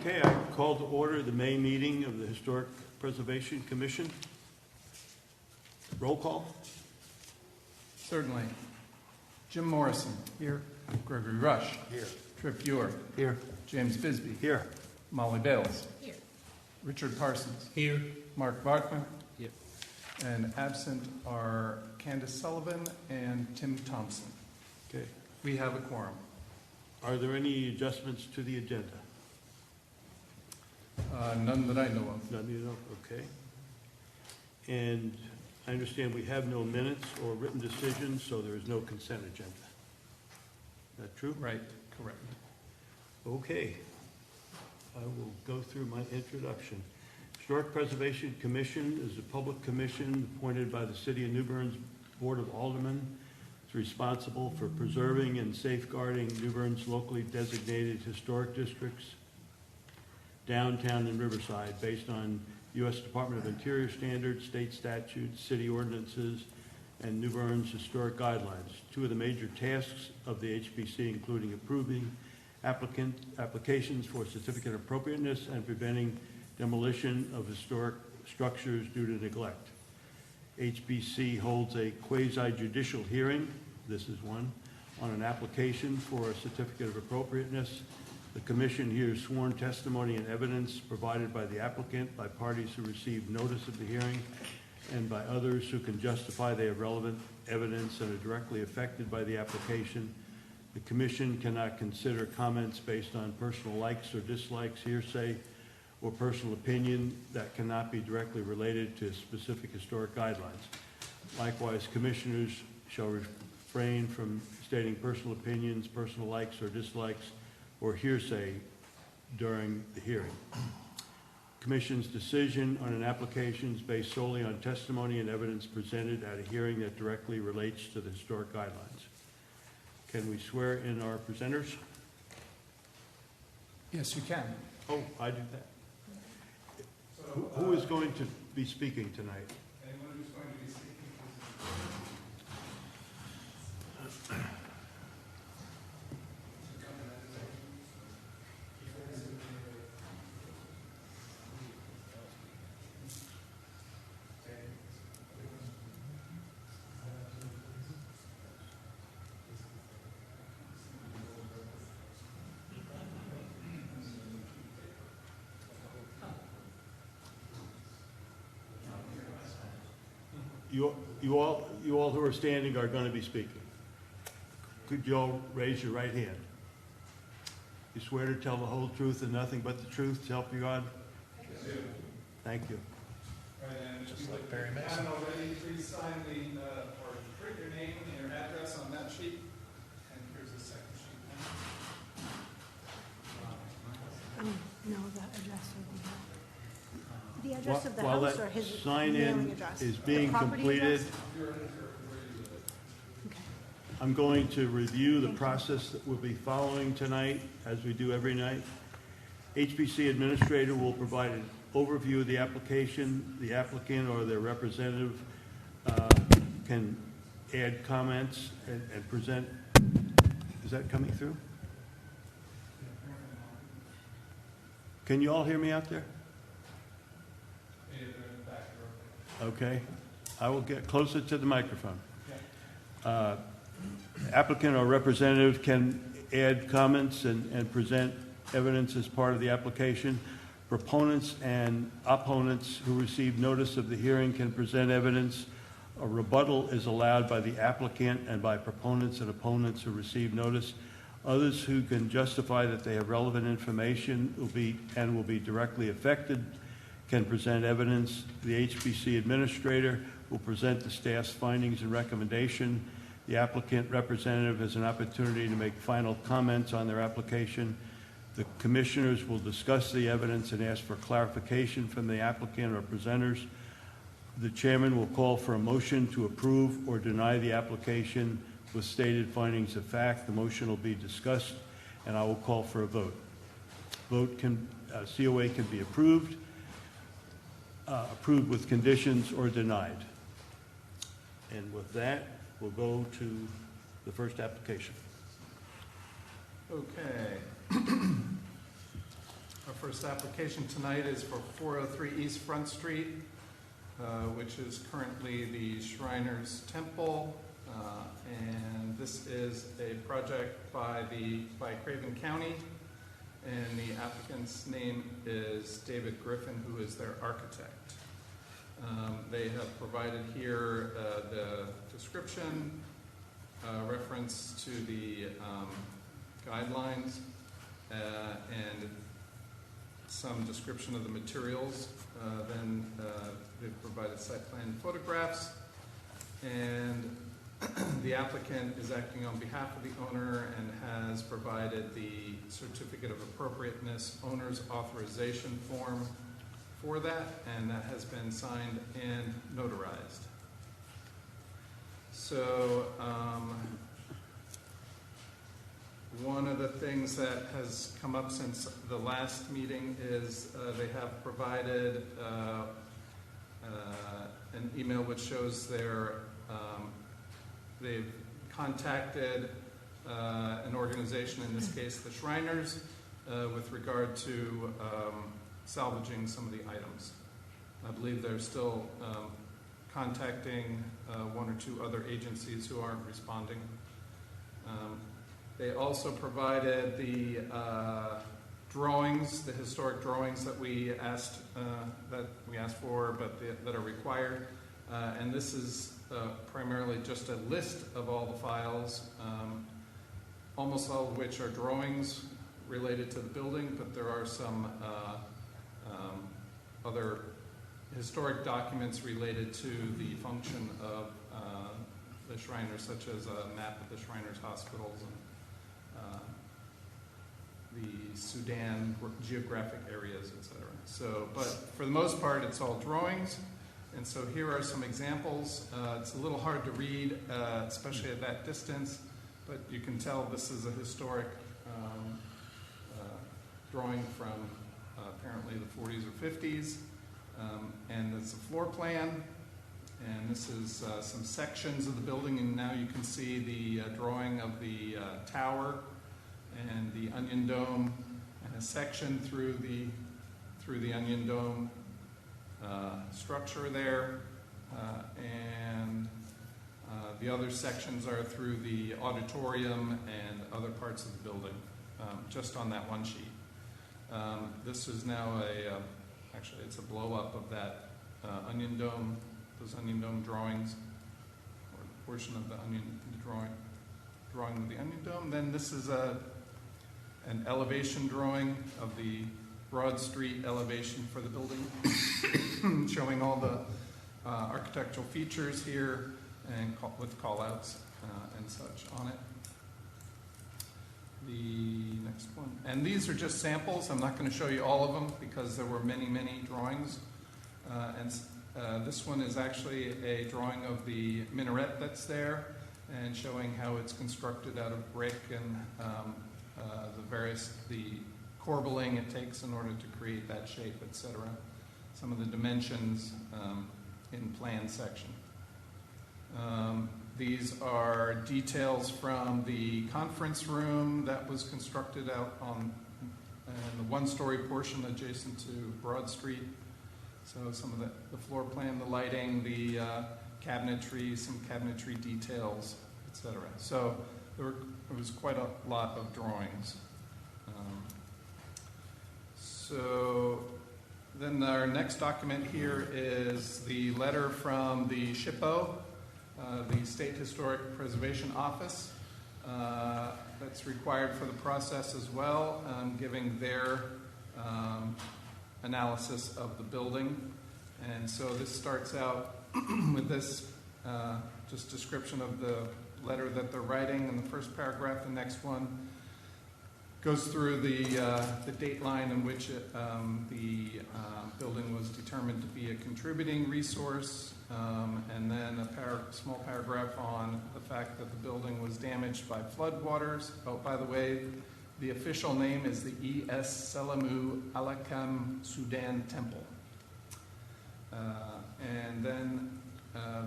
Okay, I call to order the May meeting of the Historic Preservation Commission. Roll call. Certainly. Jim Morrison. Here. Gregory Rush. Here. Trip Ewer. Here. James Bisbee. Here. Molly Bales. Here. Richard Parsons. Here. Mark Bartman. Here. And absent are Candace Sullivan and Tim Thompson. Okay. We have a quorum. Are there any adjustments to the agenda? None that I know of. None you know? Okay. And I understand we have no minutes or written decisions, so there is no consent agenda. Is that true? Right, correct. Okay. I will go through my introduction. Historic Preservation Commission is a public commission appointed by the City of New Bern's Board of Aldermen. It's responsible for preserving and safeguarding New Bern's locally designated historic districts, downtown and Riverside, based on U.S. Department of Interior standards, state statutes, city ordinances, and New Bern's historic guidelines. Two of the major tasks of the HPC including approving applications for certificate of appropriateness and preventing demolition of historic structures due to neglect. HBC holds a quasi-judicial hearing, this is one, on an application for a certificate of appropriateness. The Commission hears sworn testimony and evidence provided by the applicant, by parties who received notice of the hearing, and by others who can justify they have relevant evidence and are directly affected by the application. The Commission cannot consider comments based on personal likes or dislikes, hearsay, or personal opinion that cannot be directly related to specific historic guidelines. Likewise, Commissioners shall refrain from stating personal opinions, personal likes or dislikes, or hearsay during the hearing. Commission's decision on an application is based solely on testimony and evidence presented at a hearing that directly relates to the historic guidelines. Can we swear in our presenters? Yes, you can. Oh, I do that. Who is going to be speaking tonight? Anyone who's going to be speaking, You all who are standing are going to be speaking. Could you all raise your right hand? You swear to tell the whole truth and nothing but the truth, so help you God? Yes. Thank you. Right, and Just like Barry Mason. haven't already, please sign the, or print your name and your address on that sheet. And here's the second sheet. No, the address of the address of the While house that or his sign-in mailing address? is The being property completed, address? Okay. I'm going to review the process that we'll be following tonight, as we do every night. HPC administrator will provide an overview of the application. The applicant or their representative can add comments and present. Is that coming through? Can you all hear me out there? Okay. I will get closer to the microphone. Applicant or representative can add comments and present evidence as part of the application. Proponents and opponents who receive notice of the hearing can present evidence. A rebuttal is allowed by the applicant and by proponents and opponents who receive notice. Others who can justify that they have relevant information will be directly affected can present evidence. The HPC administrator will present the staff's findings and recommendation. The applicant representative has an opportunity to make final comments on their application. The commissioners will discuss the evidence and ask for clarification from the applicant or presenters. The chairman will call for a motion to approve or deny the application with stated findings of fact. The motion will be discussed, and I will call for a vote. COA can be approved with conditions or denied. And with that, we'll go to the first application. Okay. Our first application tonight is for 403 East Front Street, which is currently the Shriners Temple. And this is a project by Craven County, and the applicant's name is David Griffin, who is their architect. They have provided here the description, reference to the guidelines, and some description of the materials. Then they've provided site plan photographs, and the applicant is acting on behalf of the owner and has provided the certificate of appropriateness owner's authorization form for that, and that has been signed and notarized. So one of the things that has come up since the last meeting is they have provided an email which shows they've contacted an organization, in this case the Shriners, with regard to salvaging some of the items. I believe they're still contacting one or two other agencies who aren't responding. They also provided the drawings, the historic drawings that we asked for, but that are required. And this is primarily just a list of all the files, almost all of which are drawings related to the building, but there are some other historic documents related to the function of the Shriners, such as a map of the Shriners hospitals and the Sudan geographic areas, etc. So, but for the most part, it's all drawings. And so here are some examples. It's a little hard to read, especially at that distance, but you can tell this is a historic drawing from apparently the 40s or 50s. And it's a floor plan, and this is some sections of the building, and now you can see the drawing of the tower and the onion dome, and a section through the onion dome structure there, and the other sections are through the auditorium and other parts of the building, just on that one sheet. This is now actually it's a blow up of that onion dome, those onion dome drawings, or a portion of the drawing of the onion dome. Then this is an elevation drawing of the Broad Street elevation for the building, showing all the architectural features here and with call-outs and such on it. The next one. And these are just samples. I'm not going to show you all of them because there were many, many drawings. This one is actually a drawing of the minaret that's there and showing how it's constructed out of brick and the corbelling it takes in order to create that shape, etc. Some of the dimensions in plan section. These are details from the conference room that was constructed out on the one-story portion adjacent to Broad Street. So some of the floor plan, the lighting, the cabinetry, some cabinetry details, etc. So there was quite a lot of drawings. So then our next document here is the letter from the SHPO, the State Historic Preservation Office. That's required for the process as well, giving their analysis of the building. And so this starts out with this just description of the letter that they're writing in the first paragraph. The next one goes through the date line in which the building was determined to be a contributing resource, and then a small paragraph on the fact that the building was damaged by floodwaters. Oh, by the way, the official name is the E.S. Selamu Alakam Sudan Temple. And then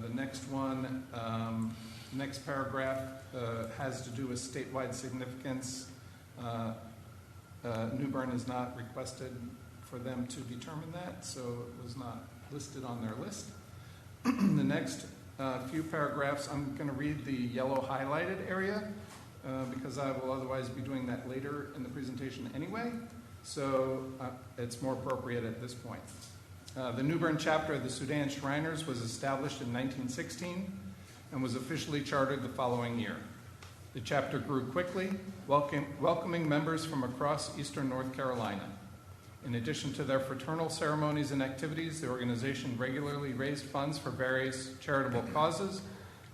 the next one, next paragraph has to do with statewide significance, New Bern has not requested for them to determine that, so it was not listed on their list. The next few paragraphs, I'm going to read the yellow highlighted area because I will otherwise be doing that later in the presentation anyway, so it's more appropriate at this point. The New Bern chapter of the Sudan Shriners was established in 1916 and was officially chartered the following year. The chapter grew quickly, welcoming members from across eastern North Carolina. In addition to their fraternal ceremonies and activities, the organization regularly raised funds for various charitable causes,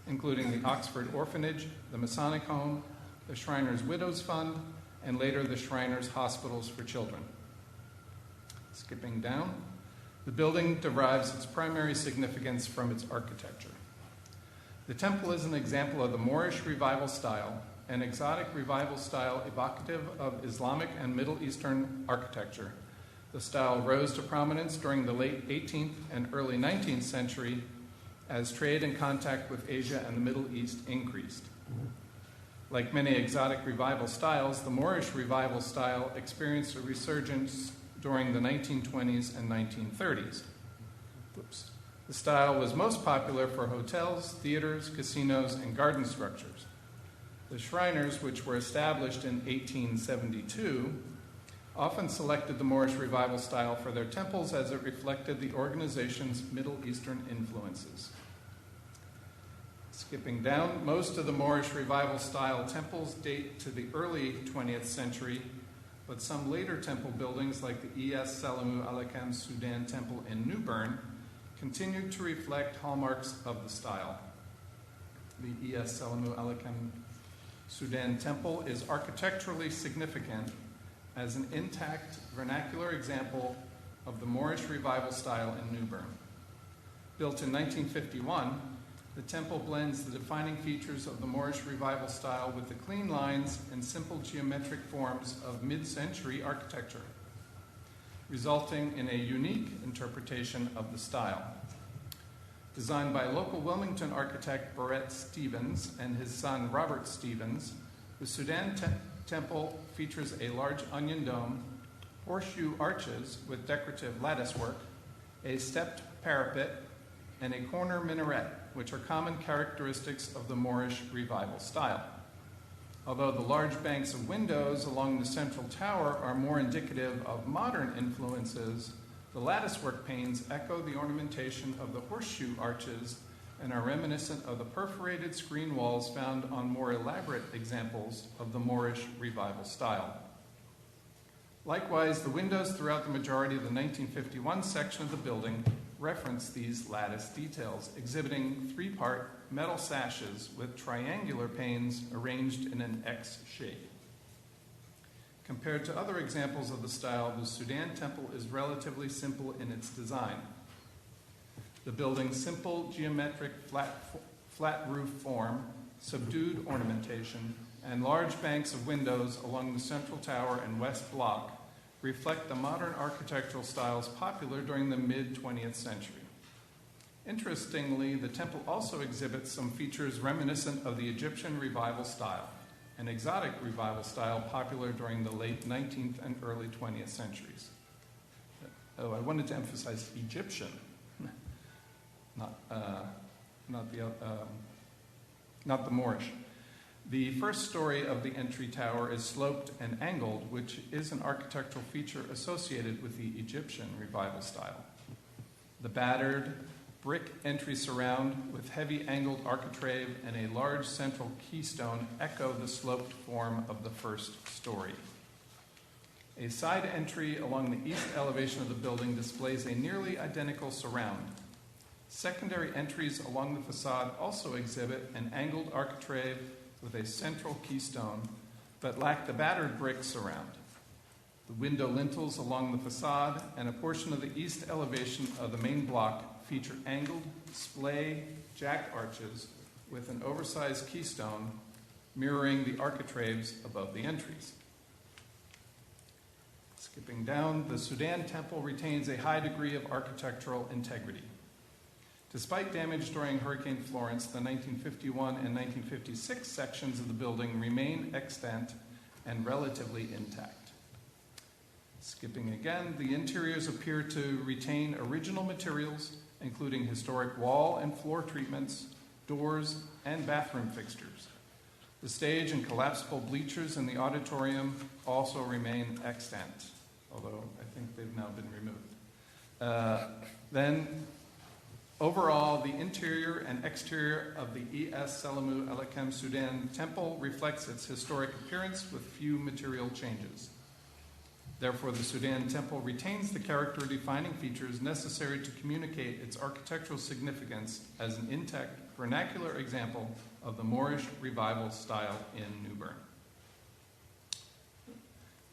including the Oxford Orphanage, the Masonic Home, the Shriners Widows Fund, and later the Shriners Hospitals for Children. Skipping down, the building derives its primary significance from its architecture. The temple is an example of the Moorish revival style, an exotic revival style evocative of Islamic and Middle Eastern architecture. The style rose to prominence during the late 18th and early 19th century as trade and contact with Asia and the Middle East increased. Like many exotic revival styles, the Moorish revival style experienced a resurgence during the 1920s and 1930s. The style was most popular for hotels, theaters, casinos, and garden structures. The Shriners, which were established in 1872, often selected the Moorish revival style for their temples as it reflected the organization's Middle Eastern influences. Skipping down, most of the Moorish revival style temples date to the early 20th century, but some later temple buildings like the Es Salamu Alaikum Sudan Temple in New Bern continued to reflect hallmarks of the style. The Es Salamu Alaikum Sudan Temple is architecturally significant as an intact vernacular example of the Moorish revival style in New Bern. Built in 1951, the temple blends the defining features of the Moorish revival style with the clean lines and simple geometric forms of mid-century architecture, resulting in a unique interpretation of the style. Designed by local Wilmington architect Barrett Stevens and his son Robert Stevens, the Sudan Temple features a large onion dome, horseshoe arches with decorative latticework, a stepped parapet, and a corner minaret, which are common characteristics of the Moorish revival style. Although the large banks of windows along the central tower are more indicative of modern influences, the latticework panes echo the ornamentation of the horseshoe arches and are reminiscent of the perforated screen walls found on more elaborate examples of the Moorish revival style. Likewise, the windows throughout the majority of the 1951 section of the building reference these lattice details, exhibiting three-part metal sashes with triangular panes arranged in an X shape. Compared to other examples of the style, the Sudan Temple is relatively simple in its design. The building's simple geometric flat roof form, subdued ornamentation, and large banks of windows along the central tower and west block reflect the modern architectural styles popular during the mid-20th century. Interestingly, the temple also exhibits some features reminiscent of the Egyptian revival style, an exotic revival style popular during the late 19th and early 20th centuries. Oh, I wanted to emphasize Egyptian, not the Moorish. The first story of the entry tower is sloped and angled, which is an architectural feature associated with the Egyptian revival style. The battered brick entry surround with heavy angled architrave and a large central keystone echo the sloped form of the first story. A side entry along the east elevation of the building displays a nearly identical surround. Secondary entries along the facade also exhibit an angled architrave with a central keystone, but lack the battered brick surround. The window lintels along the facade and a portion of the east elevation of the main block feature angled splay jack arches with an oversized keystone mirroring the architraves above the entries. Skipping down, the Sudan Temple retains a high degree of architectural integrity. Despite damage during Hurricane Florence, the 1951 and 1956 sections of the building remain extant and relatively intact. Skipping again, the interiors appear to retain original materials, including historic wall and floor treatments, doors, and bathroom fixtures. The stage and collapsible bleachers in the auditorium also remain extant, although I think they've now been removed. Then, overall, the interior and exterior of the Es Selamu Aleichem Sudan Temple reflects its historic appearance with few material changes. Therefore, the Sudan Temple retains the character-defining features necessary to communicate its architectural significance as an intact vernacular example of the Moorish revival style in New Bern.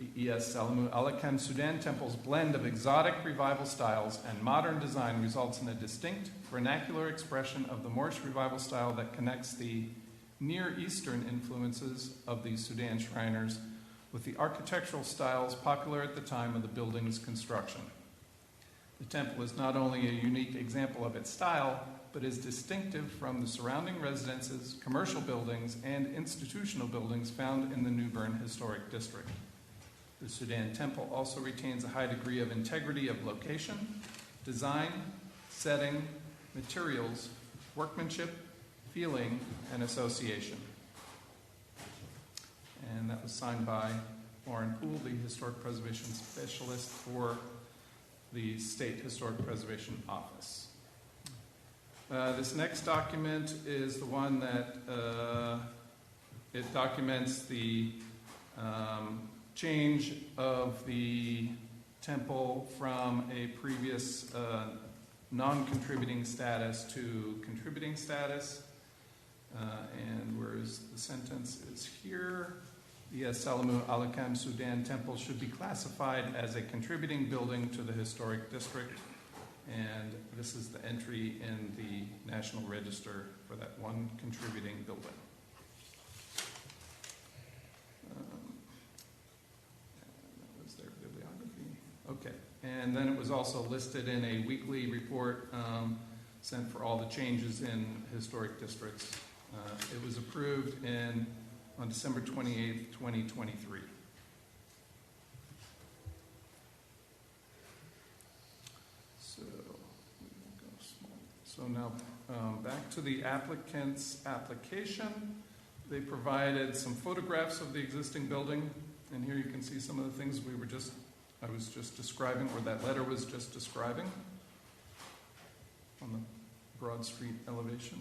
The Es Selamu Aleichem Sudan Temple's blend of exotic revival styles and modern design results in a distinct vernacular expression of the Moorish revival style that connects the Near Eastern influences of the Sudan Shriners with the architectural styles popular at the time of the building's construction. The temple is not only a unique example of its style, but is distinctive from the surrounding residences, commercial buildings, and institutional buildings found in the New Bern Historic District. The Sudan Temple also retains a high degree of integrity of location, design, setting, materials, workmanship, feeling, and association. And that was signed by Lauren Poole, the Historic Preservation Specialist for the State Historic Preservation Office. This next document is the one that it documents the change of the temple from a previous non-contributing status to contributing status. And whereas the sentence is here, the Es Selamu Aleichem Sudan Temple should be classified as a contributing building to the historic district. And this is the entry in the National Register for that one contributing building. That was their bibliography. Okay. And then it was also listed in a weekly report sent for all the changes in historic districts. It was approved on December 28th, 2023. So now back to the applicant's application. They provided some photographs of the existing building, and here you can see some of the things I was just describing, or that letter was just describing on the Broad Street elevation.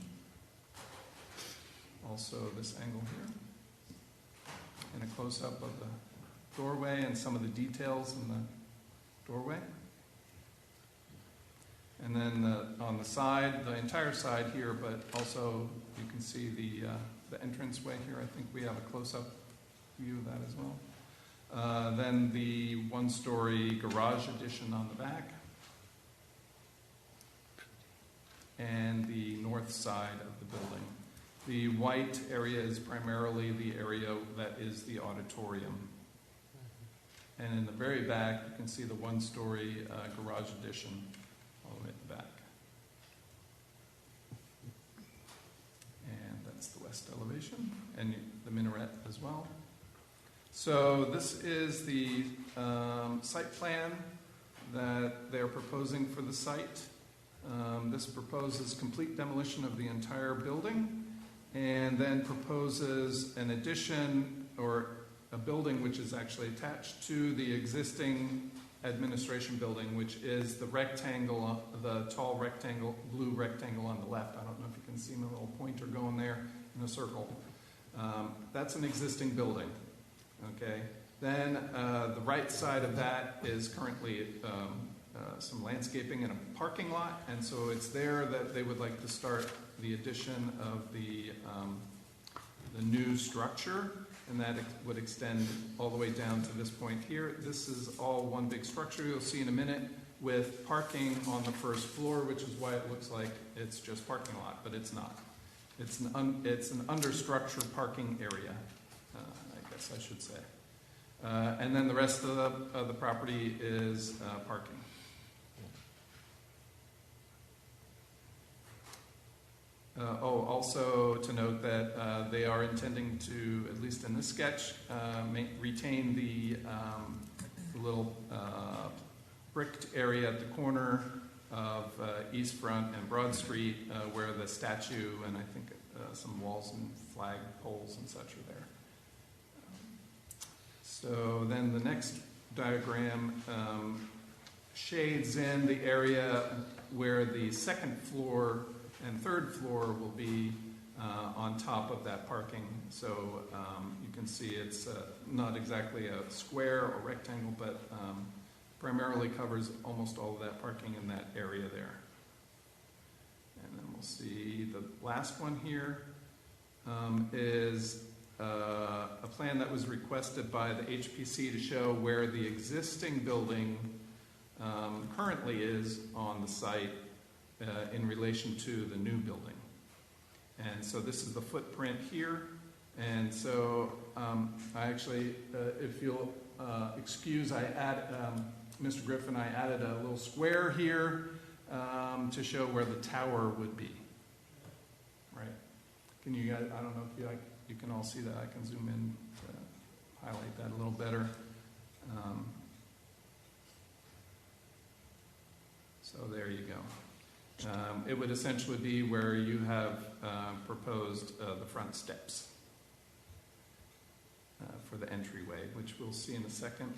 Also this angle here, and a close-up of the doorway and some of the details in the doorway. And then on the side, the entire side here, but also you can see the entranceway here. I think we have a close-up view of that as well. Then the one-story garage addition on the back. And the north side of the building. The white area is primarily the area that is the auditorium. And in the very back, you can see the one-story garage addition all the way at the back. And that's the west elevation, and the minaret as well. So this is the site plan that they're proposing for the site. This proposes complete demolition of the entire building, and then proposes an addition or a building which is actually attached to the existing administration building, which is the rectangle, the tall rectangle, blue rectangle on the left. I don't know if you can see my little pointer going there in a circle. That's an existing building, okay? Then the right side of that is currently some landscaping and a parking lot, and so it's there that they would like to start the addition of the new structure, and that would extend all the way down to this point here. This is all one big structure, you'll see in a minute, with parking on the first floor, which is why it looks like it's just parking lot, but it's not. It's an understructure parking area, I guess I should say. And then the rest of the property is parking. Also to note that they are intending to, at least in this sketch, retain the the little bricked area at the corner of East Front and Broad Street where the statue and I think some walls and flag poles and such are there. So then the next diagram shades in the area where the second floor and third floor will be on top of that parking. So you can see it's not exactly a square or rectangle, but primarily covers almost all of that parking in that area there. And then we'll see the last one here is a plan that was requested by the HPC to show where the existing building currently is on the site in relation to the new building. And so this is the footprint here. And so I actually, if you'll excuse, Mr. Griffin, I added a little square here to show where the tower would be. Right? Can you guys, I don't know if you can all see that. I can zoom in to highlight that a little better. So there you go. It would essentially be where you have proposed the front steps for the entryway, which we'll see in a second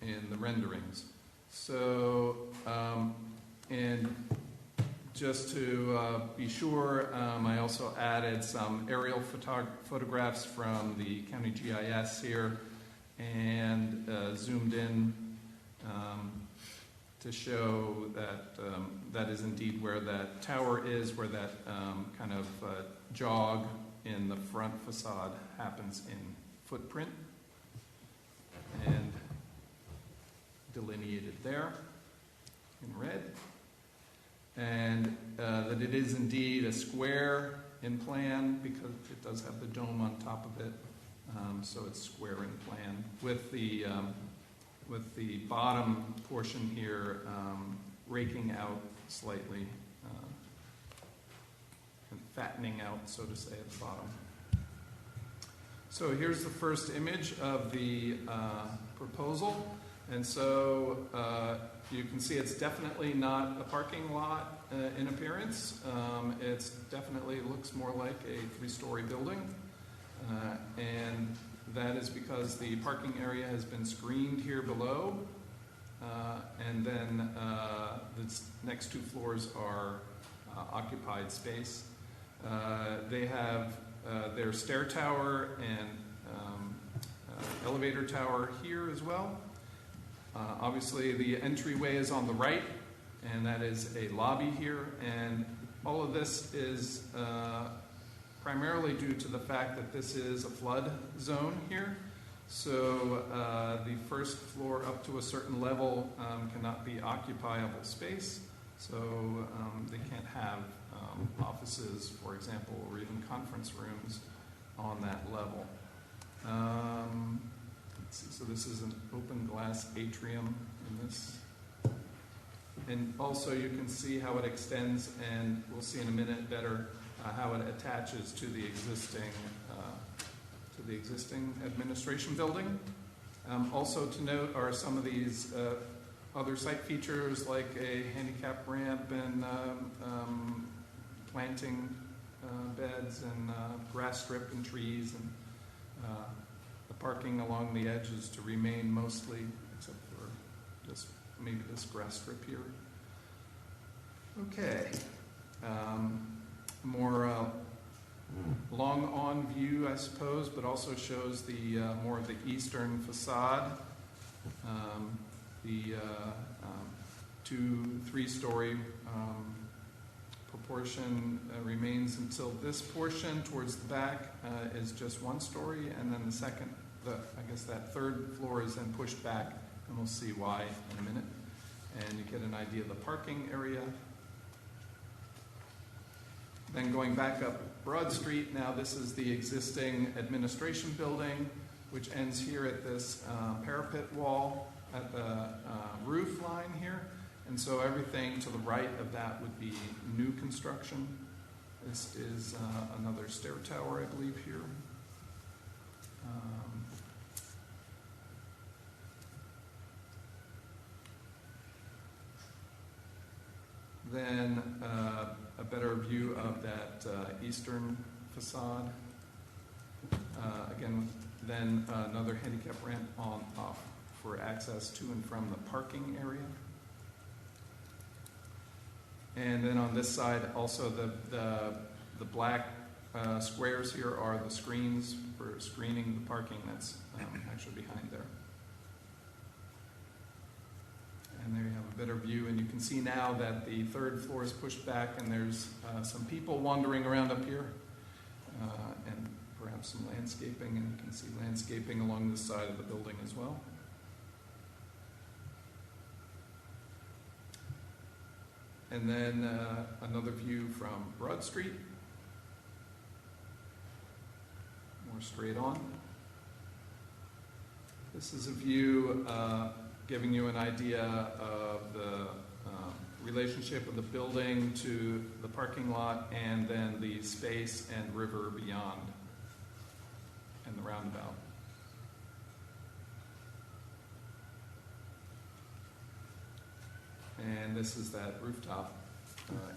in the renderings. So, and just to be sure, I also added some aerial photographs from the county GIS here and zoomed in to show that that is indeed where that tower is, where that kind of jog in the front facade happens in footprint and delineated there in red. And that it is indeed a square in plan because it does have the dome on top of it, so it's square in plan with the bottom portion here raking out slightly and fattening out, so to say, at the bottom. So here's the first image of the proposal. And so you can see it's definitely not a parking lot in appearance. It's definitely looks more like a three-story building. And that is because the parking area has been screened here below. And then the next two floors are occupied space. They have their stair tower and elevator tower here as well. Obviously, the entryway is on the right, and that is a lobby here. And all of this is primarily due to the fact that this is a flood zone here. So the first floor up to a certain level cannot be occupiable space. So they can't have offices, for example, or even conference rooms on that level. Let's see, so this is an open glass atrium in this. And also you can see how it extends, and we'll see in a minute better how it attaches to the existing administration building. Also to note are some of these other site features like a handicap ramp and planting beds and grass strip and trees, and the parking along the edges to remain mostly, except for this, maybe this grass strip here. Okay. More long on view, I suppose, but also shows the more of the eastern facade. The 2-3-story proportion remains until this portion towards the back is just 1 story, and then the second, I guess that third floor is then pushed back, and we'll see why in a minute. And you get an idea of the parking area. Then going back up Broad Street, now this is the existing administration building, which ends here at this parapet wall at the roof line here. And so everything to the right of that would be new construction. This is another stair tower, I believe, here. then a better view of that eastern facade. Again, then another handicap ramp off for access to and from the parking area. And then on this side, also the black squares here are the screens for screening the parking that's actually behind there. And there you have a better view, and you can see now that the third floor is pushed back and there's some people wandering around up here, and perhaps some landscaping, and you can see landscaping along this side of the building as well. And then another view from Broad Street, more straight on. This is a view giving you an idea of the relationship of the building to the parking lot, and then the space and river beyond, and the roundabout. And this is that rooftop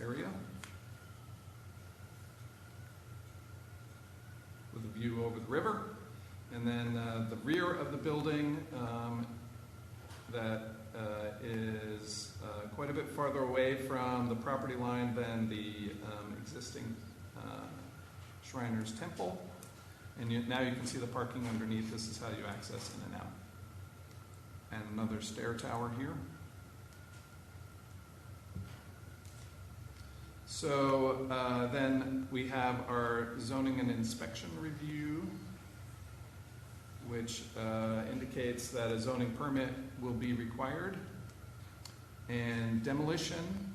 area with a view over the river. And then the rear of the building that is quite a bit farther away from the property line than the existing Shriners Temple. And now you can see the parking underneath. This is how you access in and out. And another stair tower here. So then we have our zoning and inspection review, which indicates that a zoning permit will be required, and demolition,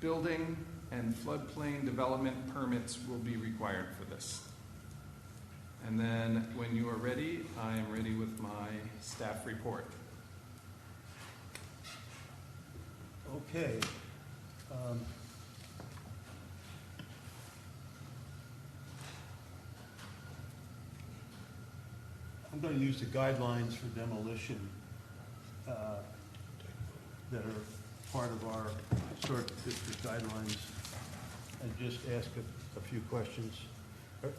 building, and floodplain development permits will be required for this. And then when you are ready, I am ready with my staff report. Okay. I'm going to use the guidelines for demolition that are part of our historic district guidelines, and just ask a few questions.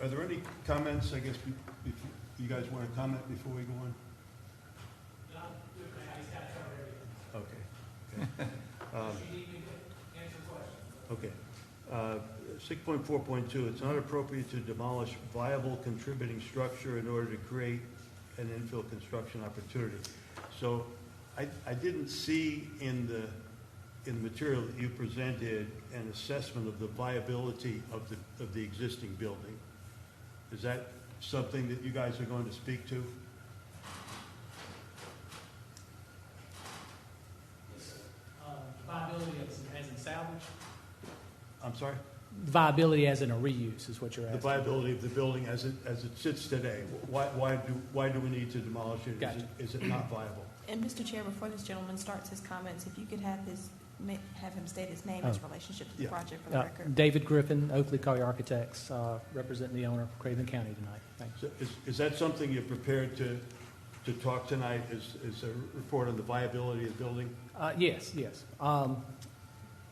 Are there any comments, I guess, you guys want to comment before we go on? No, okay. Okay. 6.4.2, it's not appropriate to demolish viable contributing structure in order to create an infill construction opportunity. So I didn't see in the material that you presented an assessment of the viability of the existing building. Is that something that you guys are going to speak to? Yes, sir. Viability as in salvage? I'm sorry? Viability as in a reuse is what you're asking. The viability of the building as it sits today. Why do we need to demolish it? Gotcha. Is it not viable? And Mr. Chair, before this gentleman starts his comments, if you could have him state his name and his relationship to the Yeah. project for the record. David Griffin, Oakley Collier Architects, representing the owner of Craven County tonight. Thanks. So is that something you're prepared to talk tonight, is a report on the viability of the building? Yes.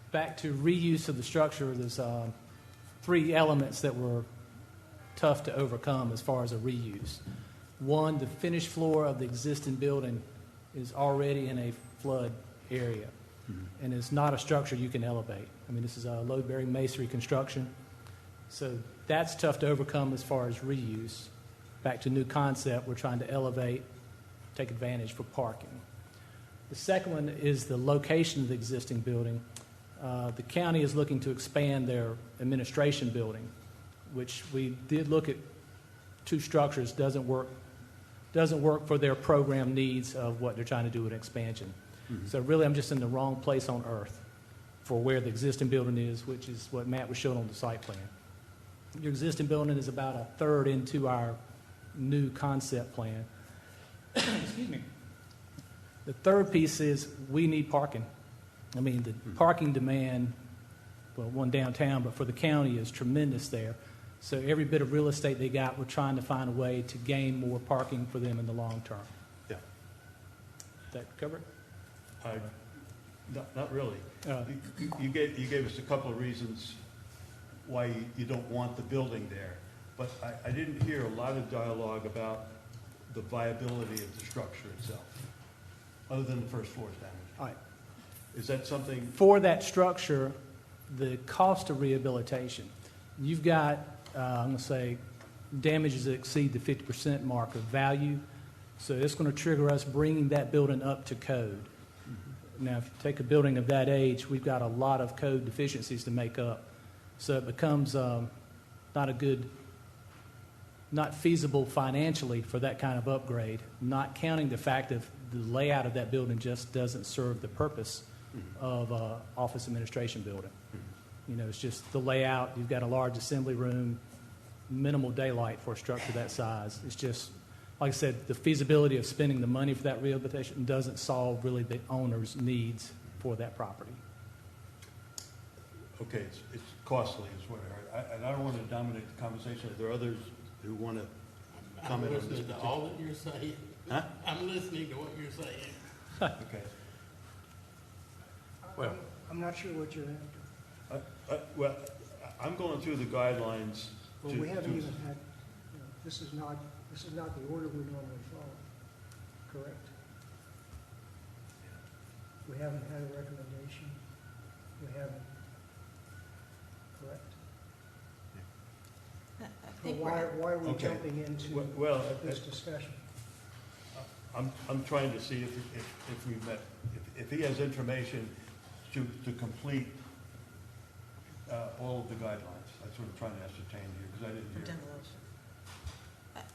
Back to reuse of the structure, there's three elements that were tough to overcome as far as a reuse. One, the finished floor of the existing building is already in a flood area, and it's not a structure you can elevate. I mean, this is a load-bearing masonry construction, so that's tough to overcome as far as reuse. Back to new concept, we're trying to elevate, take advantage for parking. The second one is the location of the existing building. The county is looking to expand their administration building, which we did look at two structures, doesn't work for their program needs of what they're trying to do with expansion. Mm-hmm. So really I'm just in the wrong place on earth for where the existing building is, which is what Matt was showing on the site plan. Your existing building is about a third into our new concept plan. Excuse me. The third piece is we need parking. I mean, the parking demand, well, one downtown, but for the county is tremendous there. So every bit of real estate they got, we're trying to find a way to gain more parking for them in the long term. Yeah. That covered? Not really. You gave us a couple of reasons why you don't want the building there, but I didn't hear a lot of dialogue about the viability of the structure itself, other than the first floor's damage. All right. Is that something? For that structure, the cost of rehabilitation, you've got, I'm going to say, damages that exceed the 50% mark of value. So it's going to trigger us bringing that building up to code. Now, if you take a building of that age, we've got a lot of code deficiencies to make up. So it becomes not feasible financially for that kind of upgrade, not counting the fact that the layout of that building just doesn't serve the purpose of office administration building. You know, it's just the layout. You've got a large assembly room, minimal daylight for a structure that size. It's just, like I said, the feasibility of spending the money for that rehabilitation doesn't solve really the owner's needs for that property. Okay, it's costly is what I heard. And I don't want to dominate the conversation. Are there others who want to comment on this? I'm listening to all that you're saying. Huh? I'm listening to what you're saying. Okay. Well, I'm not sure what you're after. Well, I'm going through the guidelines. Well, we haven't even had, this is not the order we normally follow, correct? We haven't had a recommendation. We haven't, correct? I So think why are we Okay. jumping into Well, this discussion? I'm trying to see if we met, if he has information to complete all of the guidelines. That's what I'm trying to ascertain here, because I didn't hear.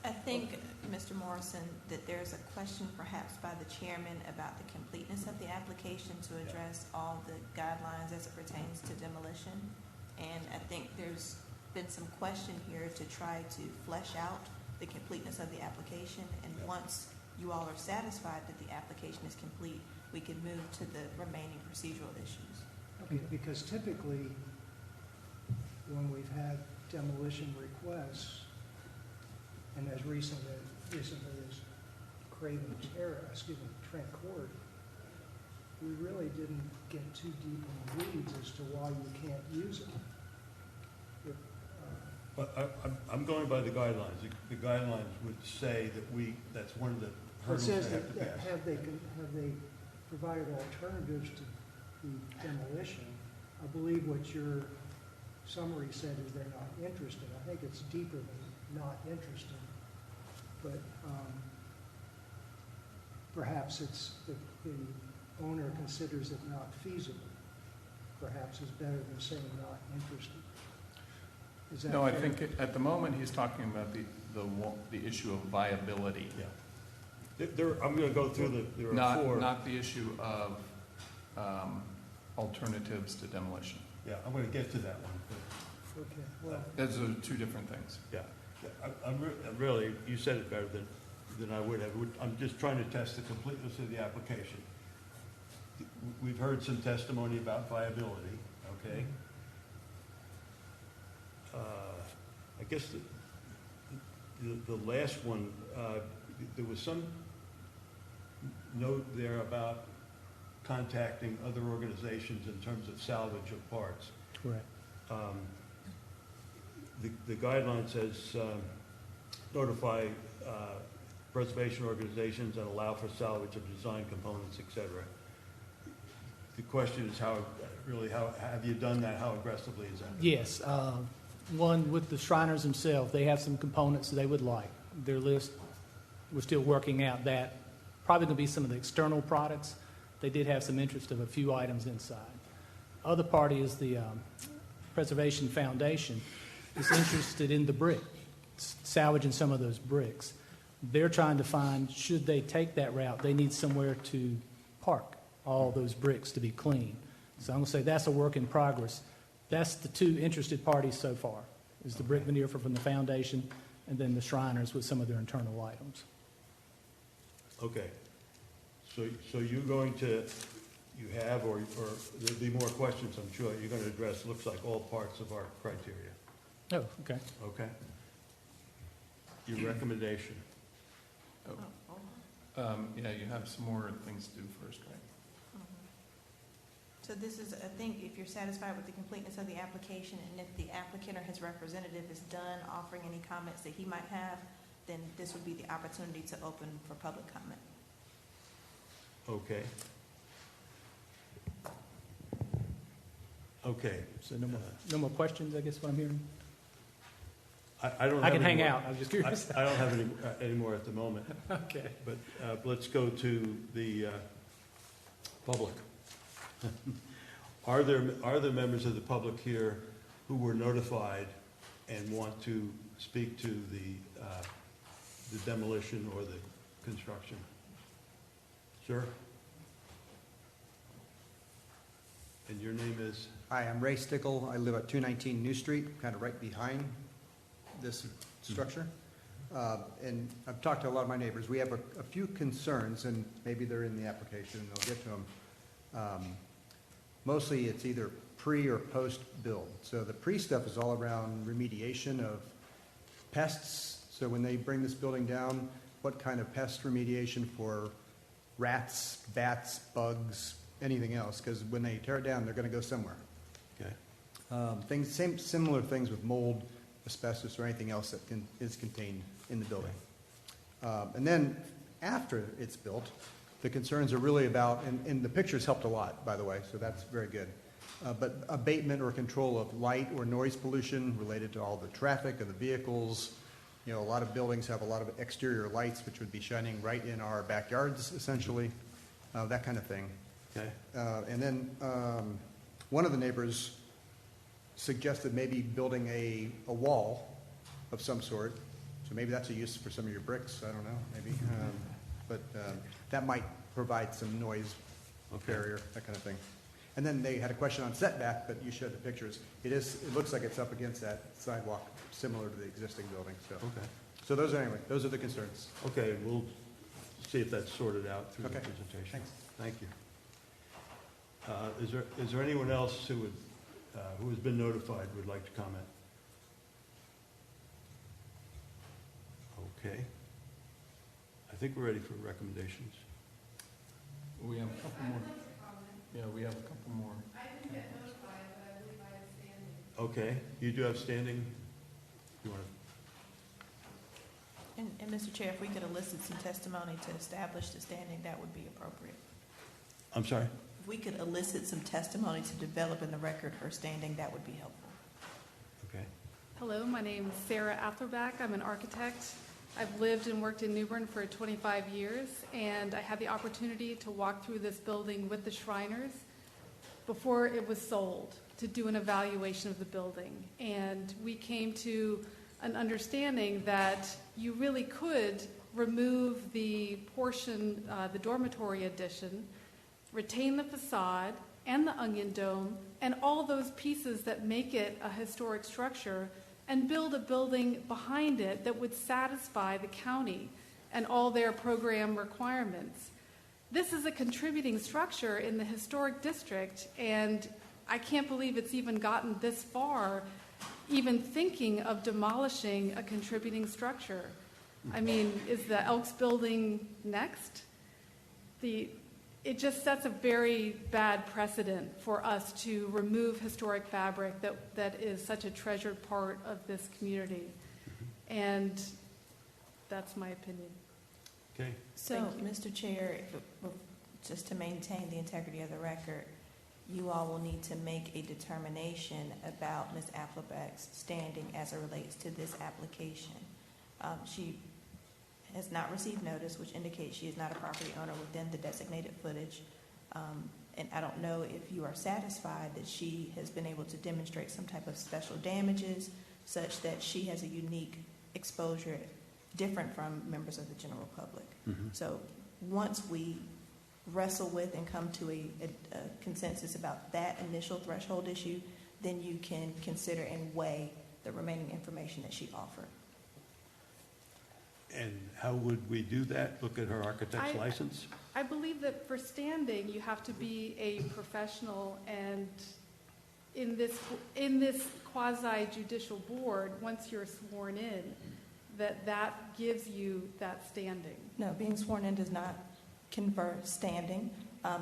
I think, Mr. Morrison, that there's a question perhaps by the chairman about the completeness of the application to address all the guidelines as it pertains to demolition. And I think there's been some question here to try to flesh out the completeness of the application. And once you all are satisfied that the application is complete, we can move to the remaining procedural issues. Okay, because typically, when we've had demolition requests, and as recently as Trent Court, we really didn't get too deep in the weeds as to why you can't use it. But I'm going by the guidelines. The guidelines would say that that's one of the It hurdles says they have to that pass. have they provided alternatives to the demolition? I believe what your summary said is they're not interested. I think it's deeper than not interested. But perhaps it's the owner considers it not feasible. Perhaps is better than saying not interested. Is that No, I fair? think at the moment, he's talking about the issue of viability. Yeah. I'm going to go through there are four. Not the issue of alternatives to demolition. Yeah, I'm going to get to that one. Okay, well, Those are two different things. Yeah. I'm really, you said it better than I would have. I'm just trying to test the completeness of the application. We've heard some testimony about viability, okay? I guess the last one, there was some note there about contacting other organizations in terms of salvage of parts. Correct. The guideline says notify preservation organizations and allow for salvage of design components, et cetera. The question is how have you done that? How aggressively is that? Yes. One, with the Shriners themselves, they have some components they would like. Their list, we're still working out that. Probably going to be some of the external products. They did have some interest of a few items inside. Other party is the Preservation Foundation is interested in the brick, salvaging some of those bricks. They're trying to find, should they take that route, they need somewhere to park all those bricks to be clean. So I'm going to say that's a work in progress. That's the two interested parties so far, is the brick veneer from the foundation and then the Shriners with some of their internal items. Okay. So you're going to, you have, or there'll be more questions, I'm sure, you're going to address, looks like all parts of our criteria. Oh, okay. Okay? Your recommendation. Yeah, you have some more things to do first, right? So this is, I think, if you're satisfied with the completeness of the application, and if the applicant or his representative is done offering any comments that he might have, then this would be the opportunity to open for public comment. Okay. Okay. So no more questions, I guess, what I'm hearing? I don't I have can any hang more. out, I'm just curious. I don't have any more at the moment, Okay. but let's go to the public. Are there members of the public here who were notified and want to speak to the demolition or the construction? Sir? And your name is? Hi, I'm Ray Stickle. I live at 219 New Street, kind of right behind this structure. And I've talked to a lot of my neighbors. We have a few concerns, and maybe they're in the application, and I'll get to them. Mostly it's either pre or post build. So the pre stuff is all around remediation of pests. So when they bring this building down, what kind of pest remediation for rats, bats, bugs, anything else? Because when they tear it down, they're going to go somewhere. Okay. Similar things with mold, asbestos, or anything else that is contained in the building. And then after it's built, the concerns are really about, and the pictures helped a lot, by the way, so that's very good. But abatement or control of light or noise pollution related to all the traffic of the vehicles. You know, a lot of buildings have a lot of exterior lights which would be shining right in our backyards, essentially, that kind of thing. Okay. And then one of the neighbors suggested maybe building a wall of some sort. So maybe that's a use for some of your bricks, I don't know, maybe. But that might provide some noise barrier, that kind of thing. And then they had a question on setback, but you showed the pictures. It looks like it's up against that sidewalk, similar to the existing building, so. Okay. So those are the concerns. Okay, we'll see if that's sorted out through the Okay. presentation. Thanks. Thank you. Is there anyone else who has been notified would like to comment? Okay. I think we're ready for recommendations. We have a couple more. Yeah, we have a couple more. I didn't get notified, but I believe I have standing. Okay, you do have standing? You want to? And Mr. Chair, if we could elicit some testimony to establish the standing, that would be appropriate. I'm sorry? If we could elicit some testimony to develop in the record her standing, that would be helpful. Okay. Hello, my name is Sarah Atherback. I'm an architect. I've lived and worked in New Bern for 25 years, and I had the opportunity to walk through this building with the Shriners before it was sold to do an evaluation of the building. And we came to an understanding that you really could remove the portion, the dormitory addition, retain the facade and the onion dome and all those pieces that make it a historic structure, and build a building behind it that would satisfy the county and all their program requirements. This is a contributing structure in the historic district, and I can't believe it's even gotten this far, even thinking of demolishing a contributing structure. I mean, is the Elks building next? It just sets a very bad precedent for us to remove historic fabric that is such a treasured part of this community. And that's my opinion. Okay. So, Mr. Chair, just to maintain the integrity of the record, you all will need to make a determination about Ms. Appleback's standing as it relates to this application. She has not received notice, which indicates she is not a property owner within the designated footage. And I don't know if you are satisfied that she has been able to demonstrate some type of special damages such that she has a unique exposure different from members of the general public. Mm-hmm. So once we wrestle with and come to a consensus about that initial threshold issue, then you can consider and weigh the remaining information that she offered. And how would we do that? Look at her architect's license? I believe that for standing, you have to be a professional, and in this quasi-judicial board, once you're sworn in, that gives you that standing. No, being sworn in does not confer standing.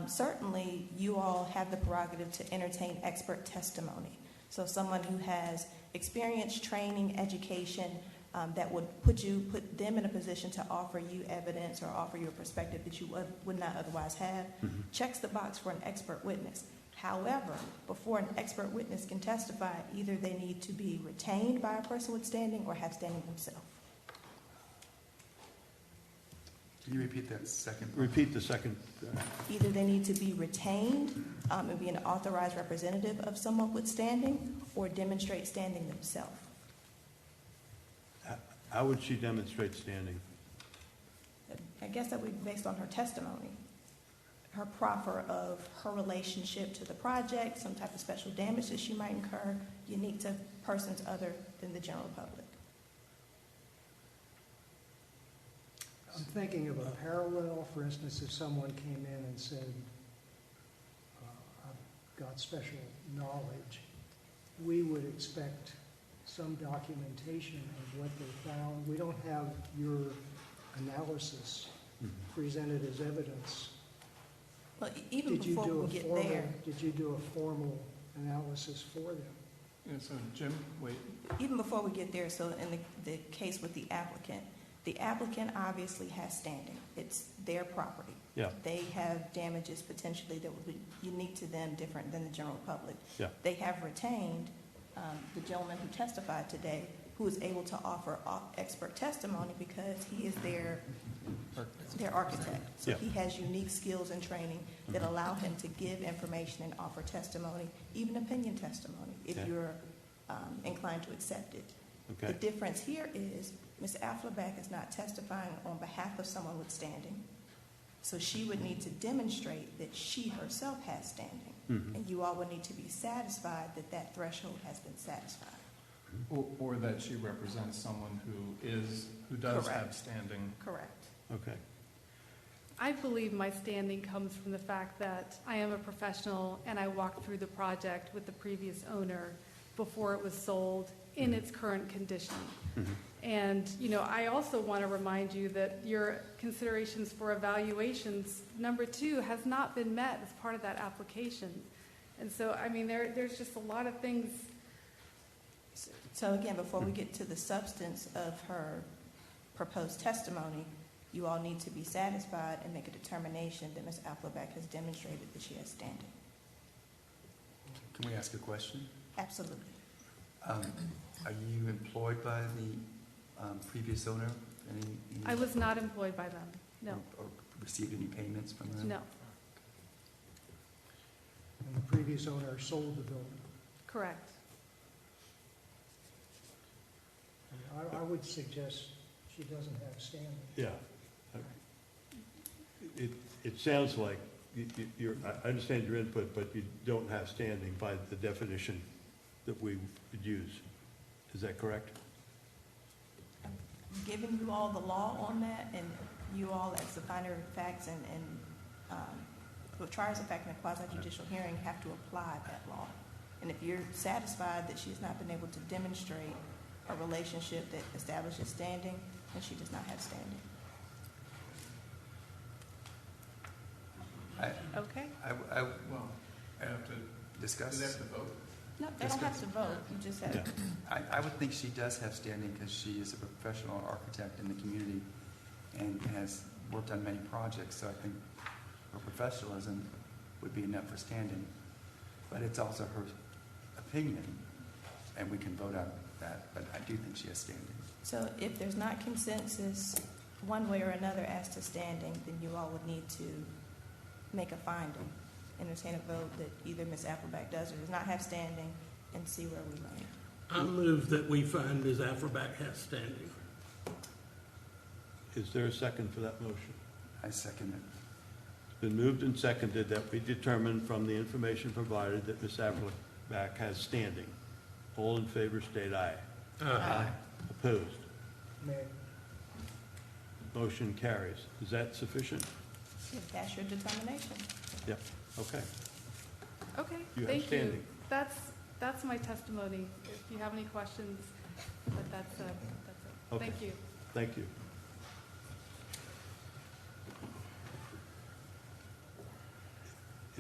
Certainly, you all have the prerogative to entertain expert testimony. So someone who has experience, training, education, that would put them in a position to offer you evidence or offer you a perspective that you would not otherwise have, checks the box for an expert witness. However, before an expert witness can testify, either they need to be retained by a person with standing or have standing themselves. Can you repeat that second? Repeat the second. Either they need to be retained and be an authorized representative of someone with standing, or demonstrate standing themselves. How would she demonstrate standing? I guess that would be based on her testimony, her proffer of her relationship to the project, some type of special damage that she might incur, unique to persons other than the general public. I'm thinking of a parallel, for instance, if someone came in and said, I've got special knowledge, we would expect some documentation of what they found. We don't have your analysis presented as evidence. Well, even Did you before do we a get formal, there, did you do a formal analysis for them? Yeah, so Jim, wait. even before we get there, so in the case with the applicant obviously has standing. It's their property. Yeah. They have damages potentially that would be unique to them, different than the general public. Yeah. They have retained the gentleman who testified today, who is able to offer expert testimony because he is their architect. So Yeah. he has unique skills and training that allow him to give information and offer testimony, even opinion testimony, if Okay. you're inclined to accept it. Okay. The difference here is Ms. Afflerbach is not testifying on behalf of someone with standing. So she would need to demonstrate that she herself has standing. And you all would need to be satisfied that that threshold has been satisfied. Or that she represents someone who does Correct. have standing. Correct. Okay. I believe my standing comes from the fact that I am a professional and I walked through the project with the previous owner before it was sold in its current condition. And, I also want to remind you that your considerations for evaluations, number 2, has not been met as part of that application. And so, there's just a lot of things. So again, before we get to the substance of her proposed testimony, you all need to be satisfied and make a determination that Ms. Afflerbach has demonstrated that she has standing. Can we ask a question? Absolutely. Are you employed by the previous owner? I was not employed by them, no, Or received any payments from them? no, And the previous owner sold the building. correct. I would suggest she doesn't have standing. Yeah. It sounds like I understand your input, but you don't have standing by the definition that we would use. Is that correct? Given you all the law on that, and you all as the finder of facts and triers of fact in a quasi-judicial hearing have to apply that law. And if you're satisfied that she's not been able to demonstrate a relationship that establishes standing, then she does not have standing. Okay. Well, I have to Discuss? Do they have to vote? No, they don't have to vote, you just have, Yeah. I would think she does have standing because she is a professional architect in the community and has worked on many projects, so I think her professionalism would be enough for standing. But it's also her opinion, and we can vote on that, but I do think she has standing. so if there's not consensus one way or another as to standing, then you all would need to make a finding, entertain a vote that either Ms. Afflerbach does or does not have standing, and see where we land. I move that we find Ms. Afflerbach has standing. Is there a second for that motion? I second it. It's been moved and seconded that we determine from the information provided that Ms. Afflerbach has standing. All in favor state aye. Aye. Opposed? May, Motion carries. Is that sufficient? If that's your determination. Yep. Okay. Okay, You have thank you. standing. That's my testimony. If you have any questions, but that's it. Okay. Thank you. Thank you.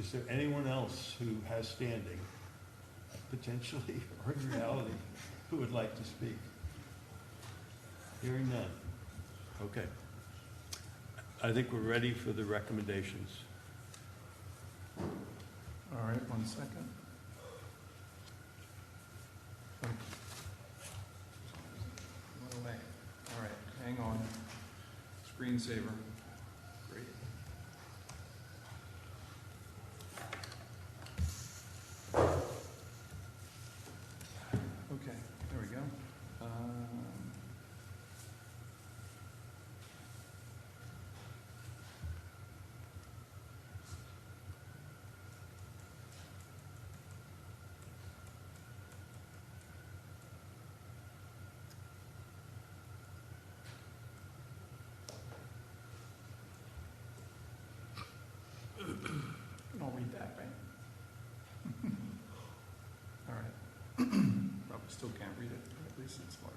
Is there anyone else who has standing, potentially or in reality, who would like to speak? Hearing none. Okay. I think we're ready for the recommendations. All right, 1 second. Went away. All right, hang on. Screensaver. Great. Okay, there we go. I'll read that, right? All right. Probably still can't read it, but at least it's large.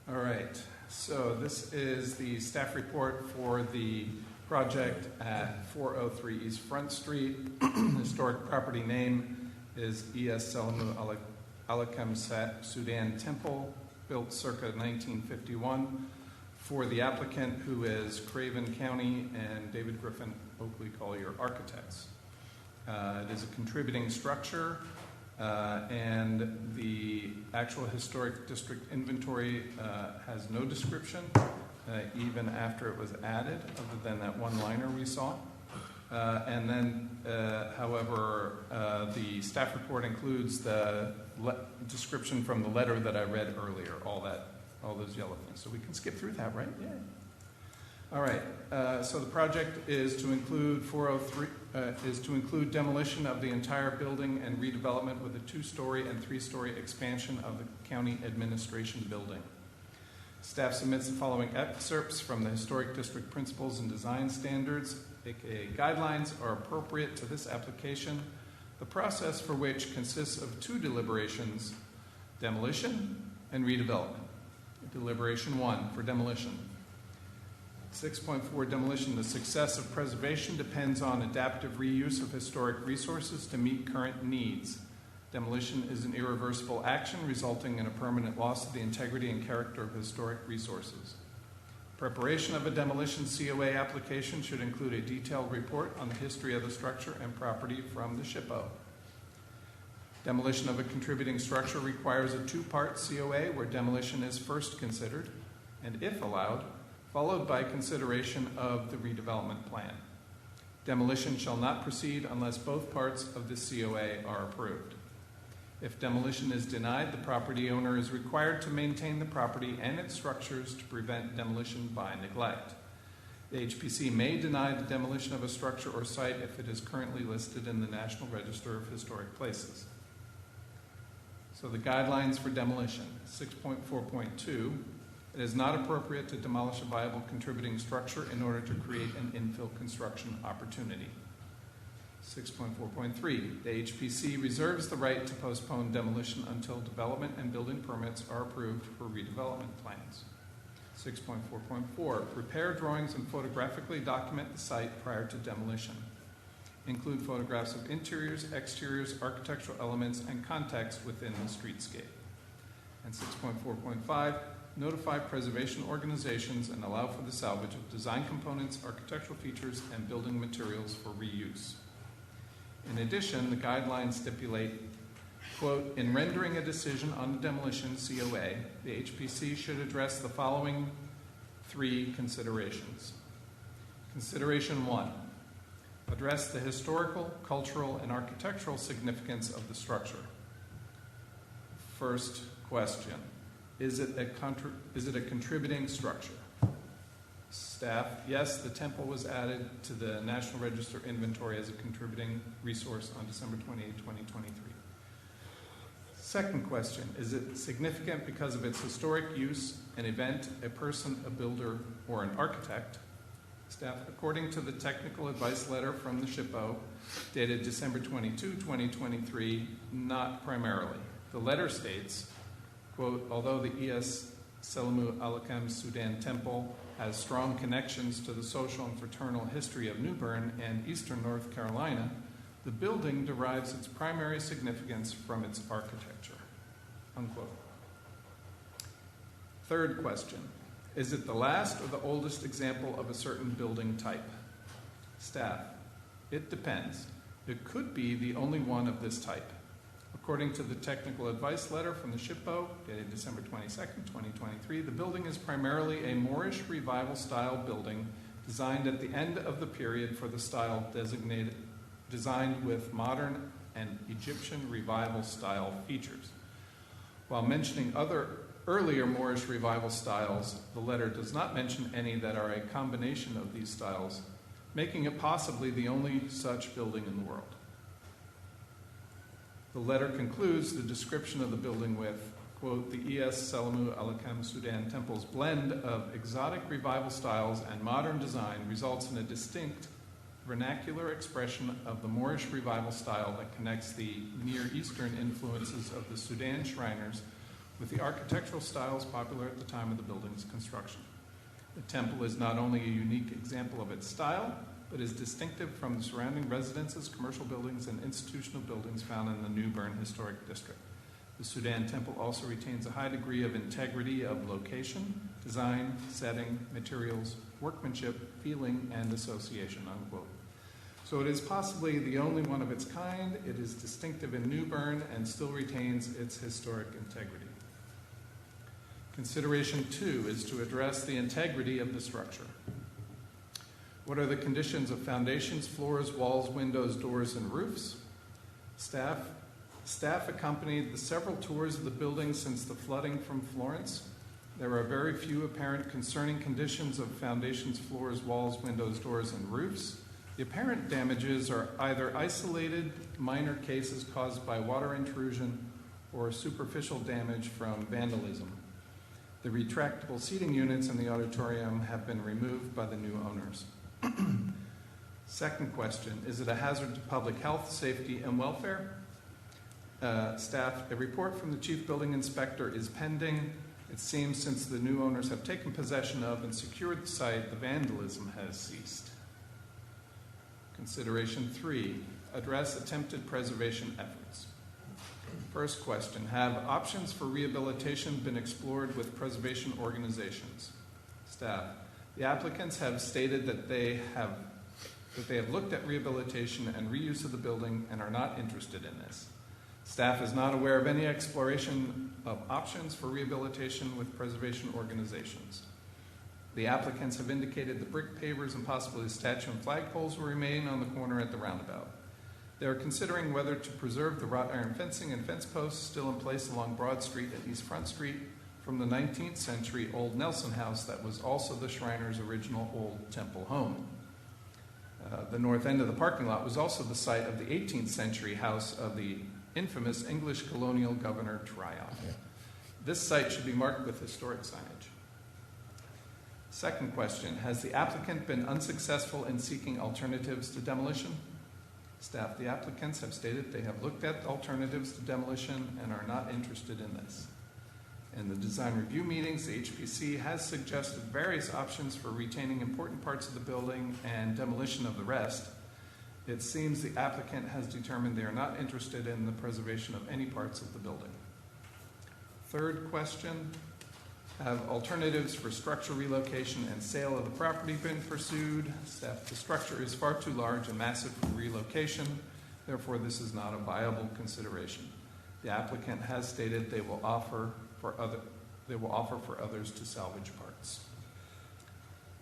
All right, so this is the staff report for the project at 403 East Front Street. Historic property name is E.S. Selamu Alakem Sudan Temple, built circa 1951. For the applicant, who is Craven County, and David Griffin Oakley Collier Architects. It is a contributing structure, and the actual historic district inventory has no description, even after it was added, other than that one-liner we saw. And then, however, the staff report includes the description from the letter that I read earlier, all those yellow things. So we can skip through that, right? Yeah. All right. So the project is to include 403 is to include demolition of the entire building and redevelopment with a 2-story and 3-story expansion of the county administration building. Staff submits the following excerpts from the Historic District Principles and Design Standards, aka guidelines, are appropriate to this application, the process for which consists of 2 deliberations, demolition and redevelopment. Deliberation 1 for demolition. 6.4 demolition. The success of preservation depends on adaptive reuse of historic resources to meet current needs. Demolition is an irreversible action resulting in a permanent loss of the integrity and character of historic resources. Preparation of a demolition COA application should include a detailed report on the history of the structure and property from the SHPO. Demolition of a contributing structure requires a 2-part COA where demolition is first considered, and if allowed, followed by consideration of the redevelopment plan. Demolition shall not proceed unless both parts of the COA are approved. If demolition is denied, the property owner is required to maintain the property and its structures to prevent demolition by neglect. The HPC may deny the demolition of a structure or site if it is currently listed in the National Register of Historic Places. So the guidelines for demolition, 6.4.2, it is not appropriate to demolish a viable contributing structure in order to create an infill construction opportunity. 6.4.3, the HPC reserves the right to postpone demolition until development and building permits are approved for redevelopment plans. 6.4.4, prepare drawings and photographically document the site prior to demolition. Include photographs of interiors, exteriors, architectural elements, and context within the streetscape. And 6.4.5, notify preservation organizations and allow for the salvage of design components, architectural features, and building materials for reuse. In addition, the guidelines stipulate, quote, in rendering a decision on the demolition COA, the HPC should address the following 3 considerations. Consideration 1, address the historical, cultural, and architectural significance of the structure. First question, is it a contributing structure? Staff, yes, the temple was added to the National Register inventory as a contributing resource on December 28, 2023. Second question, is it significant because of its historic use, an event, a person, a builder, or an architect? Staff, according to the technical advice letter from the SHPO, dated December 22, 2023, not primarily. The letter states, quote, although the E.S. Selamu Alakem Sudan Temple has strong connections to the social and fraternal history of New Bern and eastern North Carolina, the building derives its primary significance from its architecture." Unquote. Third question, is it the last or the oldest example of a certain building type? Staff, it depends. It could be the only one of this type. According to the technical advice letter from the SHPO, dated December 22nd, 2023, the building is primarily a Moorish revival style building designed at the end of the period for the style designed with modern and Egyptian revival style features. While mentioning other earlier Moorish revival styles, the letter does not mention any that are a combination of these styles, making it possibly the only such building in the world. The letter concludes the description of the building with, quote, "The E.S. Selamu Alakem Sudan Temple's blend of exotic revival styles and modern design results in a distinct vernacular expression of the Moorish revival style that connects the Near Eastern influences of the Sudan Shriners with the architectural styles popular at the time of the building's construction. The temple is not only a unique example of its style, but is distinctive from the surrounding residences, commercial buildings, and institutional buildings found in the New Bern Historic District. The Sudan Temple also retains a high degree of integrity of location, design, setting, materials, workmanship, feeling, and association," unquote. So it is possibly the only one of its kind. It is distinctive in New Bern and still retains its historic integrity. Consideration 2 is to address the integrity of the structure. What are the conditions of foundations, floors, walls, windows, doors, and roofs? Staff accompanied the several tours of the building since the flooding from Florence. There are very few apparent concerning conditions of foundations, floors, walls, windows, doors, and roofs. The apparent damages are either isolated minor cases caused by water intrusion or superficial damage from vandalism. The retractable seating units in the auditorium have been removed by the new owners. Second question, is it a hazard to public health, safety, and welfare? Staff, a report from the chief building inspector is pending. It seems since the new owners have taken possession of and secured the site, the vandalism has ceased. Consideration 3, address attempted preservation efforts. First question, have options for rehabilitation been explored with preservation organizations? Staff, the applicants have stated that they have looked at rehabilitation and reuse of the building and are not interested in this. Staff is not aware of any exploration of options for rehabilitation with preservation organizations. The applicants have indicated the brick pavers and possibly the statue and flagpoles will remain on the corner at the roundabout. They are considering whether to preserve the wrought iron fencing and fence posts still in place along Broad Street and East Front Street from the 19th century old Nelson house that was also the Shriners' original old temple home. The north end of the parking lot was also the site of the 18th century house of the infamous English colonial governor Tryon. This site should be marked with historic signage. Second question, has the applicant been unsuccessful in seeking alternatives to demolition? Staff, the applicants have stated they have looked at alternatives to demolition and are not interested in this. In the design review meetings, the HPC has suggested various options for retaining important parts of the building and demolition of the rest. It seems the applicant has determined they are not interested in the preservation of any parts of the building. Third question, have alternatives for structure relocation and sale of the property been pursued? Staff, the structure is far too large and massive for relocation. Therefore, this is not a viable consideration. The applicant has stated they will offer for others to salvage parts.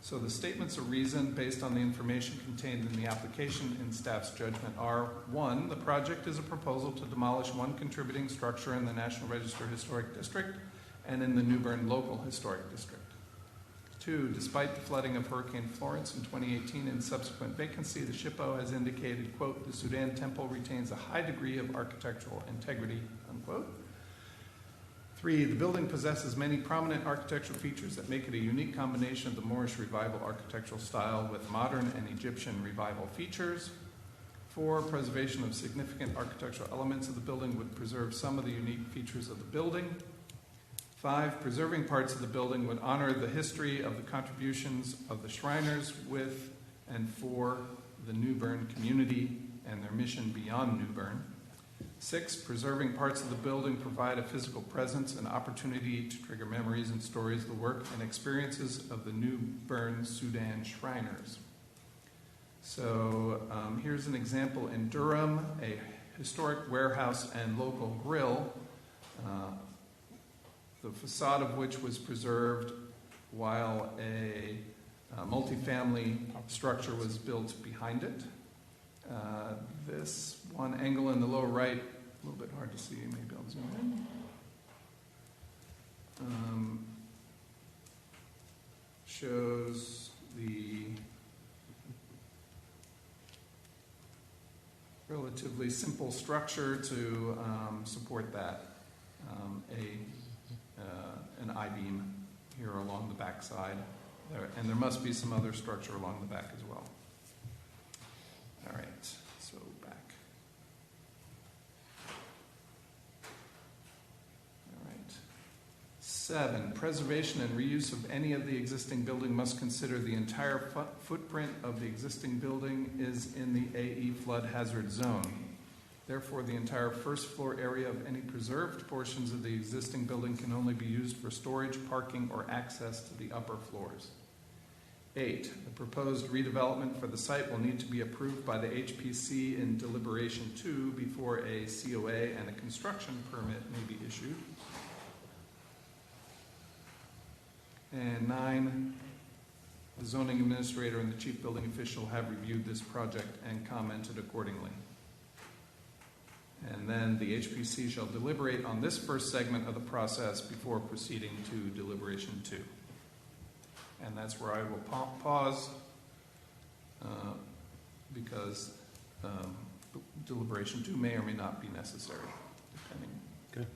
So the statements of reason based on the information contained in the application in staff's judgment are: 1, the project is a proposal to demolish one contributing structure in the National Register Historic District and in the New Bern Local Historic District. 2, despite the flooding of Hurricane Florence in 2018 and subsequent vacancy, the SHPO has indicated, quote, the Sudan Temple retains a high degree of architectural integrity, unquote. 3, the building possesses many prominent architectural features that make it a unique combination of the Moorish Revival architectural style with modern and Egyptian Revival features. 4, preservation of significant architectural elements of the building would preserve some of the unique features of the building. 5, preserving parts of the building would honor the history of the contributions of the Shriners with and for the New Bern community and their mission beyond New Bern. 6, preserving parts of the building provide a physical presence and opportunity to trigger memories and stories of the work and experiences of the New Bern Sudan Shriners. So here's an example in Durham, a historic warehouse and local grill, the facade of which was preserved while a multifamily structure was built behind it. This one angle in the lower right, a little bit hard to see, maybe I'll zoom in. Shows the relatively simple structure to support that. An I-beam here along the back side. And there must be some other structure along the back as well. All right, so back. All right. 7, preservation and reuse of any of the existing building must consider the entire footprint of the existing building is in the AE flood hazard zone. Therefore, the entire first floor area of any preserved portions of the existing building can only be used for storage, parking, or access to the upper floors. 8, the proposed redevelopment for the site will need to be approved by the HPC in deliberation 2 before a COA and a construction permit may be issued. And 9, the zoning administrator and the chief building official have reviewed this project and commented accordingly. And then the HPC shall deliberate on this first segment of the process before proceeding to deliberation 2. And that's where I will pause because deliberation 2 may or may not be necessary, depending. Okay.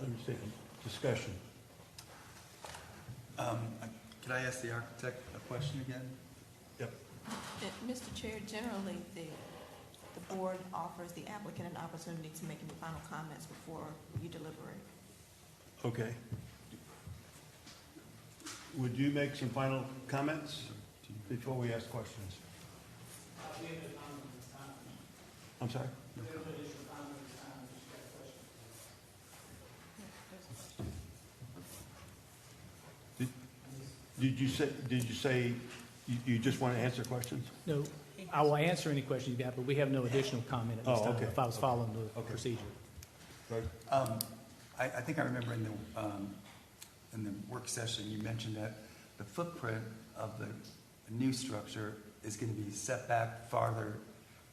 Understand. Discussion. Could I ask the architect a question again? Yep. Mr. Chair, generally, the board offers the applicant an opportunity to make any final comments before you deliberate. Okay. Would you make some final comments before we ask questions? I'm sorry? Did you say you just want to answer questions? No, I will answer any questions you got, but we have no additional comment at this Oh, time okay. if I was following the Okay. procedure. Right. I think I remember in the work session, you mentioned that the footprint of the new structure is going to be set back farther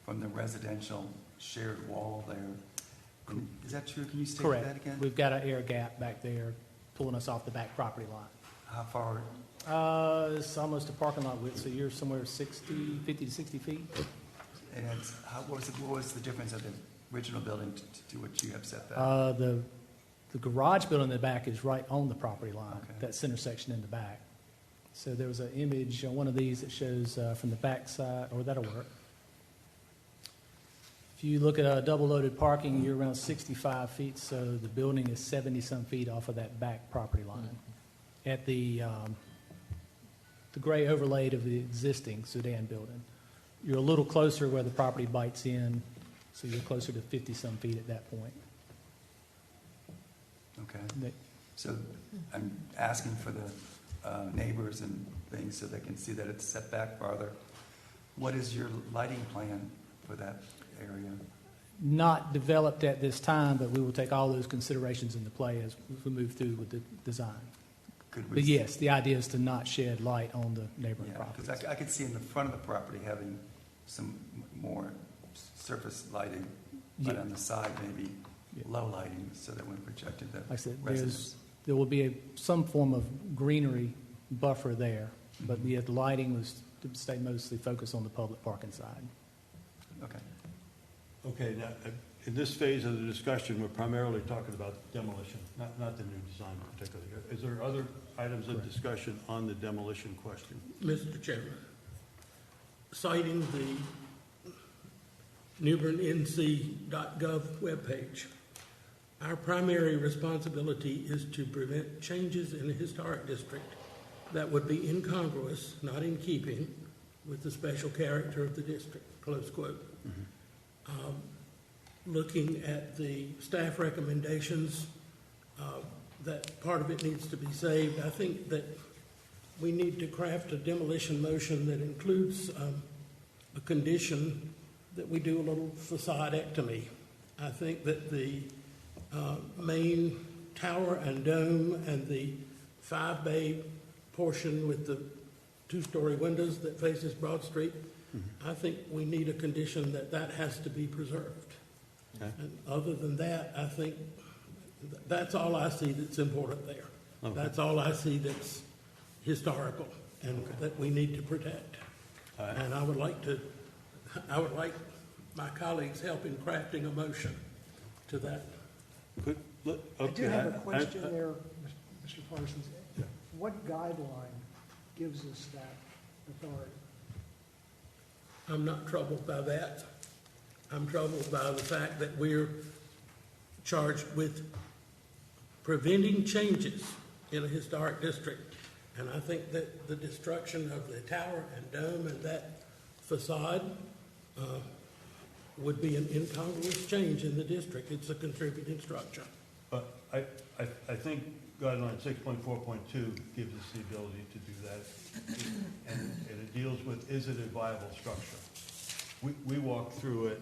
from the residential shared wall there. Is that true? Can you state Correct. that again? We've got an air gap back there pulling us off the back property line. How far? It's almost a parking lot width, so you're somewhere 50 to 60 feet. And what was the difference of the original building to what you have set back? The garage building in the back is right on the property line, Okay. that center section in the back. So there was an image on one of these that shows from the back side, or that'll work. If you look at double-loaded parking, you're around 65 feet, so the building is 70-some feet off of that back property line. At the gray overlaid of the existing Sudan building, you're a little closer where the property bites in, so you're closer to 50-some feet at that point. Okay. So I'm asking for the neighbors and things so they can see that it's set back farther. What is your lighting plan for that area? Not developed at this time, but we will take all those considerations into play as we move through with the design. But yes, the idea is to not shed light on the neighboring properties. Because I could see in the front of the property having some more surface lighting, but Yeah. on the side maybe Yeah. low lighting so that when projected the Like I said, residents. there will be some form of greenery buffer there, but Mhm. yet the lighting was to stay mostly focused on the public parking side. Okay. Okay, now, in this phase of the discussion, we're primarily talking about demolition, not the new design particularly. Is there other items of Correct. discussion on the demolition question? Mr. Chairman, citing the NewbernNC.gov webpage, Our primary responsibility is to prevent changes in the historic district that would be incongruous, not in keeping, with the special character of the district, close quote. Looking at the staff recommendations, that part of it needs to be saved. I think that we need to craft a demolition motion that includes a condition that we do a little facade-ectomy. I think that the main tower and dome and the 5-bay portion with the 2-story windows that faces Broad Street, I think we need a condition that that has to be preserved. Okay. And other than that, I think that's all I see that's important there. Okay. That's all I see that's historical and that we need to protect. All right. And I would like my colleagues help in crafting a motion to that. I do have a question there, Mr. Parsons. Yeah. What guideline gives us that authority? I'm not troubled by that. I'm troubled by the fact that we're charged with preventing changes in a historic district. And I think that the destruction of the tower and dome and that facade would be an incongruous change in the district. It's a contributing structure. I think guideline 6.4.2 gives us the ability to do that. And it deals with, is it a viable structure? We walked through it,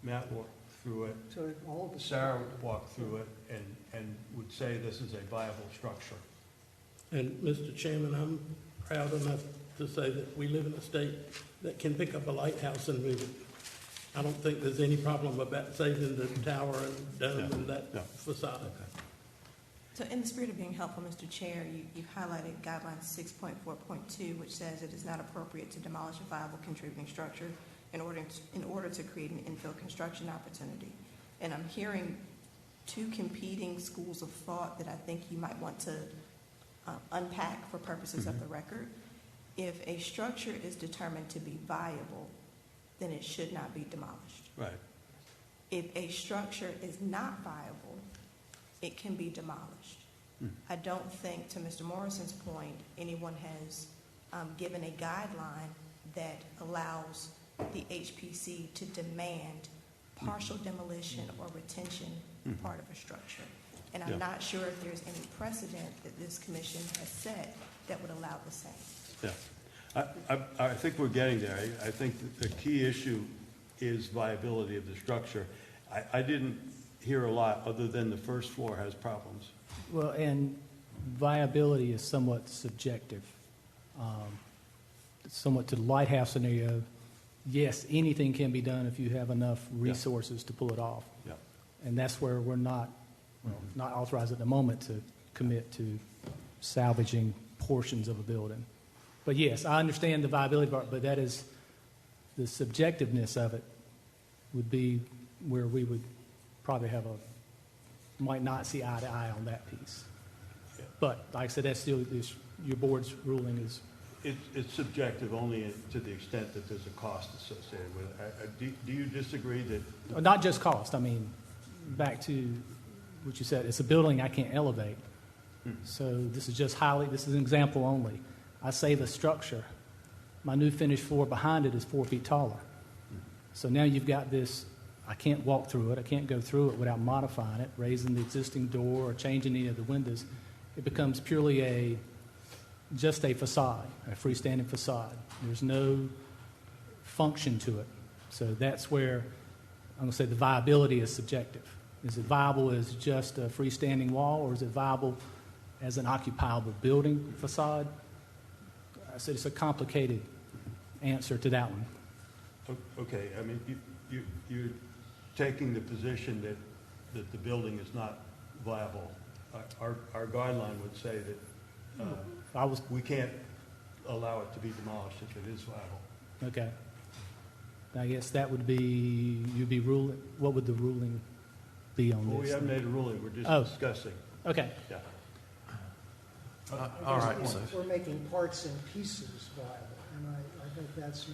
Matt walked through it, So all of the Sarah walked through it, and would say this is a viable structure. And Mr. Chairman, I'm proud enough to say that we live in a state that can pick up a lighthouse and move it. I don't think there's any problem about saving the tower and dome and that facade. So in the spirit of being helpful, Mr. Chair, you've highlighted guideline 6.4.2, which says it is not appropriate to demolish a viable contributing structure in order to create an infill construction opportunity. And I'm hearing two competing schools of thought that I think you might want to unpack for purposes of the record. If a structure is determined to be viable, then it should not be demolished. Right. If a structure is not viable, it can be demolished. I don't think, to Mr. Morrison's point, anyone has given a guideline that allows the HPC to demand partial demolition or retention part of a structure. And I'm not sure if there's any precedent that this commission has set that would allow the same. Yeah. I think we're getting there. I think that the key issue is viability of the structure. I didn't hear a lot other than the first floor has problems. Well, and viability is somewhat subjective. Somewhat to the lighthouse scenario, yes, anything can be done if you have enough resources to pull it off. Yeah. And that's where we're not authorized at the moment to commit to salvaging portions of a building. But yes, I understand the viability part, but that is the subjectiveness of it would be where we would probably might not see eye to eye on that piece. Yeah. But like I said, that's still your board's ruling is. It's subjective only to the extent that there's a cost associated with it. Do you disagree that? Not just cost. I mean, back to what you said, it's a building I can't elevate. So this is an example only. I save a structure. My new finished floor behind it is 4 feet taller. So now you've got this, I can't walk through it. I can't go through it without modifying it, raising the existing door or changing any of the windows. It becomes purely just a facade, a freestanding facade. There's no function to it. So that's where I'm going to say the viability is subjective. Is it viable as just a freestanding wall, or is it viable as an occupiable building facade? I said it's a complicated answer to that one. Okay, I mean, you're taking the position that the building is not viable. Our guideline would say that we can't allow it to be demolished if it is viable. Okay. I guess that would be, you'd be ruling, what would the ruling be on this? Well, we haven't made a ruling, we're just discussing. Okay. Yeah. All right. We're making parts and pieces viable, and I think that's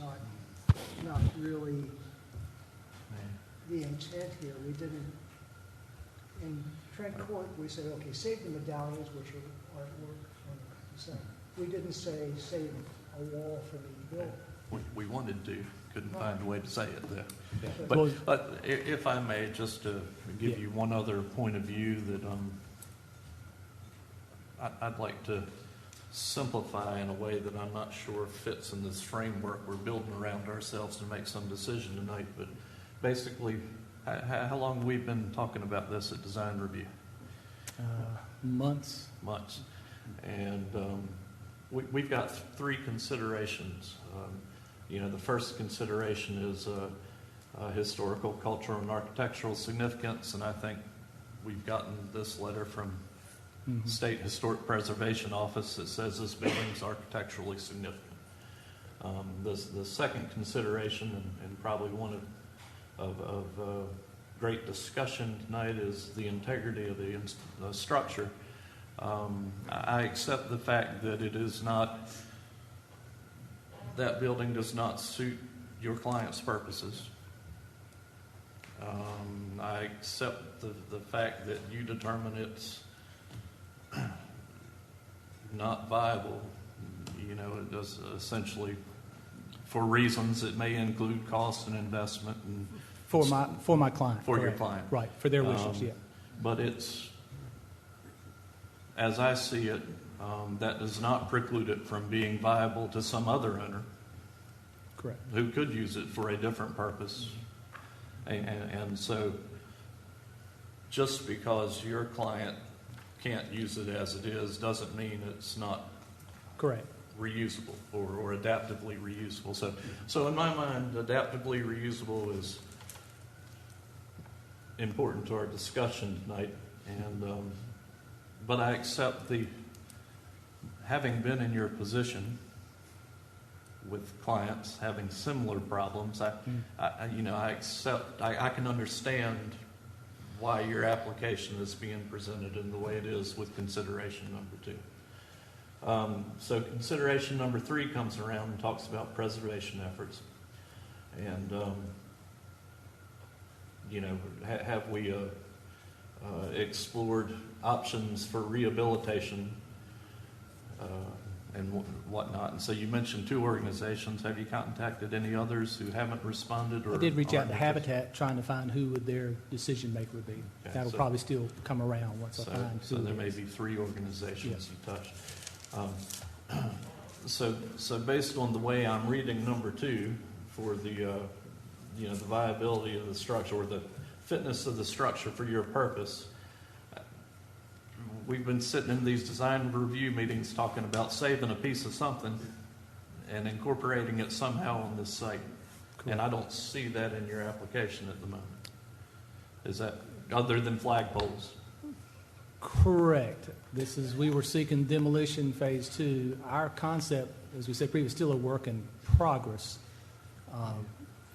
not really the intent here. We didn't in Trent Court, we said, okay, save the medallions, which are artwork on the side. We didn't say save a wall from each building. We wanted to, couldn't find a way to say it there. Well- But if I may, just to give Yeah. you one other point of view that I'd like to simplify in a way that I'm not sure fits in this framework we're building around ourselves to make some decision tonight. But basically, how long have we been talking about this at design review? Months. Months. And we've got three considerations. The first consideration is historical, cultural, and architectural significance, and I think we've gotten this letter from State Historic Preservation Office that says this building's architecturally significant. The second consideration, and probably one of great discussion tonight, is the integrity of the structure. I accept the fact that it is not, that building does not suit your client's purposes. I accept the fact that you determine it's not viable. It does essentially, for reasons that may include cost and investment and For my client. for your correct. client. Right, for their wishes, yeah. But it's, as I see it, that does not preclude it from being viable to some other owner Correct. who could use it for a different purpose. And so just because your client can't use it as it is doesn't mean it's not Correct. reusable or adaptively reusable. So in my mind, adaptively reusable is important to our discussion tonight. And but I accept having been in your position with clients having similar problems, I accept, I can understand why your application is being presented in the way it is with consideration number 2. So consideration number 3 comes around and talks about preservation efforts. And, have we explored options for rehabilitation and whatnot? And so you mentioned 2 organizations. Have you contacted any others who haven't responded? Or I did reach out aren't to interested? Habitat, trying to find who their decision maker would be. Okay, That'll so- probably still come around once I find So who there it may is. be 3 organizations Yes. you touched. So based on the way I'm reading number 2 for the viability of the structure or the fitness of the structure for your purpose, we've been sitting in these design review meetings talking about saving a piece of something and incorporating it somehow on this site. And I don't see that in your application at the moment. Is that, other than flagpoles? Correct. We were seeking demolition phase 2. Our concept, as we said previously, is still a work in progress.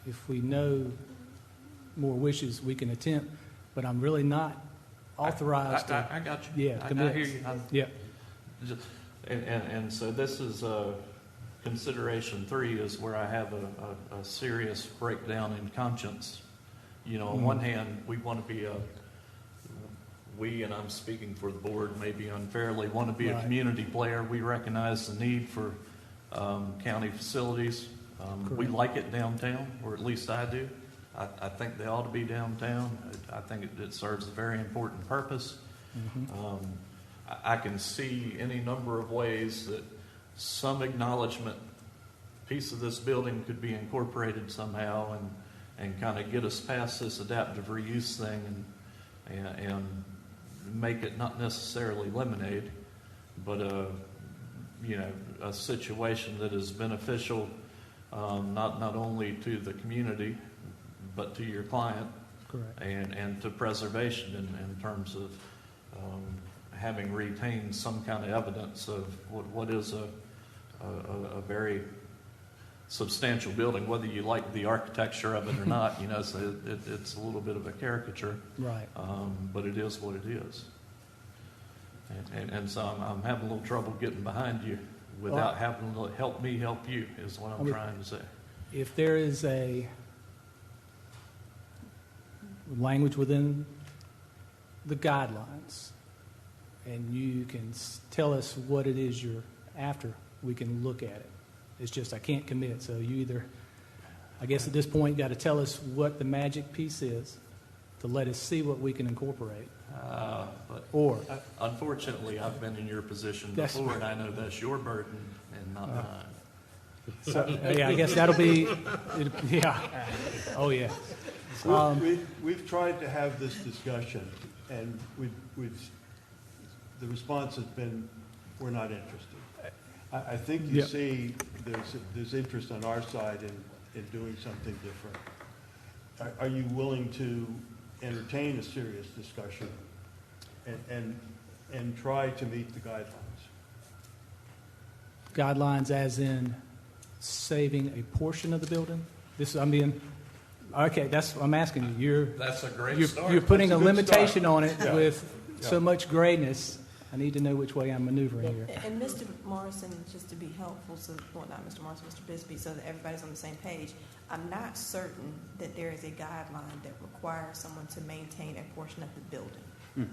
If we know more wishes, we can attempt, but I'm really not authorized to. I got you. Yeah, I commit. hear you. Yeah, And so this is consideration 3 is where I have a serious breakdown in conscience. On one hand, we want to be and I'm speaking for the board, maybe unfairly, want to be a Right. community player. We recognize the need for county facilities. We Correct. like it downtown, or at least I do. I think they ought to be downtown. I think it serves a very important purpose. I can see any number of ways that some acknowledgement piece of this building could be incorporated somehow and kind of get us past this adaptive reuse thing and make it not necessarily lemonade, but a situation that is beneficial not only to the community but to your client. correct. And to preservation in terms of having retained some kind of evidence of what is a very substantial building, whether you like the architecture of it or not. So it's a little bit of a caricature, Right. but it is what it is. And so I'm having a little trouble getting behind you without having to help me help you, is what I'm trying to say. If there is a language within the guidelines, and you can tell us what it is you're after, we can look at it. It's just I can't commit, so you either, I guess at this point, got to tell us what the magic piece is to let us see what we can incorporate. But Or, unfortunately, I've been in your position That's before, and I know that's your burden and not mine. so, yeah, I guess that'll be, yeah, oh, yeah. We've tried to have this discussion, and the response has been, we're not interested. I think you Yep. see there's interest on our side in doing something different. Are you willing to entertain a serious discussion and try to meet the guidelines? Guidelines as in saving a portion of the building? This, I mean, okay, that's, I'm asking you, That's a great you're putting a That's a good limitation start. on it Yeah. with so Yeah. much grayness. I need to know which way I'm maneuvering here. And Mr. Morrison, just to be helpful, so, well, not Mr. Morrison, Mr. Bisbee, so that everybody's on the same page, I'm not certain that there is a guideline that requires someone to maintain a portion of the building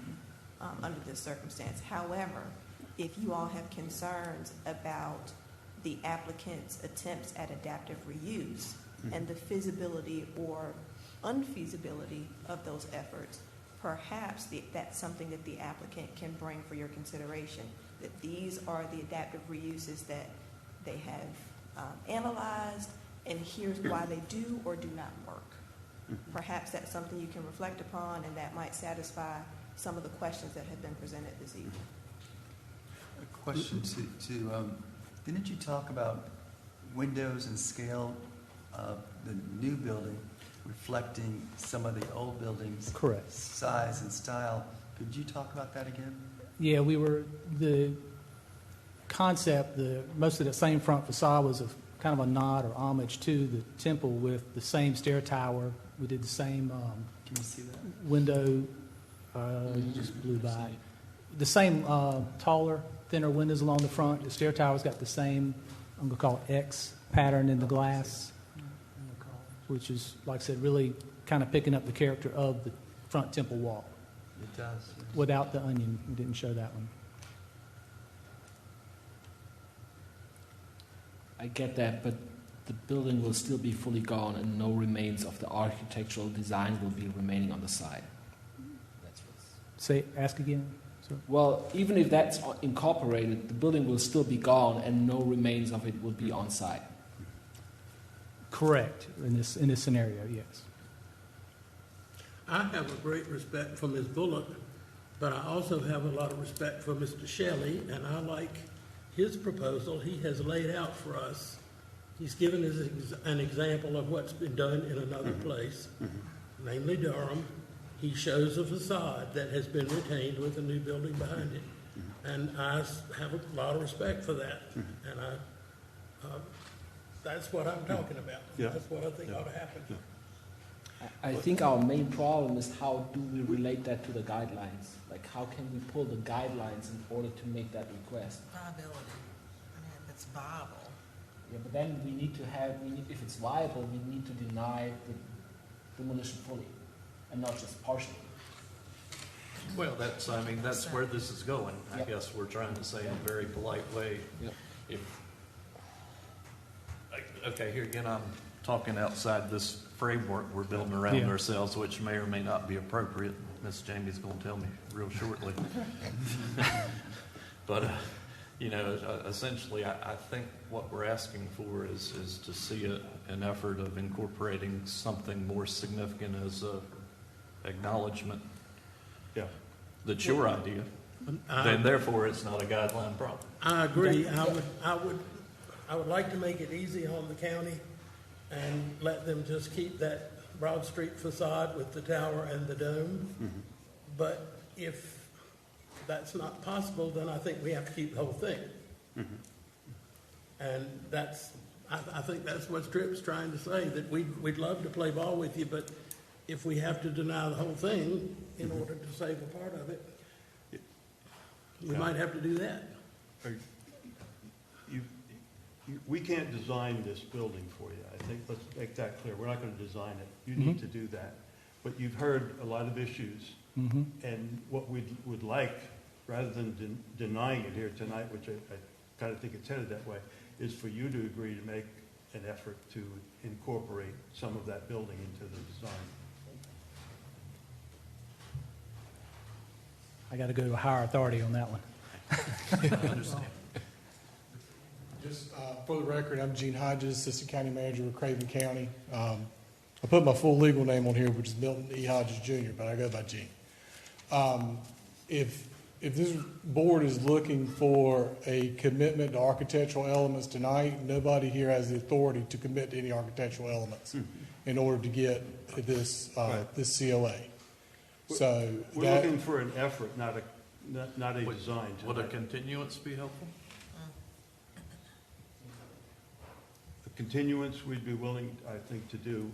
under this circumstance. However, if you all have concerns about the applicant's attempts at adaptive reuse and the feasibility or unfeasibility of those efforts, perhaps that's something that the applicant can bring for your consideration, that these are the adaptive reuses that they have analyzed, and here's why they do or do not work. Perhaps that's something you can reflect upon, and that might satisfy some of the questions that have been presented this evening. A question didn't you talk about windows and scale of the new building reflecting some of the old buildings' Correct. size and style? Could you talk about that again? Yeah, the concept, most of the same front facade was kind of a nod or homage to the temple with the same stair tower. We did the same Can you see that? window, you just blew by. The same taller, thinner windows along the front. The stair tower's got the same, I'm going to call it X pattern in the glass, which is, like I said, really kind of picking up the character of the front temple wall. It does. Without the onion, we didn't show that one. I get that, but the building will still be fully gone and no remains of the architectural design will be remaining on the side. That's what's... Ask again. Sorry. Well, even if that's incorporated, the building will still be gone and no remains of it will be on site. Correct, in this scenario, yes. I have a great respect for Ms. Bullock, but I also have a lot of respect for Mr. Shelley, and I like his proposal he has laid out for us. He's given us an example of what's been done in another place, namely Durham. He shows a facade that has been retained with a new building behind it, and I have a lot of respect for that, and that's what I'm talking about. Yeah. That's what I think ought to happen. I think our main problem is how do we relate that to the guidelines? Like how can we pull the guidelines in order to make that request? Viability. I mean, if it's viable. Yeah, but then we need to if it's viable, we need to deny the demolition fully and not just partially. Well, that's where this is going. I Yep. guess we're trying to say in a very polite way. Yep. Okay, here again, I'm talking outside this framework we're building around Yeah. ourselves, which may or may not be appropriate. Miss Jamie's going to tell me real shortly. But, essentially, I think what we're asking for is to see an effort of incorporating something more significant as a acknowledgement Yeah. that's your idea. Then therefore, it's not a guideline problem. I agree. I would like to make it easy on the county and let them just keep that Broad Street facade with the tower and the dome. But if that's not possible, then I think we have to keep the whole thing. And I think that's what Tripp's trying to say, that we'd love to play ball with you, but if we have to deny the whole thing in order to save a part of it, we might have to do that. We can't design this building for you. I think, let's make that clear. We're not going to design it. You need to do that. But you've heard a lot of issues Mm-hmm. And what we would like, rather than denying it here tonight, which I kind of think it's headed that way, is for you to agree to make an effort to incorporate some of that building into the design. I got to go to a higher authority on that one. I understand. Just for the record, I'm Gene Hodges, Assistant County Manager of Craven County. I put my full legal name on here, which is Milton E. Hodges Jr., but I go by Gene. If this board is looking for a commitment to architectural elements tonight, nobody here has the authority to commit to any architectural elements in order to get this this COA. So We're looking for an effort, not a design. Would a continuance be helpful? A continuance we'd be willing, I think, to do,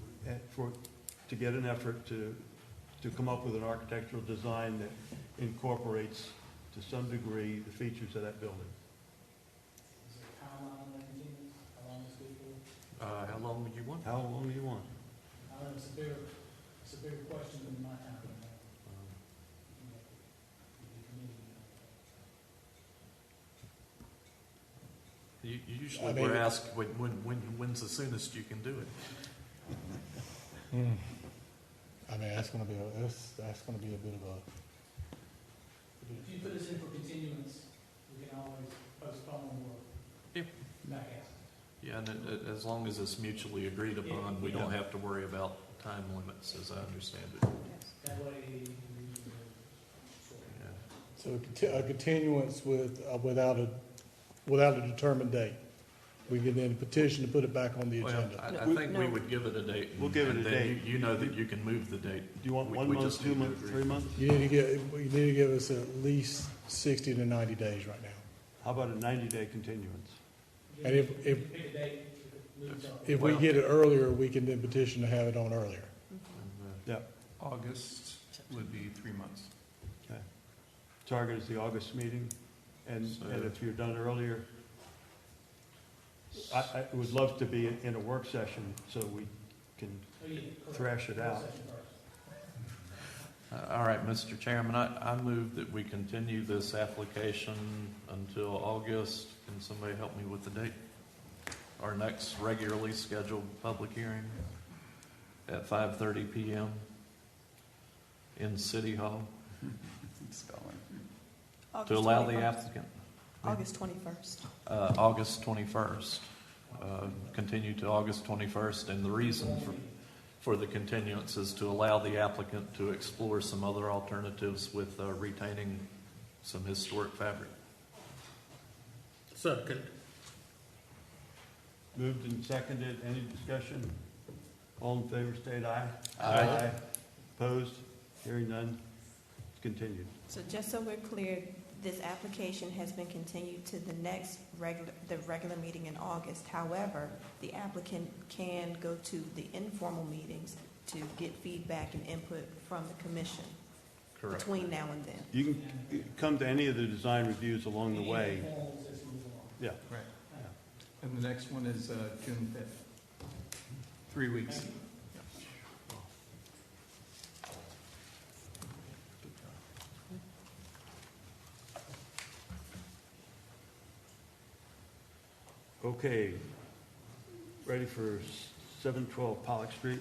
to get an effort to come up with an architectural design that incorporates to some degree the features of that building. How long is it? How long would you want? How long do you want? It's a bigger question than my time. Usually we're asked when's the soonest you can do it. I mean, that's going to be a bit of a. If you put us in for continuance, we can always postpone or back out. Yeah, and as long as it's mutually agreed upon, we don't have to worry about time limits, as I understand it. That way, Yeah. So a continuance without a determined date. We can then petition to put it back on the Well, agenda. I think we would give it a date. We'll give it and a then date. You know that you can move the date. Do you want We 1 month, just 2 need to months, agree. 3 months? You need to give us at least 60 to 90 days right now. How about a 90-day continuance? And if we get it earlier, we can then petition to have it on earlier. Yeah. August would be 3 months. Okay. Target is the August meeting, and if you're done earlier, I would love to be in a work session so we can thrash it out. All right, Mr. Chairman, I move that we continue this application until August. Can somebody help me with the date? Our next regularly scheduled public hearing at 5:30 p.m. in City Hall to allow the applicant. August 21st. August 21st. Continue to August 21st, and the reason for the continuance is to allow the applicant to explore some other alternatives with retaining some historic fabric. Second. Moved and seconded. Any discussion? All in favor, state aye. Aye. Opposed? Hearing none. Continued. So just so we're clear, this application has been continued to the next regular meeting in August. However, the applicant can go to the informal meetings to get feedback and input from the commission. Correct. Between now and then. You can come to any of the design reviews along the way. Yeah. Right. And the next one is June 5th. 3 weeks. Okay. Ready for 712 Pollock Street?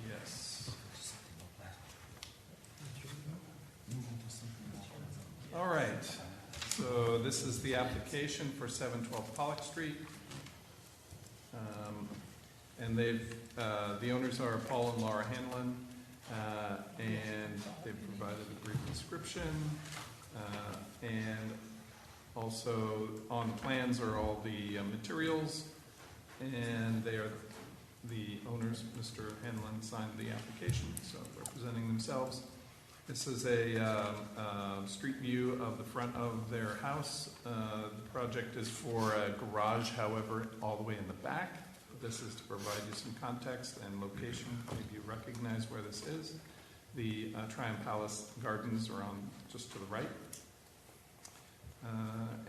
Yes. All right, so this is the application for 712 Pollock Street. And the owners are Paul and Laura Hanlon, and they've provided a brief description. And also on the plans are all the materials, and they are the owners. Mr. Hanlon signed the application, so representing themselves. This is a street view of the front of their house. The project is for a garage, however, all the way in the back. This is to provide you some context and location. Maybe you recognize where this is. The Triumph Palace Gardens are on just to the right.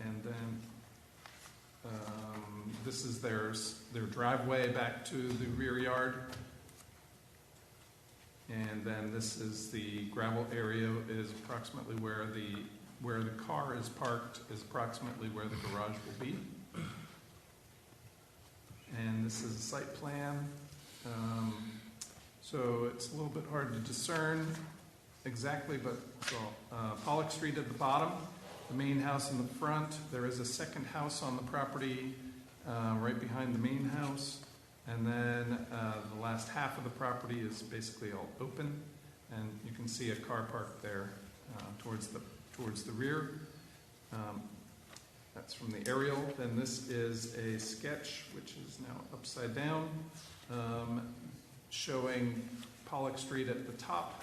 And then this is their driveway back to the rear yard. And then this is the gravel area is approximately where the car is parked is approximately where the garage will be. And this is a site plan. So it's a little bit hard to discern exactly, but so Pollock Street at the bottom, the main house in the front. There is a second house on the property right behind the main house. And then the last half of the property is basically all open, and you can see a car parked there towards the rear. That's from the aerial. Then this is a sketch, which is now upside down, showing Pollock Street at the top,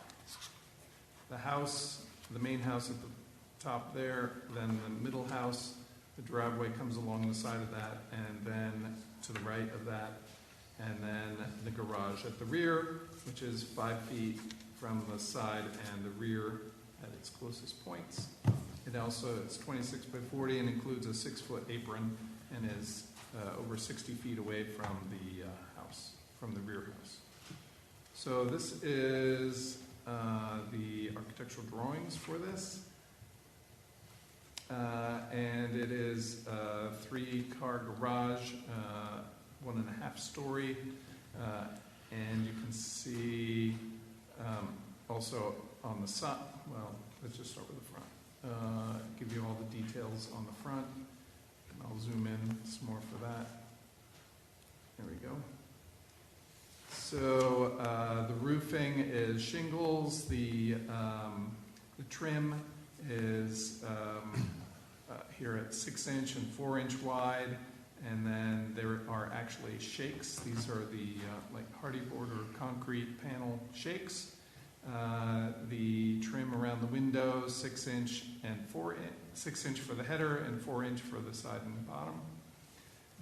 the house, the main house at the top there, then the middle house. The driveway comes along the side of that, and then to the right of that, and then the garage at the rear, which is 5 feet from the side and the rear at its closest points. It also is 26 by 40 and includes a 6-foot apron and is over 60 feet away from the house, from the rear house. So this is the architectural drawings for this. And it is a 3-car garage, 1.5 story, and you can see also on the side, well, let's just start with the front. Give you all the details on the front, and I'll zoom in some more for that. There we go. So the roofing is shingles, the trim is here at 6-inch and 4-inch wide. And then there are actually shakes. These are the like hardy board or concrete panel shakes. The trim around the windows, 6-inch and 6-inch for the header and 4-inch for the side and bottom.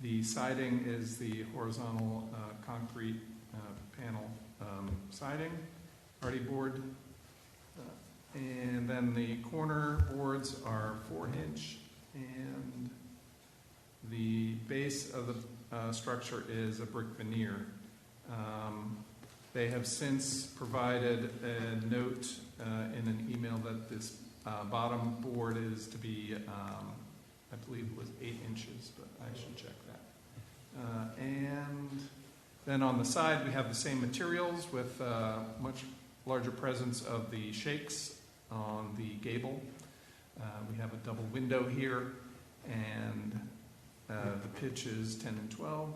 The siding is the horizontal concrete panel siding, hardy board. And then the corner boards are 4-inch, and the base of the structure is a brick veneer. They have since provided a note in an email that this bottom board is to be, I believe it was 8 inches, but I should check that. And then on the side, we have the same materials with much larger presence of the shakes on the gable. We have a double window here, and the pitch is 10 and 12,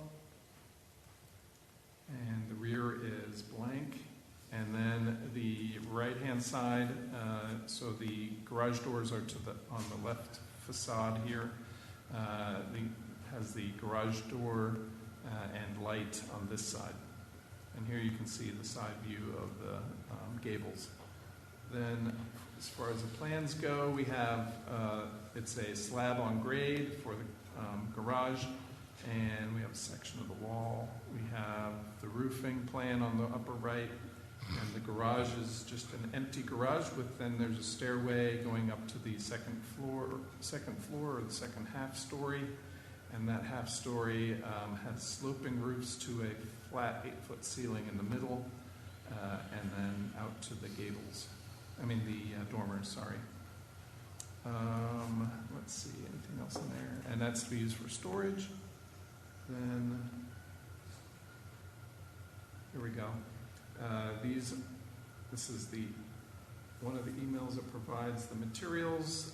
and the rear is blank. And then the right-hand side, so the garage doors are on the left facade here. Has the garage door and light on this side. And here you can see the side view of the gables. Then, as far as the plans go, we have it's a slab on grade for the garage, and we have a section of the wall. We have the roofing plan on the upper right, and the garage is just an empty garage then there's a stairway going up to the second floor or the second half story, and that half story has sloping roofs to a flat 8-foot ceiling in the middle, and then out to the gables. I mean the dormers, sorry. Let's see, anything else in there? And that's to be used for storage. Then, here we go. This is one of the emails that provides the materials.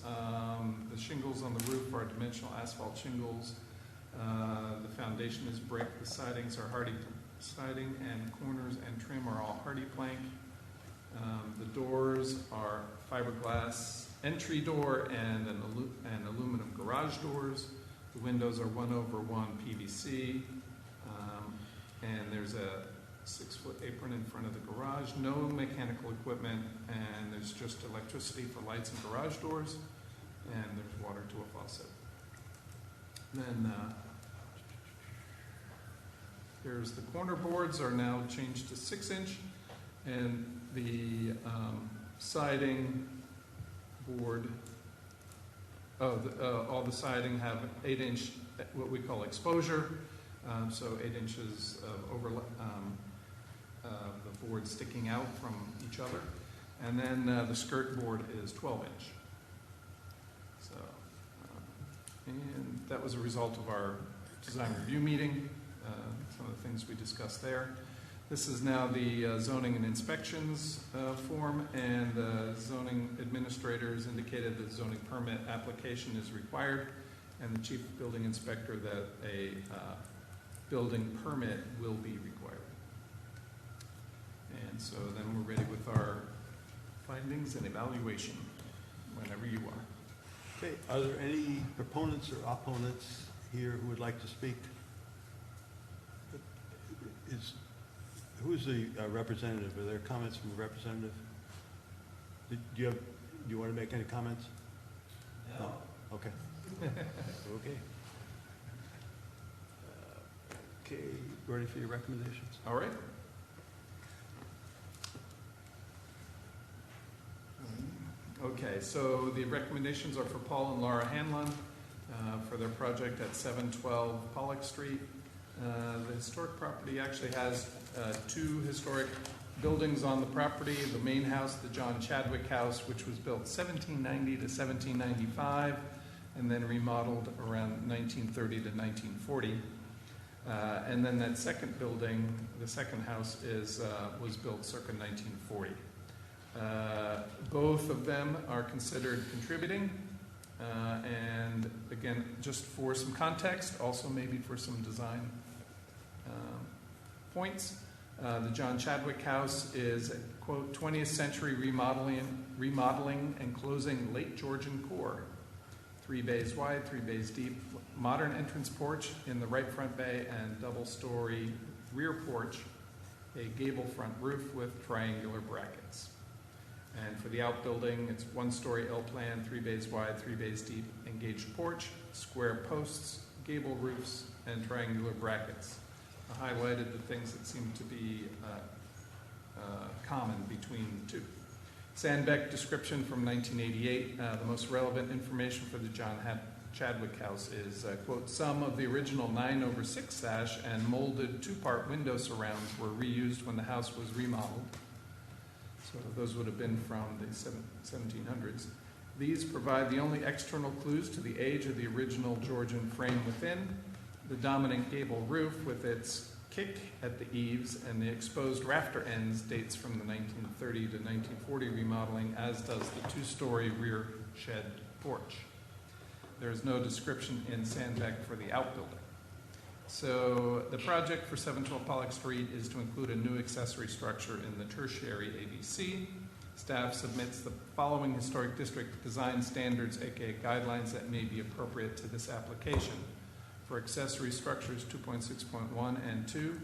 The shingles on the roof are dimensional asphalt shingles. The foundation is brick. The sidings are hardy siding, and corners and trim are all hardy plank. The doors are fiberglass entry door and aluminum garage doors. The windows are 1/1 PVC, and there's a 6-foot apron in front of the garage. No mechanical equipment, and there's just electricity for lights and garage doors, and there's water to a faucet. Then there's the corner boards are now changed to 6-inch, and the siding board, all the siding have 8-inch, what we call exposure, so 8 inches of the boards sticking out from each other. And then the skirt board is 12-inch. So, and that was a result of our design review meeting, some of the things we discussed there. This is now the zoning and inspections form, and the zoning administrators indicated that zoning permit application is required, and the chief building inspector that a building permit will be required. And so then we're ready with our findings and evaluation, whenever you are. Okay, are there any proponents or opponents here who would like to speak? Who's the representative? Are there comments from the representative? Do you want to make any comments? No. Okay. Okay. Okay, ready for your recommendations? All right. Okay, so the recommendations are for Paul and Laura Hanlon for their project at 712 Pollock Street. The historic property actually has two historic buildings on the property. The main house, the John Chadwick House, which was built 1790 to 1795 and then remodeled around 1930 to 1940. And then that second building, the second house, was built circa 1940. Both of them are considered contributing. And again, just for some context, also maybe for some design points, the John Chadwick House is, quote, 20th century remodeling and closing late Georgian core. 3 bays wide, 3 bays deep, modern entrance porch in the right front bay and double-story rear porch, a gable front roof with triangular brackets. And for the outbuilding, it's 1-story L-plan, 3 bays wide, 3 bays deep, engaged porch, square posts, gable roofs, and triangular brackets. I highlighted the things that seem to be common between the two. Sandbeck description from 1988. The most relevant information for the John Chadwick House is, quote, some of the original 9/6 sash and molded 2-part window surrounds were reused when the house was remodeled. So those would have been from the 1700s. These provide the only external clues to the age of the original Georgian frame within. The dominant gable roof with its kick at the eaves and the exposed rafter ends dates from the 1930 to 1940 remodeling, as does the 2-story rear shed porch. There is no description in Sandbeck for the outbuilding. So the project for 712 Pollock Street is to include a new accessory structure in the Tertiary AVC. Staff submits the following historic district design standards, aka guidelines, that may be appropriate to this application. For accessory structures 2.6.1 and 2,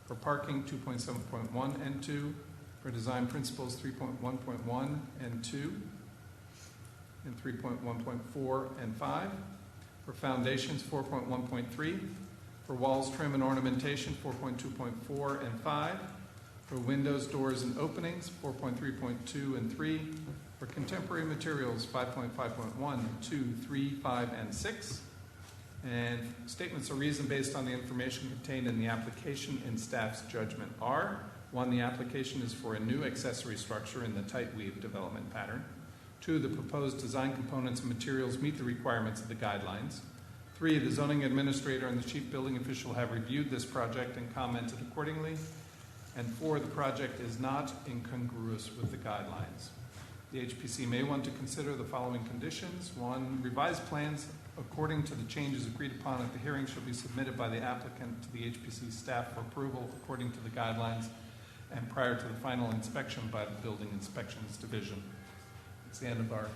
for parking 2.7.1 and 2, for design principles 3.1.1 and 2, and 3.1.4 and 5, for foundations 4.1.3, for walls, trim, and ornamentation 4.2.4 and 5, for windows, doors, and openings 4.3.2 and 3, for contemporary materials 5.5.1, 2, 3, 5, and 6, and statements of reason based on the information contained in the application in staff's judgment are: 1, the application is for a new accessory structure in the tight weave development pattern. 2, the proposed design components and materials meet the requirements of the guidelines. 3, the zoning administrator and the chief building official have reviewed this project and commented accordingly. And 4, the project is not incongruous with the guidelines. The HPC may want to consider the following conditions. 1, revised plans according to the changes agreed upon at the hearing shall be submitted by the applicant to the HPC staff for approval according to the guidelines and prior to the final inspection by the Building Inspections Division. It's the end of our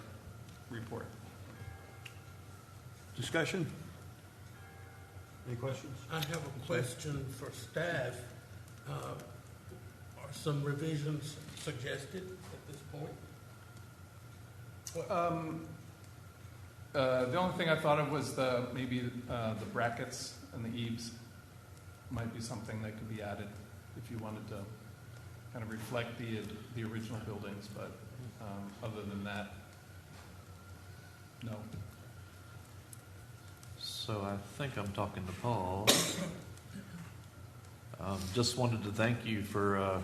report. Discussion? Any questions? I have a question for staff. Are some revisions suggested at this point? The only thing I thought of was maybe the brackets and the eaves might be something that could be added if you wanted to kind of reflect the original buildings, but other than that, no. So I think I'm talking to Paul. Just wanted to thank you for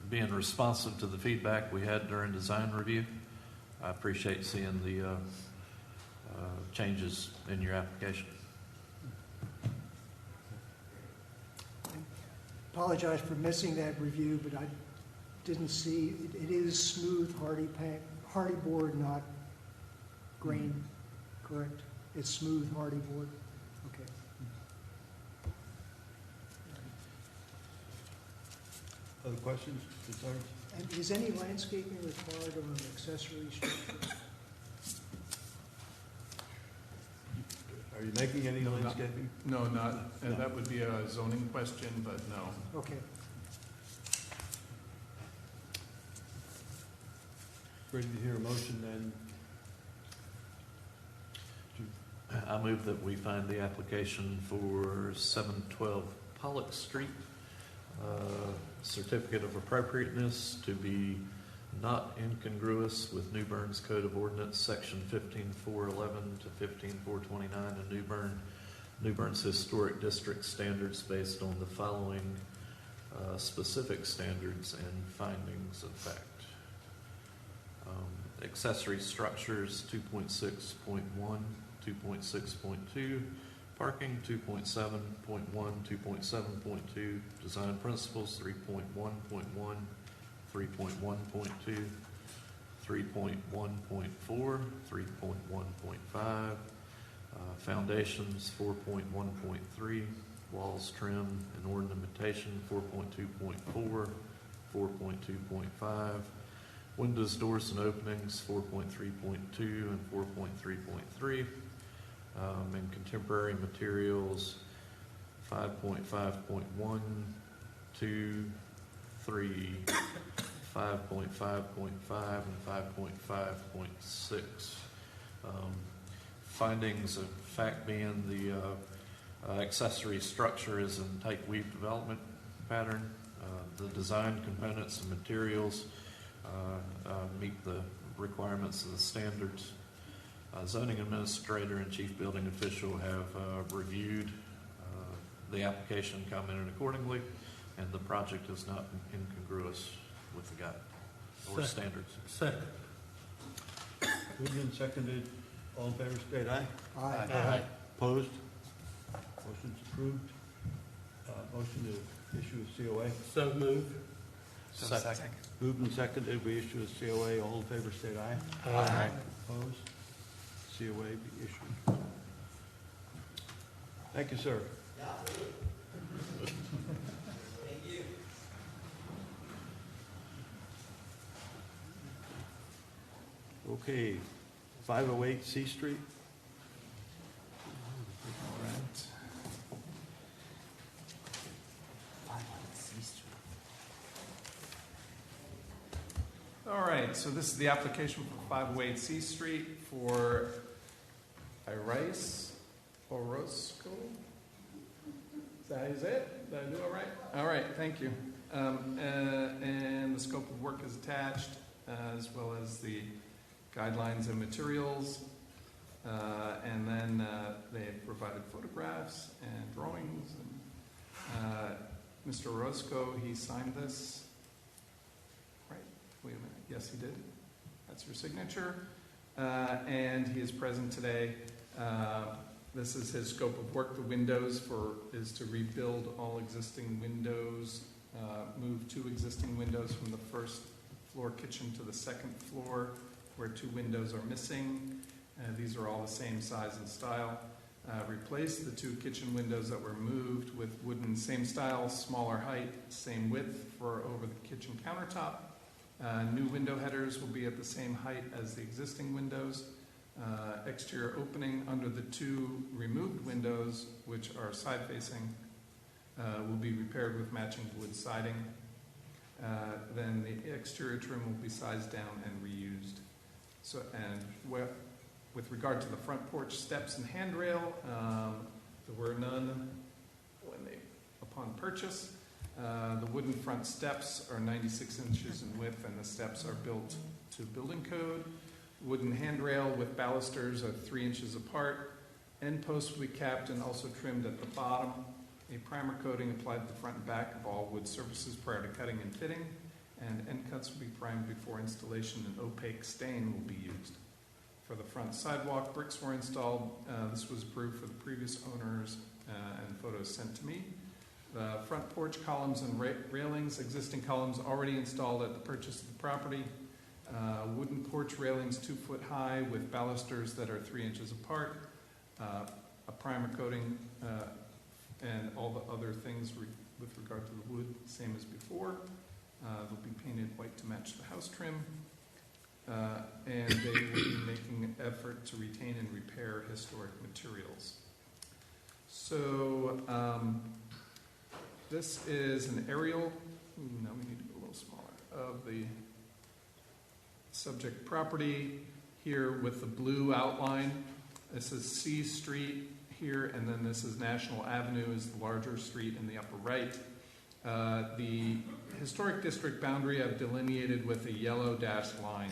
being responsive to the feedback we had during design review. I appreciate seeing the changes in your application. Apologize for missing that review, but I didn't see, it is smooth hardy board, not grain, correct? It's smooth hardy board? Okay. Other questions, concerns? And is any landscaping required on an accessory structure? Are you making any landscaping? No, not, that would be a zoning question, but no. Okay. Ready to hear a motion then? I move that we find the application for 712 Pollock Street, certificate of appropriateness to be not incongruous with New Bern's Code of Ordinance, Section 15411 to 15429, and New Bern's Historic District standards based on the following specific standards and findings of fact. Accessory structures 2.6.1, 2.6.2, parking 2.7.1, 2.7.2, design principles 3.1.1, 3.1.2, 3.1.4, 3.1.5, foundations 4.1.3, walls, trim, and ornamentation 4.2.4, 4.2.5, windows, doors, and openings 4.3.2 and 4.3.3, and contemporary materials 5.5.1, 2, 3, 5.5.5, and 5.5.6. Findings of fact being the accessory structure is in tight weave development pattern. The design components and materials meet the requirements of the standards. Zoning administrator and chief building official have reviewed the application, commented accordingly, and the project is not incongruous with the guide or standards. Second. Moved and seconded. All in favor, state aye. Aye. Opposed? Motion's approved. Motion to issue a COA. So moved. Second. Moved and seconded, we issue a COA. All in favor, state aye. Aye. Opposed? COA be issued. Thank you, sir. Okay, 508 C Street. All right, so this is the application for 508 C Street for Iris Orozco. Is that how you say it? Did I do it right? All right, thank you. And the scope of work is attached, as well as the guidelines and materials. And then they provided photographs and drawings. And, Mr. Orozco, he signed this. Right, wait a minute. Yes, he did. That's your signature. And he is present today. This is his scope of work. The windows is to rebuild all existing windows, move 2 existing windows from the first floor kitchen to the second floor where 2 windows are missing. These are all the same size and style. Replace the 2 kitchen windows that were moved with wooden, same style, smaller height, same width for over the kitchen countertop. New window headers will be at the same height as the existing windows. Exterior opening under the 2 removed windows, which are side facing, will be repaired with matching wood siding. Then the exterior trim will be sized down and reused. So, and with regard to the front porch steps and handrail, there were none upon purchase. The wooden front steps are 96 inches in width, and the steps are built to building code. Wooden handrail with balusters are 3 inches apart. End posts will be capped and also trimmed at the bottom. A primer coating applied to the front and back of all wood surfaces prior to cutting and fitting, and end cuts will be primed before installation, and opaque stain will be used. For the front sidewalk, bricks were installed. This was approved for the previous owners and photos sent to me. The front porch columns and railings, existing columns already installed at the purchase of the property. Wooden porch railings 2 foot high with balusters that are 3 inches apart. A primer coating and all the other things with regard to the wood, same as before. They'll be painted white to match the house trim. And they will be making an effort to retain and repair historic materials. So this is an aerial, now we need to go a little smaller, of the subject property here with the blue outline. This is C Street here, and then this is National Avenue is the larger street in the upper right. The historic district boundary I've delineated with a yellow dashed line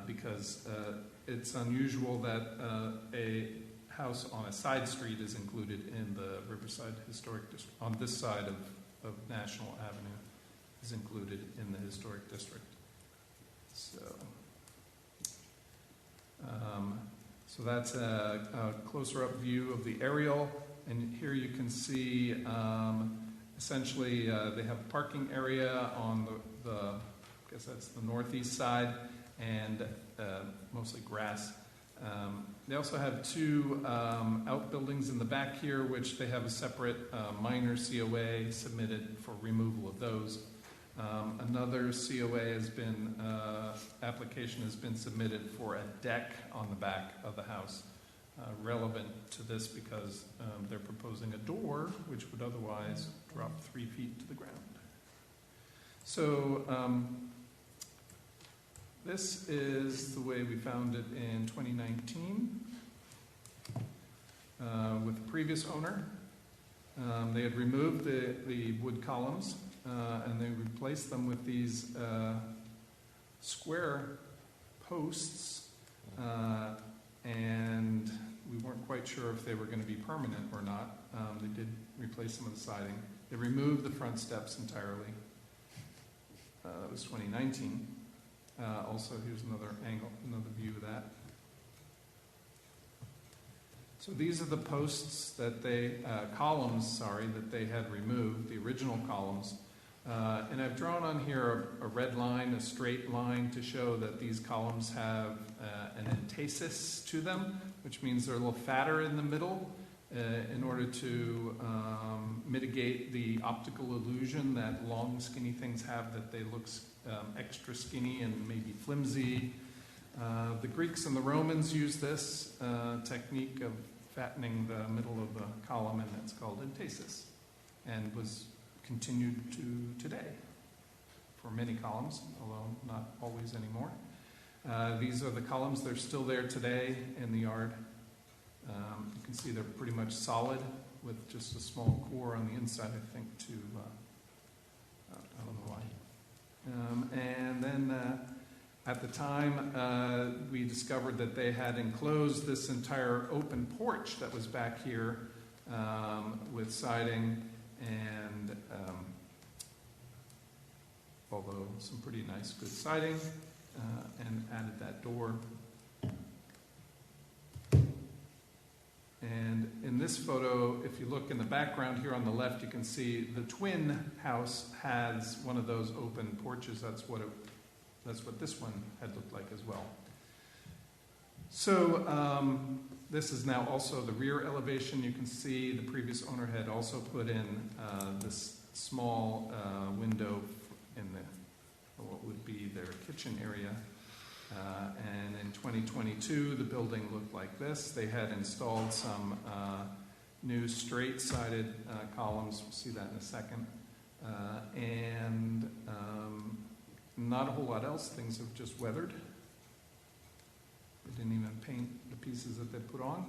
because it's unusual that a house on a side street is included in the Riverside Historic District. On this side of National Avenue is included in the historic district. So that's a closer up view of the aerial, and here you can see essentially they have a parking area on the I guess that's the northeast side, and mostly grass. They also have 2 outbuildings in the back here, which they have a separate minor COA submitted for removal of those. Another COA has been, application has been submitted for a deck on the back of the house, relevant to this because they're proposing a door which would otherwise drop 3 feet to the ground. So this is the way we found it in 2019 with the previous owner. They had removed the wood columns and they replaced them with these square posts, and we weren't quite sure if they were going to be permanent or not. They did replace some of the siding. They removed the front steps entirely. That was 2019. Also, here's another angle, another view of that. So these are the posts that they, columns, that they had removed, the original columns. And I've drawn on here a red line, a straight line, to show that these columns have an entasis to them, which means they're a little fatter in the middle in order to mitigate the optical illusion that long, skinny things have, that they look extra skinny and maybe flimsy. The Greeks and the Romans used this technique of fattening the middle of the column, and it's called entasis, and was continued to today for many columns, although not always anymore. These are the columns. They're still there today in the yard. You can see they're pretty much solid with just a small core on the inside, I think, to, I don't know why. And then at the time, we discovered that they had enclosed this entire open porch that was back here with siding and although some pretty nice, good siding, and added that door. And in this photo, if you look in the background here on the left, you can see the twin house has one of those open porches. That's what this one had looked like as well. So this is now also the rear elevation. You can see the previous owner had also put in this small window in what would be their kitchen area. And in 2022, the building looked like this. They had installed some new straight-sided columns. We'll see that in a second. And not a whole lot else. Things have just weathered. They didn't even paint the pieces that they put on.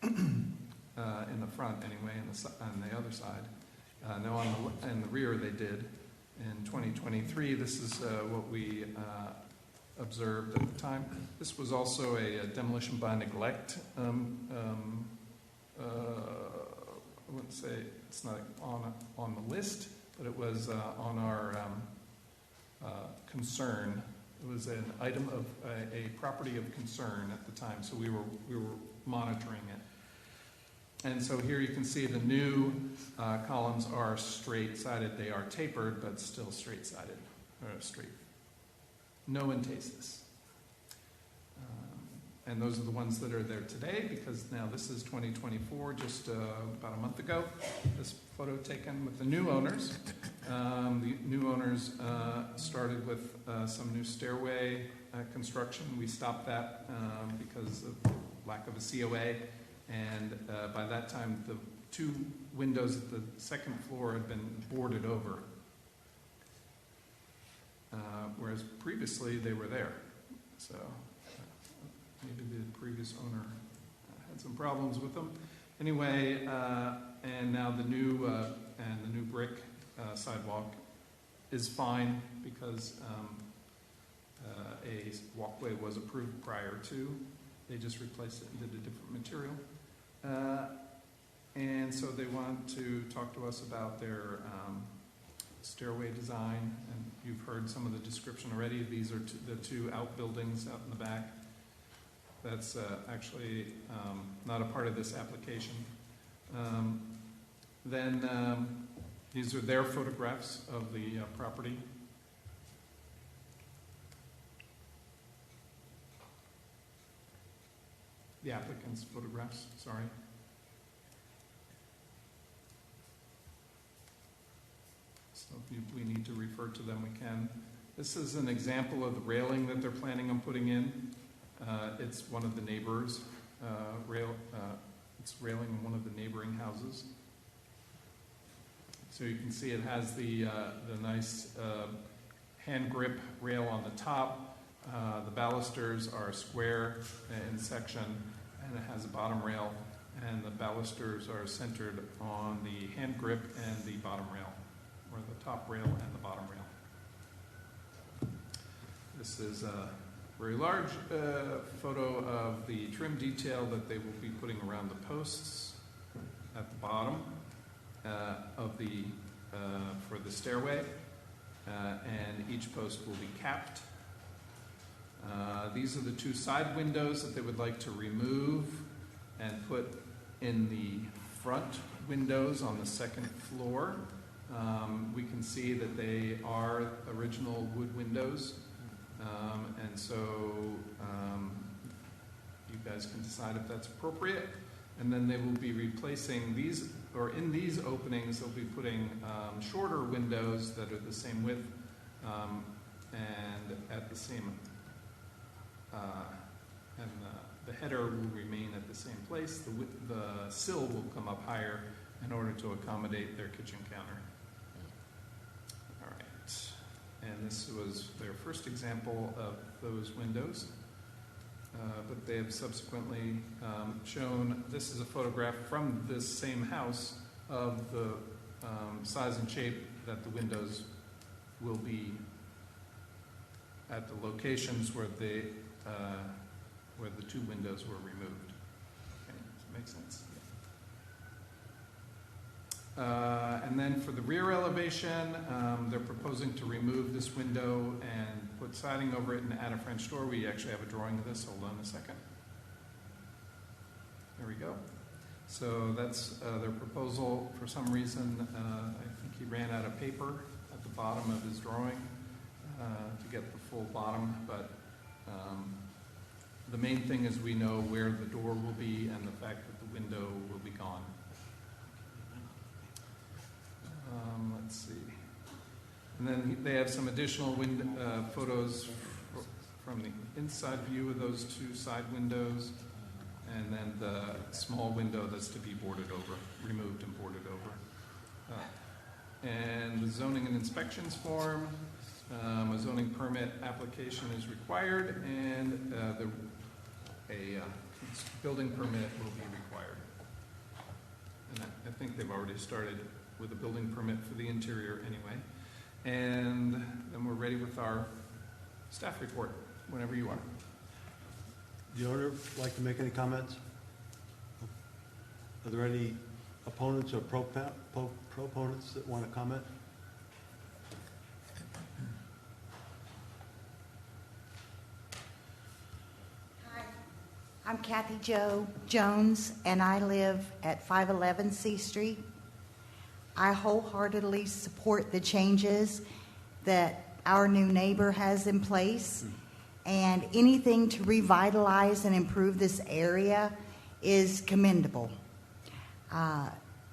In the front, anyway, on the other side. No, in the rear they did. In 2023, this is what we observed at the time. This was also a demolition by neglect. I wouldn't say it's not on the list, but it was on our concern. It was an item of a property of concern at the time, so we were monitoring it. And so here you can see the new columns are straight-sided. They are tapered, but still straight-sided, or straight. No entasis. And those are the ones that are there today, because now this is 2024, just about a month ago. This photo taken with the new owners. The new owners started with some new stairway construction. We stopped that because of lack of a COA. And by that time, the 2 windows at the second floor had been boarded over. Whereas previously they were there. So maybe the previous owner had some problems with them. Anyway, and now the new brick sidewalk is fine because a walkway was approved prior to. They just replaced it and did a different material. And so they want to talk to us about their stairway design. And you've heard some of the description already. These are the 2 outbuildings out in the back. That's actually not a part of this application. Then these are their photographs of the property. The applicant's photographs, sorry. So if we need to refer to them, we can. This is an example of the railing that they're planning on putting in. It's one of the neighbors' it's railing in one of the neighboring houses. So you can see it has the nice hand grip rail on the top. The balusters are square in section, and it has a bottom rail, and the balusters are centered on the hand grip and the bottom rail, or the top rail and the bottom rail. This is a very large photo of the trim detail that they will be putting around the posts at the bottom of the for the stairway, and each post will be capped. These are the 2 side windows that they would like to remove and put in the front windows on the second floor. We can see that they are original wood windows, and so you guys can decide if that's appropriate. And then they will be replacing these, or in these openings, they'll be putting shorter windows that are the same width and at the same, and the header will remain at the same place. The sill will come up higher in order to accommodate their kitchen counter. All right, and this was their first example of those windows. But they have subsequently shown, this is a photograph from this same house of the size and shape that the windows will be at the locations where the 2 windows were removed. Okay, does that make sense? And then for the rear elevation, they're proposing to remove this window and put siding over it and add a French door. We actually have a drawing of this. Hold on a second. There we go. So that's their proposal. For some reason, I think he ran out of paper at the bottom of his drawing to get the full bottom, but the main thing is we know where the door will be and the fact that the window will be gone. Let's see. And then they have some additional photos from the inside view of those 2 side windows, and then the small window that's to be boarded over, removed and boarded over. And the zoning and inspections form, a zoning permit application is required, and a building permit will be required. And I think they've already started with a building permit for the interior anyway. And then we're ready with our staff report, whenever you are. The owner like to make any comments? Are there any opponents or proponents that want to comment? Hi, I'm Kathy Jo Jones, and I live at 511 C Street. I wholeheartedly support the changes that our new neighbor has in place, and anything to revitalize and improve this area is commendable.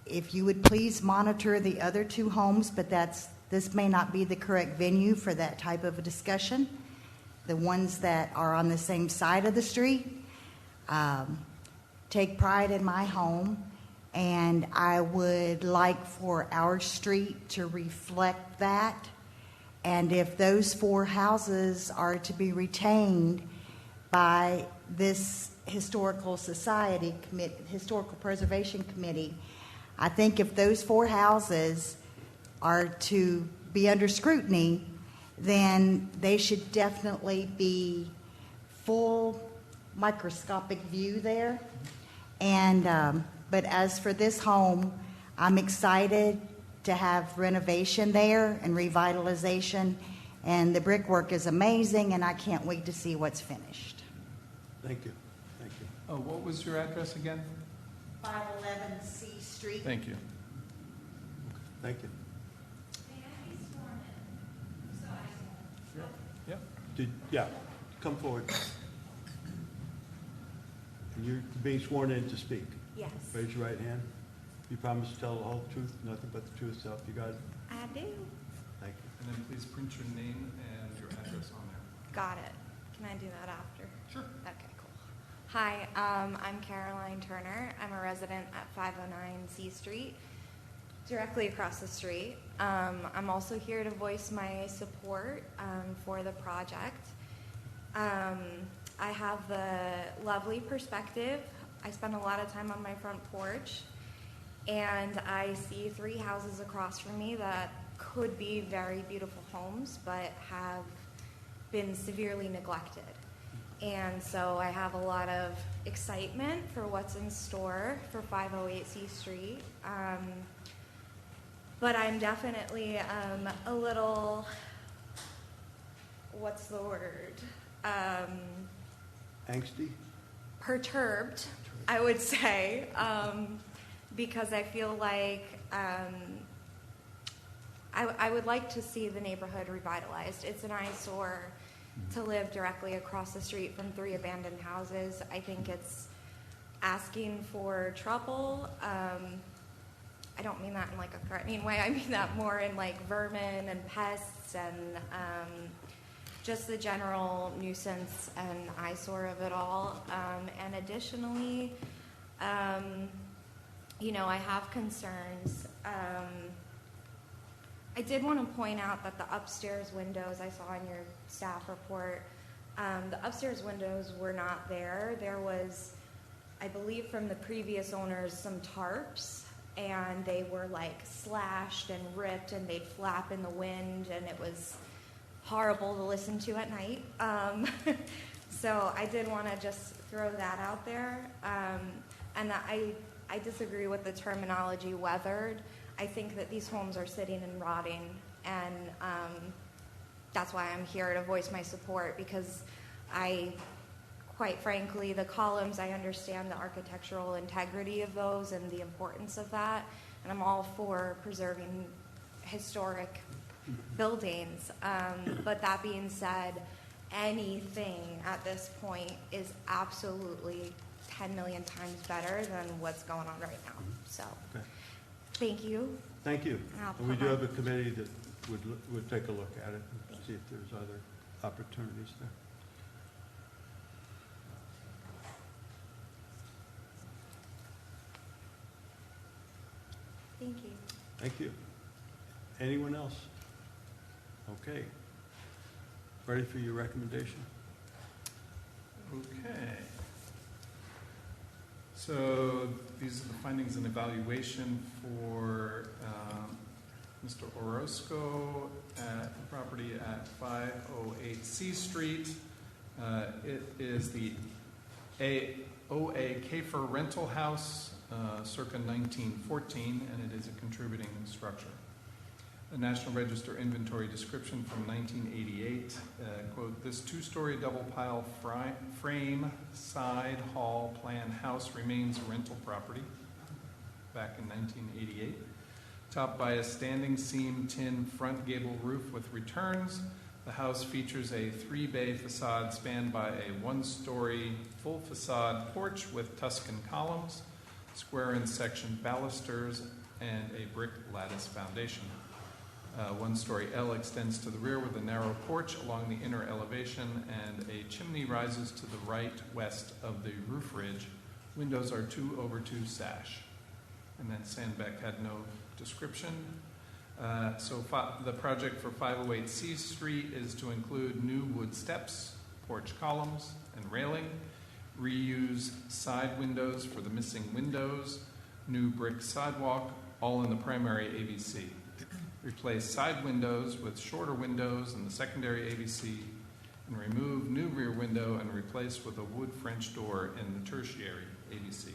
If you would please monitor the other two homes, but this may not be the correct venue for that type of a discussion. The ones that are on the same side of the street, take pride in my home, and I would like for our street to reflect that. And if those 4 houses are to be retained by this historical preservation committee, I think if those 4 houses are to be under scrutiny, then they should definitely be full microscopic view there. And but as for this home, I'm excited to have renovation there and revitalization, and the brickwork is amazing, and I can't wait to see what's finished. Thank you. Thank you. Oh, what was your address again? 511 C Street. Thank you. Thank you. Yeah. Come forward. And you're being sworn in to speak. Yes, Raise your right hand. You promise to tell the whole truth, nothing but the truth, so help you God? I do. Thank you. And then please print your name and your address on there. Got it. Can I do that after? Sure. Okay, cool. Hi, I'm Caroline Turner. I'm a resident at 509 C Street, directly across the street. I'm also here to voice my support for the project. I have the lovely perspective. I spend a lot of time on my front porch, and I see 3 houses across from me that could be very beautiful homes, but have been severely neglected. And so I have a lot of excitement for what's in store for 508 C Street. But I'm definitely a little, what's the word? Angsty? Perturbed, I would say, because I feel like I would like to see the neighborhood revitalized. It's an eyesore to live directly across the street from 3 abandoned houses. I think it's asking for trouble. I don't mean that in like a threatening way. I mean that more in like vermin and pests and just the general nuisance and eyesore of it all. And additionally, you know, I have concerns. I did want to point out that the upstairs windows I saw in your staff report, the upstairs windows were not there. There was, I believe from the previous owners, some tarps, and they were like slashed and ripped, and they'd flap in the wind, and it was horrible to listen to at night. So I did want to just throw that out there. And I disagree with the terminology weathered. I think that these homes are sitting and rotting, and that's why I'm here to voice my support, because quite frankly, the columns, I understand the architectural integrity of those and the importance of that, and I'm all for preserving historic buildings. But that being said, anything at this point is absolutely 10 million times better than what's going on right now. So, Okay. Thank you. Thank you. I'll And we put do my- have a committee that would take a look at it and see if there's other opportunities there. Thank you. Thank you. Anyone else? Okay. Ready for your recommendation? Okay. So these are the findings and evaluation for Mr. Orozco at the property at 508 C Street. It is the OA Kafer Rental House circa 1914, and it is a contributing structure. The National Register inventory description from 1988, quote, "This two-story double-pile frame side hall plan house remains rental property," back in 1988. Topped by a standing seam tin front gable roof with returns, the house features a 3-bay facade spanned by a 1-story full facade porch with Tuscan columns, square in section balusters, and a brick lattice foundation. 1-story L extends to the rear with a narrow porch along the inner elevation, and a chimney rises to the right west of the roof ridge. Windows are 2/2 sash. And then Sandbeck had no description. The project for 508 C Street is to include new wood steps, porch columns, and railing, reuse side windows for the missing windows, new brick sidewalk, all in the primary AVC. Replace side windows with shorter windows in the secondary AVC, and remove new rear window and replace with a wood French door in the tertiary AVC.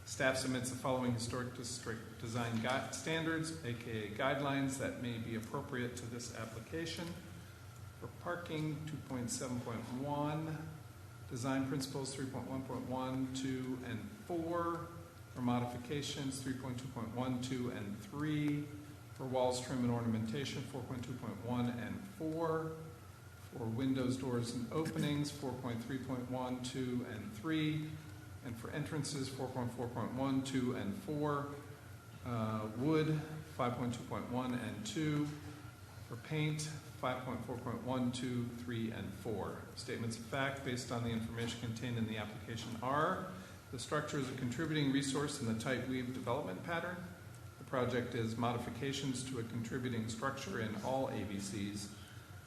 Staff submits the following historic district design standards, aka guidelines, that may be appropriate to this application. For parking, 2.7.1, design principles 3.1.1, 2, and 4. For modifications, 3.2.1, 2, and 3. For walls, trim, and ornamentation, 4.2.1 and 4. For windows, doors, and openings, 4.3.1, 2, and 3. And for entrances, 4.4.1, 2, and 4. Wood, 5.2.1 and 2. For paint, 5.4.1, 2, 3, and 4. Statements of fact based on the information contained in the application are: the structure is a contributing resource in the tight weave development pattern. The project is modifications to a contributing structure in all AVCs.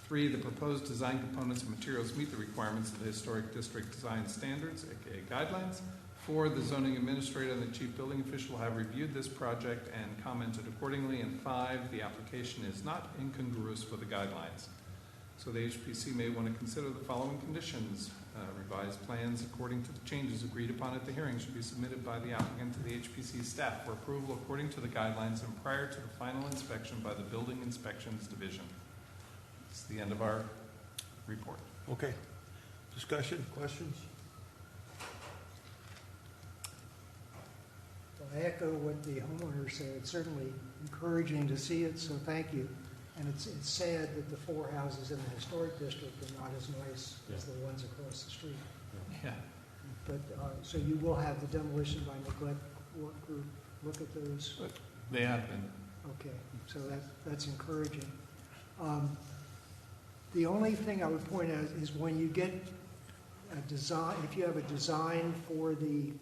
3, the proposed design components and materials meet the requirements of the historic district design standards, aka guidelines. 4, the zoning administrator and the chief building official have reviewed this project and commented accordingly. And 5, the application is not incongruous with the guidelines. So the HPC may want to consider the following conditions. Revised plans according to the changes agreed upon at the hearing should be submitted by the applicant to the HPC staff for approval according to the guidelines and prior to the final inspection by the Building Inspections Division. It's the end of our report. Okay. Discussion, questions? I echo what the homeowner said. It's certainly encouraging to see it, so thank you. And it's sad that the 4 houses in the historic district are not as nice as the ones across the street. Yeah. But, so you will have the demolition by neglect work group look at those? They have been. Okay, so that's encouraging. The only thing I would point out is when you get a design, if you have a design for the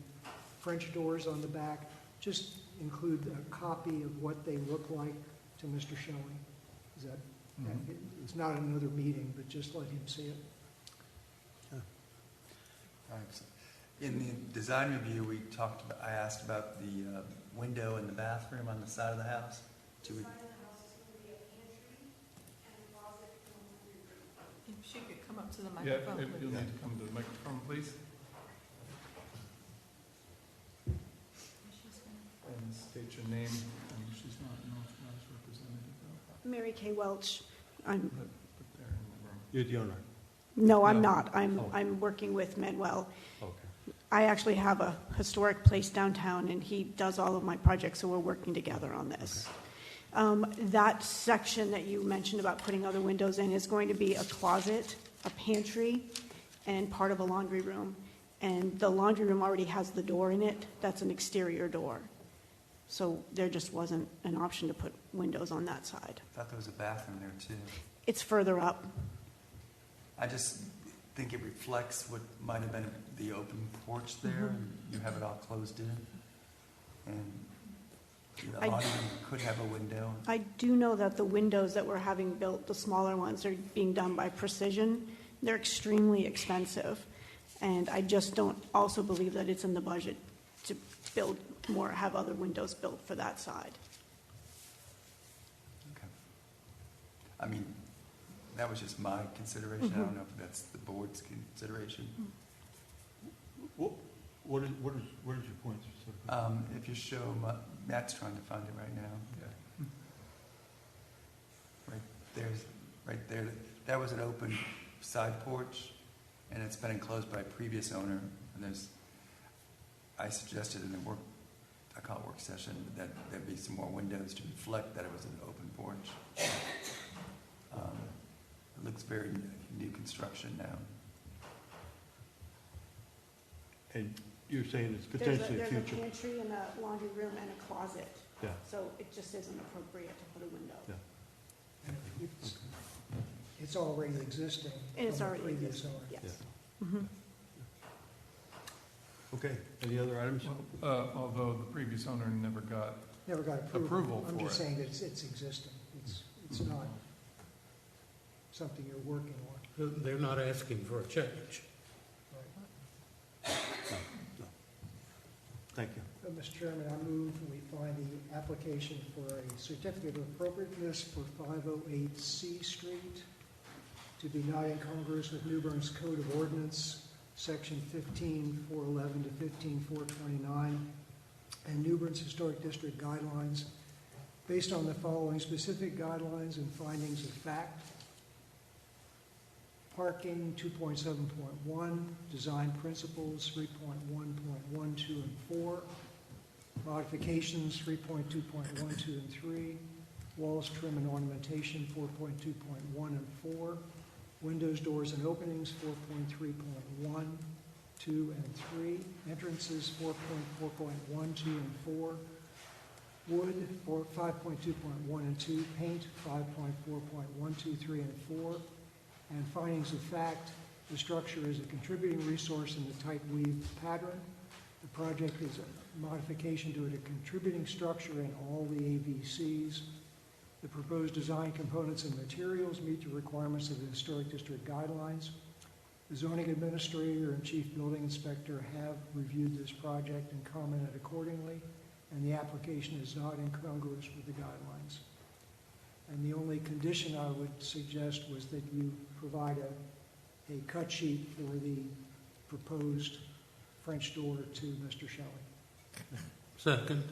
French doors on the back, just include a copy of what they look like to Mr. Shelley. Is that, it's not another meeting, but just let him see it. Thanks. In the design review, I asked about the window in the bathroom on the side of the house. If she could come up to the Yeah, microphone, you'll please. need to come to the microphone, please. And state your name. And she's not an authorized representative, though. Mary Kay Welch. I'm, But they're in the room. You're the owner. no, I'm No. not. Oh. I'm working with Manuel. Okay. I actually have a historic place downtown, and he does all of my projects, so we're working together on this. That section that you mentioned about putting other windows in is going to be a closet, a pantry, and part of a laundry room. And the laundry room already has the door in it. That's an exterior door. So there just wasn't an option to put windows on that side. I thought there was a bathroom there too. It's further up. I just think it reflects what might have been the open porch there, and you have it all closed in. And the laundry room could have a window. I do know that the windows that we're having built, the smaller ones, are being done by Precision. They're extremely expensive, and I just don't also believe that it's in the budget to build more, have other windows built for that side. Okay. I mean, that was just my consideration. I don't know if that's the board's consideration. What is your point specifically? If you show, Matt's trying to find it right now. Right there, that was an open side porch, and it's been enclosed by a previous owner, and I suggested in I call it work session, that there'd be some more windows to reflect that it was an open porch. It looks very new construction now. And you're saying it's potentially There's future? a pantry and a laundry room and a closet. Yeah. So it just isn't appropriate to put a window. Yeah. It's already existing. And it's from the already previous existing, owner. yes. Okay, any other items? Although the previous owner never got Never got approval I'm for just it. saying that it's existing. It's not something you're working on. They're not asking for a change. Thank you. Mr. Chairman, I move we find the application for a certificate of appropriateness for 508 C Street to be not incongruous with New Bern's Code of Ordinance, Section 15411 to 15429, and New Bern's Historic District guidelines, based on the following specific guidelines and findings of fact. Parking 2.7.1, design principles 3.1.12 and 4, modifications 3.2.12 and 3, walls, trim, and ornamentation 4.2.1 and 4, windows, doors, and openings 4.3.1, 2, and 3, entrances 4.4.1, 2, and 4, wood 5.2.1 and 2, paint 5.4.1, 2, 3, and 4, and findings of fact, the structure is a contributing resource in the tight weave pattern. The project is a modification to a contributing structure in all the AVCs. The proposed design components and materials meet the requirements of the Historic District guidelines. The zoning administrator and chief building inspector have reviewed this project and commented accordingly, and the application is not incongruous with the guidelines. And the only condition I would suggest was that you provide a cut sheet for the proposed French door to Mr. Shelley. Second.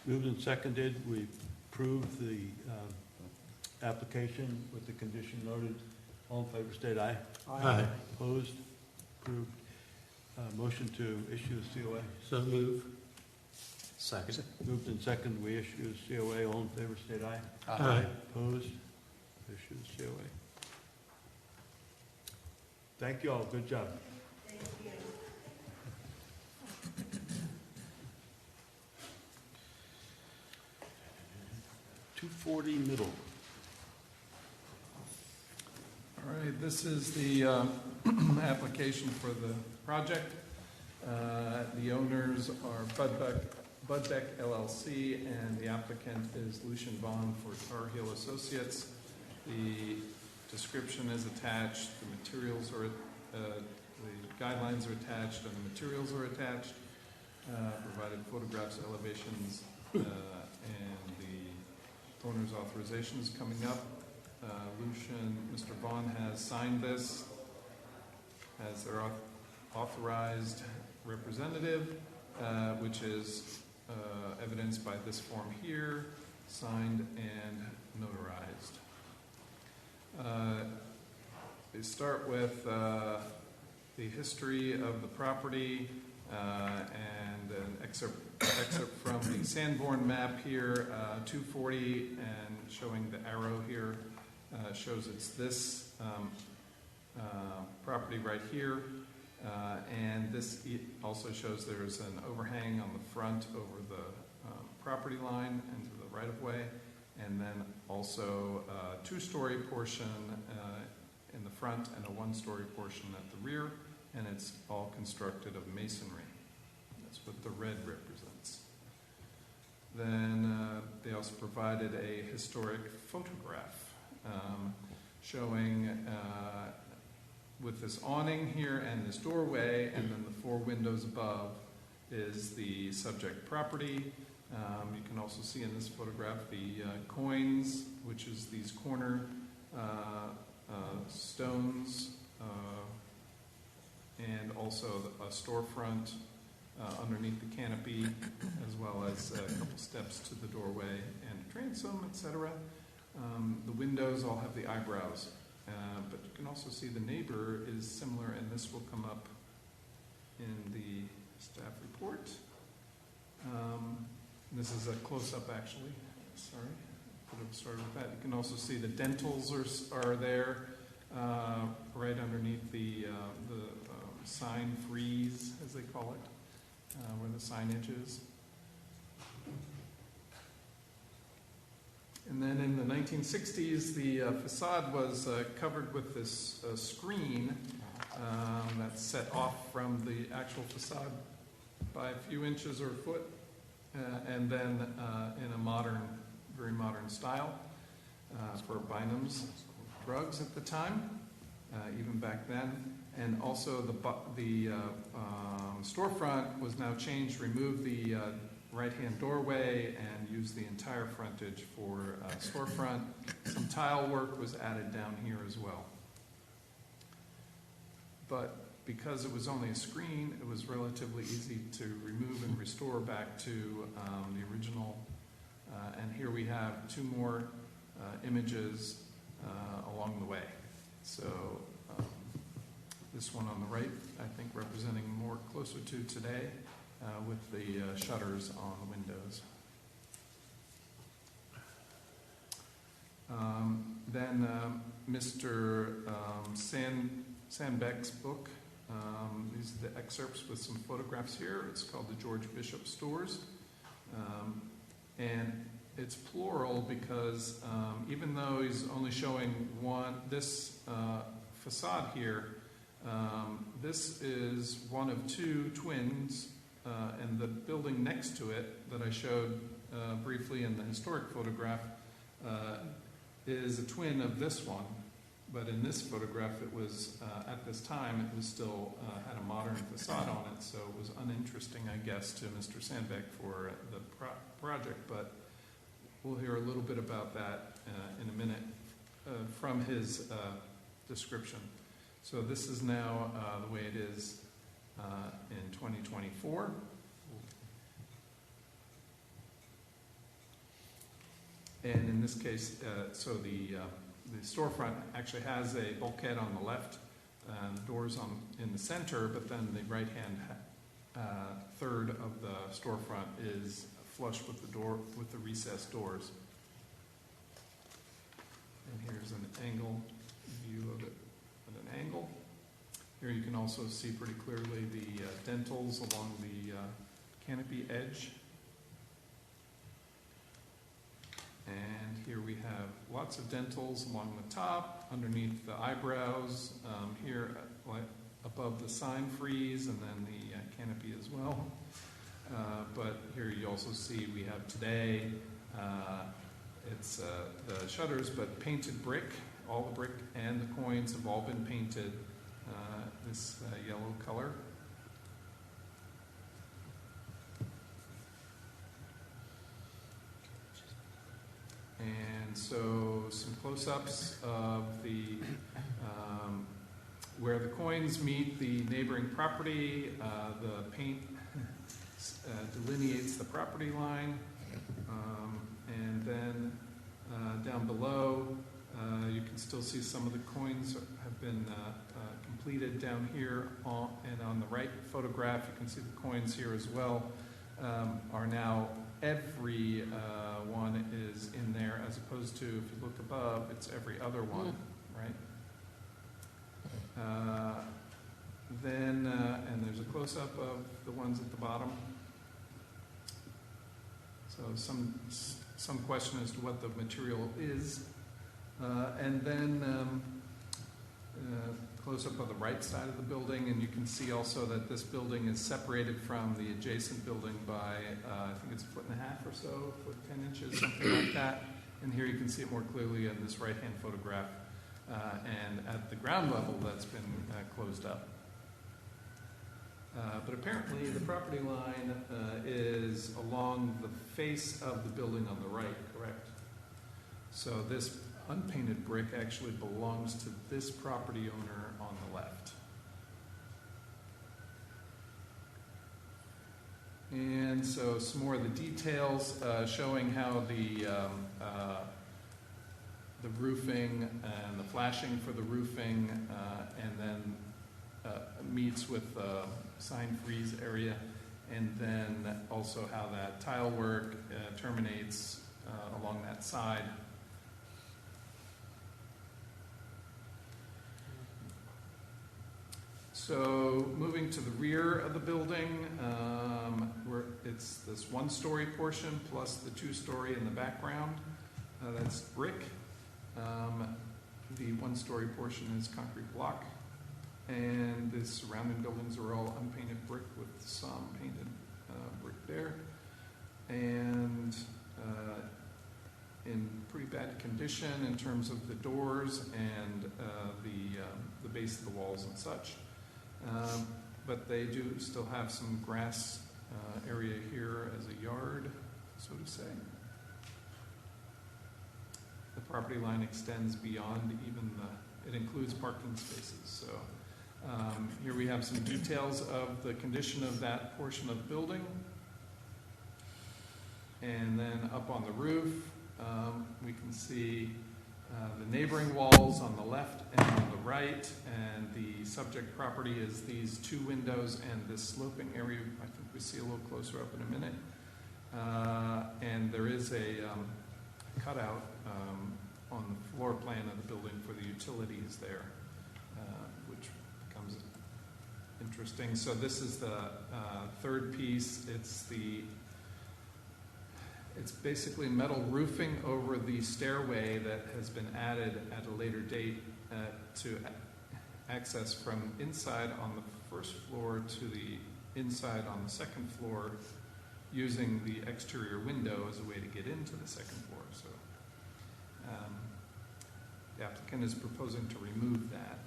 Moved and seconded, we approve the application with the condition noted. All in favor, state aye. Aye. Opposed? Approved. Motion to issue the COA. So move. Second. Moved and seconded, we issue the COA. All in favor, state aye. Aye. Opposed? Issue the COA. Thank you all. Good job. Thank you. 240 Middle. All right, this is the application for the project. The owners are Budbeck LLC, and the applicant is Lucian Vaughn for Tar Heel Associates. The description is attached, the materials are, the guidelines are attached, and the materials are attached. Provided photographs, elevations, and the owner's authorization is coming up. Lucian, Mr. Vaughn has signed this as their authorized representative, which is evidenced by this form here, signed and notarized. They start with the history of the property and an excerpt from the Sanborn map here, 240, and showing the arrow here shows it's this property right here. And this also shows there's an overhang on the front over the property line and to the right-of-way, and then also a two-story portion in the front and a one-story portion at the rear, and it's all constructed of masonry. That's what the red represents. Then they also provided a historic photograph showing with this awning here and this doorway, and then the four windows above is the subject property. You can also see in this photograph the coins, which is these corner stones, and also a storefront underneath the canopy, as well as a couple steps to the doorway and transom, etc. The windows all have the eyebrows, but you can also see the neighbor is similar, and this will come up in the staff report. This is a close-up, actually. Sorry, could have started with that. You can also see the dentals are there, right underneath the sign frieze, as they call it, where the signage is. And then in the 1960s, the facade was covered with this screen that's set off from the actual facade by a few inches or a foot, and then in a modern, very modern style for Bynum's drugs at the time, even back then. And also the storefront was now changed, removed the right-hand doorway and used the entire frontage for storefront. Some tile work was added down here as well. But because it was only a screen, it was relatively easy to remove and restore back to the original. And here we have two more images along the way. So this one on the right, I think representing more closer to today with the shutters on the windows. Then Mr. Sandbeck's book. These are the excerpts with some photographs here. It's called the George Bishop Stores. And it's plural because even though he's only showing this facade here, this is one of two twins, and the building next to it that I showed briefly in the historic photograph is a twin of this one. But in this photograph, it was, at this time, it was still had a modern facade on it, so it was uninteresting, I guess, to Mr. Sandbeck for the project. But we'll hear a little bit about that in a minute from his description. So this is now the way it is in 2024. And in this case, so the storefront actually has a bulkhead on the left, the doors in the center, but then the right-hand third of the storefront is flush with the door, with the recessed doors. And here's an angle view of it at an angle. Here you can also see pretty clearly the dentils along the canopy edge. And here we have lots of dentils along the top, underneath the eyebrows, here above the sign frieze, and then the canopy as well. But here you also see we have today, it's the shutters, but painted brick. All the brick and the coins have all been painted this yellow color. And so some close-ups of the where the coins meet the neighboring property. The paint delineates the property line, and then down below you can still see some of the coins have been completed down here, and on the right photograph you can see the coins here as well are now every one is in there, as opposed to, if you look above, it's every other one, right? Then, and there's a close-up of the ones at the bottom. So some question as to what the material is. And then close-up of the right side of the building, and you can see also that this building is separated from the adjacent building by, I think it's 1.5 feet or so, 1 10 inches, something like that. And here you can see it more clearly in this right-hand photograph. And at the ground level, that's been closed up. But apparently the property line is along the face of the building on the right, correct? So this unpainted brick actually belongs to this property owner on the left. And so some more of the details showing how the roofing and the flashing for the roofing and then meets with sign freeze area, and then also how that tile work terminates along that side. So moving to the rear of the building, where it's this one-story portion plus the two-story in the background. That's brick. The one-story portion is concrete block, and the surrounding buildings are all unpainted brick with some painted brick there, and in pretty bad condition in terms of the doors and the base of the walls and such. But they do still have some grass area here as a yard, so to say. The property line extends beyond even it includes parking spaces. So here we have some details of the condition of that portion of the building. And then up on the roof, we can see the neighboring walls on the left and on the right, and the subject property is these two windows and this sloping area. I think we see a little closer up in a minute. And there is a cutout on the floor plan of the building for the utilities there, which becomes interesting. So this is the third piece. It's basically metal roofing over the stairway that has been added at a later date to access from inside on the first floor to the inside on the second floor, using the exterior window as a way to get into the second floor. So the applicant is proposing to remove that.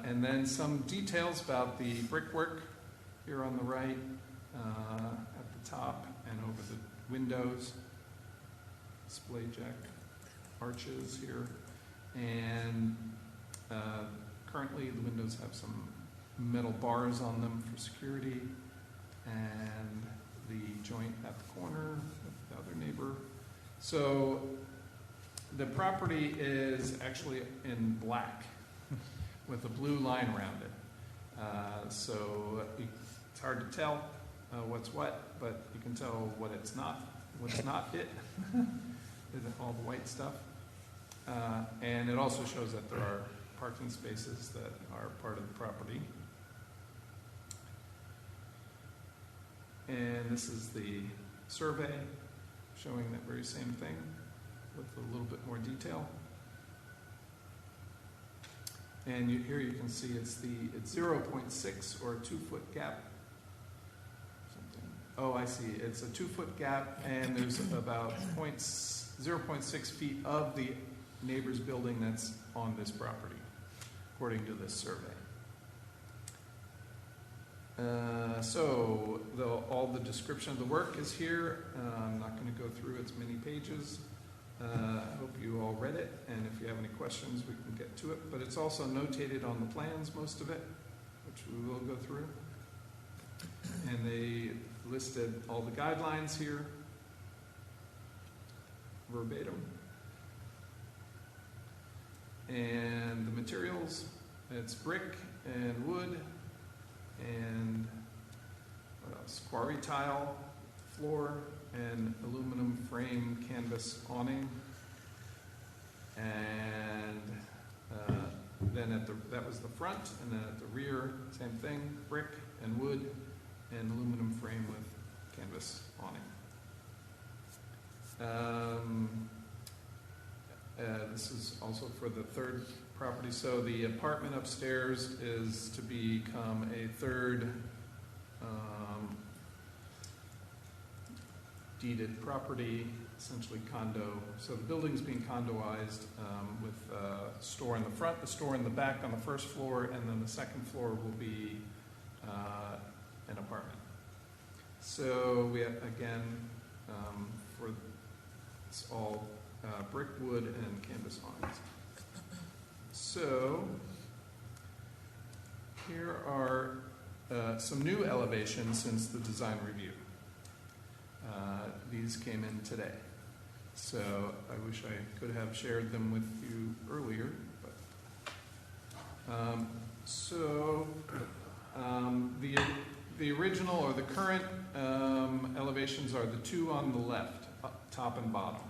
And then some details about the brickwork here on the right, at the top and over the windows, display jack arches here, and currently the windows have some metal bars on them for security, and the joint at the corner with the other neighbor. So the property is actually in black with a blue line around it. So it's hard to tell what's what, but you can tell what's not it, all the white stuff. And it also shows that there are parking spaces that are part of the property. And this is the survey showing that very same thing with a little bit more detail. And here you can see it's 0.6 or a 2-foot gap. Oh, I see. It's a 2-foot gap, and there's about 0.6 feet of the neighbor's building that's on this property, according to this survey. So all the description of the work is here. I'm not going to go through its many pages. I hope you all read it, and if you have any questions, we can get to it. But it's also notated on the plans, most of it, which we will go through. And they listed all the guidelines here, verbatim. And the materials, it's brick and wood and what else? Quarry tile, floor, and aluminum frame canvas awning. And then that was the front, and then at the rear, same thing, brick and wood and aluminum frame with canvas awning. This is also for the third property. So the apartment upstairs is to become a third deeded property, essentially condo. So the building's being condoized with a store in the front, a store in the back on the first floor, and then the second floor will be an apartment. So we have, again, for it's all brick, wood, and canvas awnings. So here are some new elevations since the design review. These came in today. So I wish I could have shared them with you earlier. But, the original or the current elevations are the two on the left, top and bottom.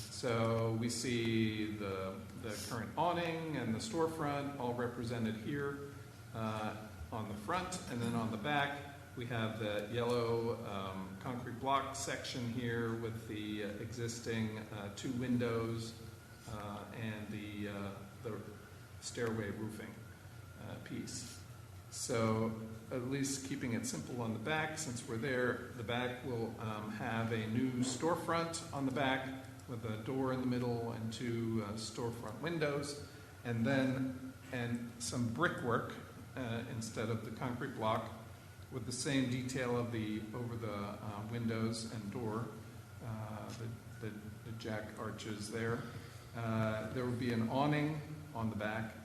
So we see the current awning and the storefront all represented here on the front, and then on the back we have the yellow concrete block section here with the existing two windows and the stairway roofing piece. So at least keeping it simple on the back, since we're there, the back will have a new storefront on the back with a door in the middle and two storefront windows, and some brickwork instead of the concrete block, with the same detail of the over the windows and door, the jack arches there. There will be an awning on the back,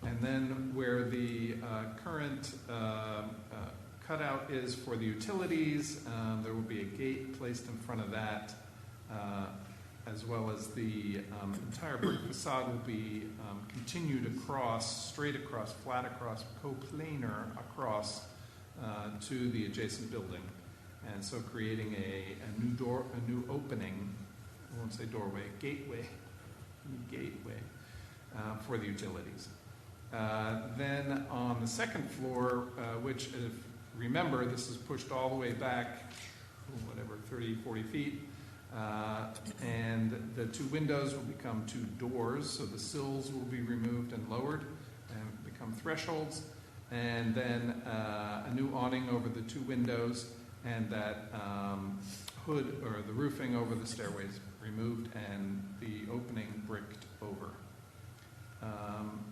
and then where the current cutout is for the utilities, there will be a gate placed in front of that, as well as the entire brick facade will be continued across, straight across, flat across, coplanar across to the adjacent building, and so creating a new door, a new opening. I won't say doorway, gateway for the utilities. Then on the second floor, which, if remember, this is pushed all the way back, whatever, 30, 40 feet, and the two windows will become two doors, so the sills will be removed and lowered and become thresholds, and then a new awning over the two windows, and that hood or the roofing over the stairways removed, and the opening bricked over.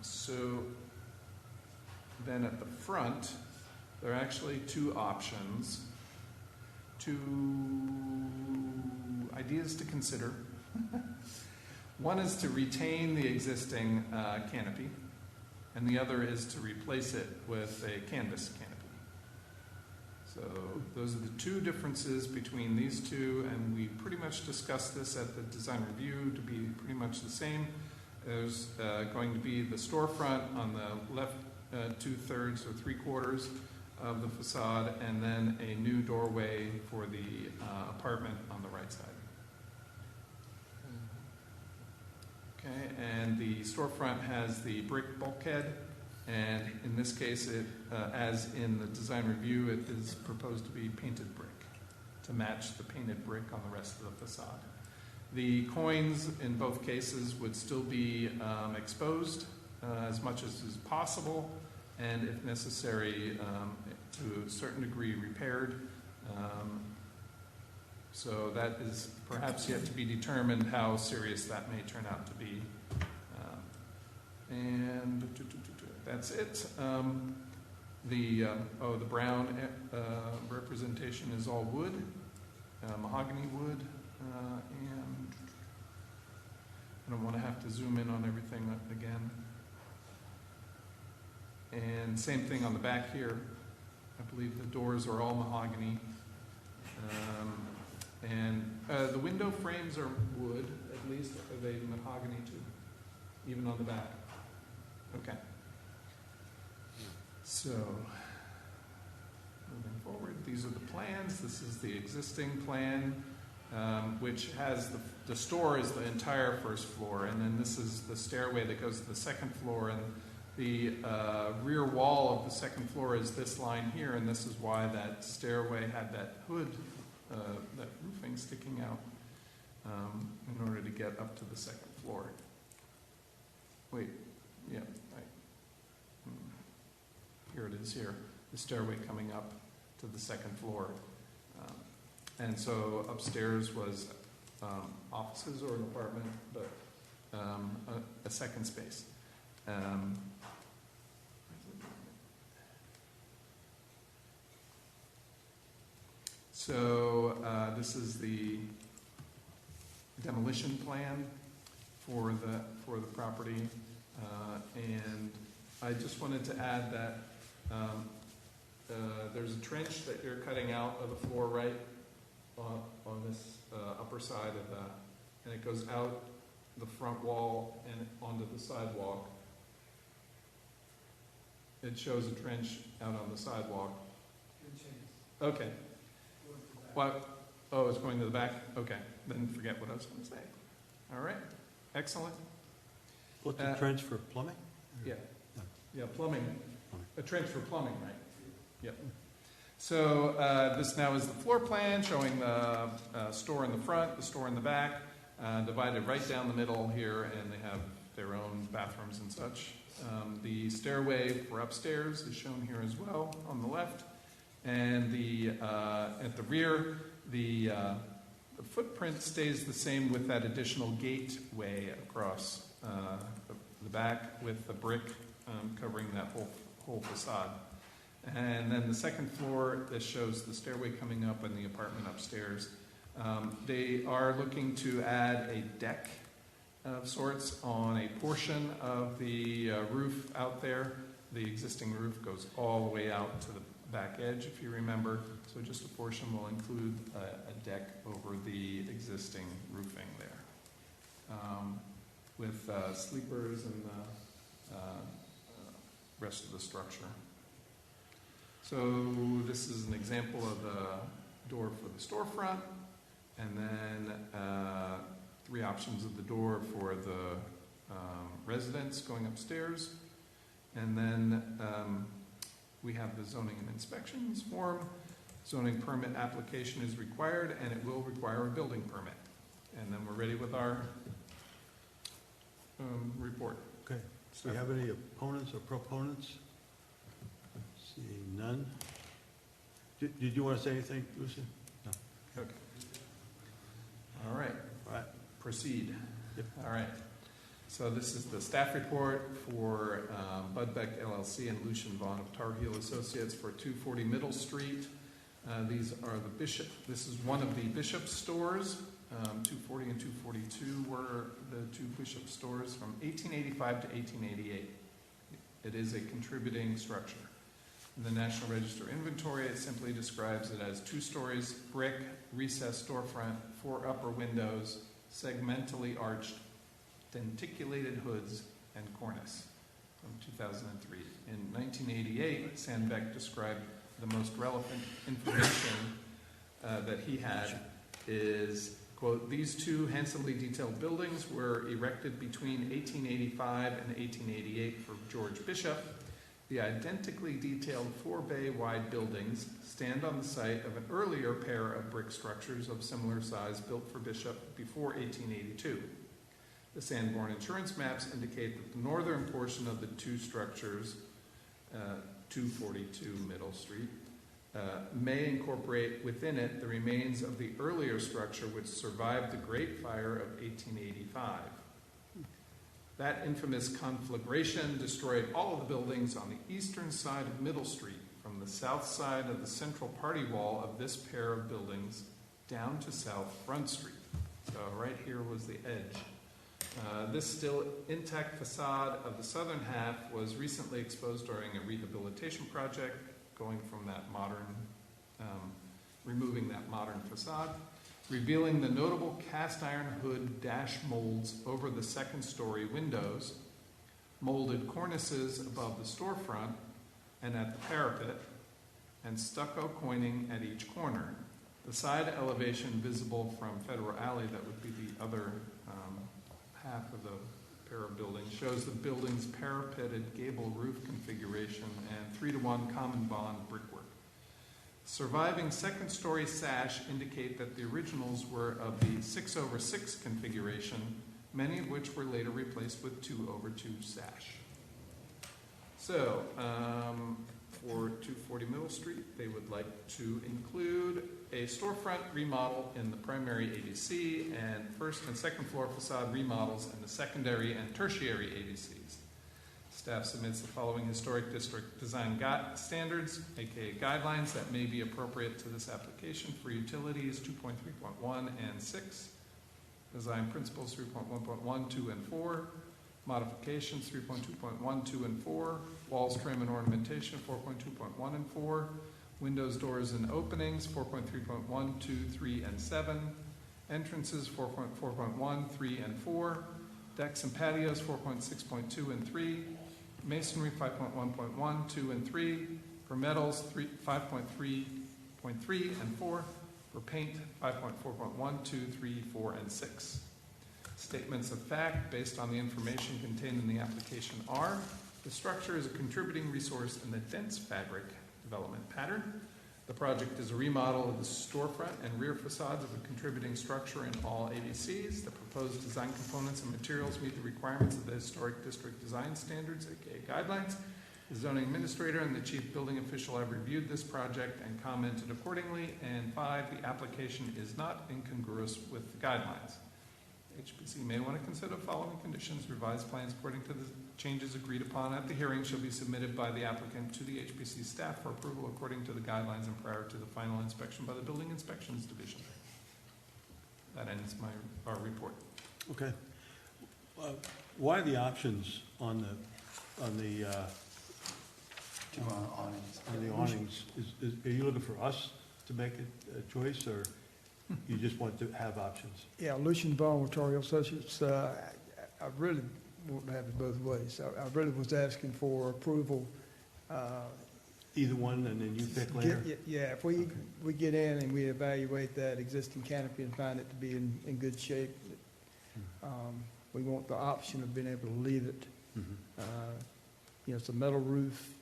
So then at the front, there are actually two options, two ideas to consider. One is to retain the existing canopy, and the other is to replace it with a canvas canopy. So those are the two differences between these two, and we pretty much discussed this at the design review to be pretty much the same. There's going to be the storefront on the left 2/3 or 3/4 of the facade, and then a new doorway for the apartment on the right side. Okay, and the storefront has the brick bulkhead, and in this case, it, as in the design review, it is proposed to be painted brick to match the painted brick on the rest of the facade. The coins in both cases would still be exposed as much as is possible, and if necessary, to a certain degree repaired. So that is perhaps yet to be determined how serious that may turn out to be. And that's it. The brown representation is all wood, mahogany wood, and I don't want to have to zoom in on everything again. And same thing on the back here. I believe the doors are all mahogany. And the window frames are wood, at least. Are they mahogany too? Even on the back? Okay. So, moving forward, these are the plans. This is the existing plan, which has the store is the entire first floor, and then this is the stairway that goes to the second floor, and the rear wall of the second floor is this line here, and this is why that stairway had that hood, that roofing sticking out in order to get up to the second floor. Wait, yeah, here it is here, the stairway coming up to the second floor. And so upstairs was offices or an apartment, but a second space. So this is the demolition plan for the property, and I just wanted to add that there's a trench that you're cutting out of the floor right on this upper side of that, and it goes out the front wall and onto the sidewalk. It shows a trench out on the sidewalk. Okay. What? Oh, it's going to the back? Okay, then forget what I was going to say. All right, excellent. What's the trench for plumbing? Yeah, yeah, plumbing. A trench for plumbing, right? Yep. So this now is the floor plan showing the store in the front, the store in the back, divided right down the middle here, and they have their own bathrooms and such. The stairway for upstairs is shown here as well on the left, and at the rear, the footprint stays the same with that additional gateway across the back with the brick covering that whole facade. And then the second floor, this shows the stairway coming up and the apartment upstairs. They are looking to add a deck of sorts on a portion of the roof out there. The existing roof goes all the way out to the back edge, if you remember. So just a portion will include a deck over the existing roofing there, with sleepers and the rest of the structure. So this is an example of the door for the storefront, and then 3 options of the door for the residents going upstairs. And then we have the zoning and inspections form. Zoning permit application is required, and it will require a building permit. And then we're ready with our report. Okay. Do we have any opponents or proponents? Seeing none. Did you want to say anything, Lucy? No. Okay. All right. All right. Proceed. Yep. All right. So this is the staff report for Bud Beck LLC and Lucian Vaughn of Tar Heel Associates for 240 Middle Street. These are the Bishop. This is one of the Bishop stores. 240 and 242 were the 2 Bishop stores from 1885 to 1888. It is a contributing structure. In the National Register inventory, it simply describes it as 2 stories, brick, recessed storefront, 4 upper windows, segmentally arched, denticulated hoods, and cornice from 2003. In 1988, Sandbeck described the most relevant information that he had is, quote, "These 2 handsomely detailed buildings were erected between 1885 and 1888 for George Bishop. The identically detailed 4-bay wide buildings stand on the site of an earlier pair of brick structures of similar size built for Bishop before 1882. The Sanborn insurance maps indicate that the northern portion of the 2 structures, 242 Middle Street, may incorporate within it the remains of the earlier structure which survived the Great Fire of 1885. That infamous conflagration destroyed all of the buildings on the eastern side of Middle Street, from the south side of the central party wall of this pair of buildings down to South Front Street." So right here was the edge. This still intact facade of the southern half was recently exposed during a rehabilitation project, going from that modern, removing that modern facade, revealing the notable cast iron hood dash molds over the 2nd-story windows, molded cornices above the storefront and at the parapet, and stucco coining at each corner. The side elevation visible from Federal Alley, that would be the other half of the pair of buildings, shows the building's parapeted gable roof configuration and 3-to-1 common bond brickwork. Surviving 2nd-story sash indicate that the originals were of the 6/6 configuration, many of which were later replaced with 2/2 sash. So, for 240 Middle Street, they would like to include a storefront remodel in the primary AVC and 1st and 2nd floor facade remodels in the secondary and tertiary AVCs. Staff submits the following historic district design standards, aka guidelines, that may be appropriate to this application for utilities 2.3.1 and 6, design principles 3.1.1, 2, and 4, Modifications, 3.2.1, 2, and 4. Walls, trim, and ornamentation, 4.2.1 and 4. Windows, doors, and openings, 4.3.1, 2, 3, and 7. Entrances, 4.4.1, 3, and 4. Decks and patios, 4.6.2 and 3. Masonry, 5.1.1, 2, and 3. For metals, 5.3.3 and 4. For paint, 5.4.1, 2, 3, 4, and 6. Statements of fact based on the information contained in the application are: the structure is a contributing resource in the dense fabric development pattern. The project is a remodel of the storefront and rear facades of a contributing structure in all AVCs. The proposed design components and materials meet the requirements of the Historic District Design Standards, aka guidelines. The zoning administrator and the chief building official have reviewed this project and commented accordingly. And 5, the application is not incongruous with the guidelines. HPC may want to consider the following conditions. Revised plans according to the changes agreed upon at the hearing shall be submitted by the applicant to the HPC staff for approval according to the guidelines and prior to the final inspection by the Building Inspections Division. That ends our report. Okay. Why the options on the awnings? Are you looking for us to make a choice, or you just want to have options? Yeah, Lucian Bond with Torrio Associates. I really want to have it both ways. I really was asking for approval. Either one, and then you pick later? Yeah, if we get in and we evaluate that existing canopy and find it to be in good shape, we want the option of being able to leave it. It's a metal roof.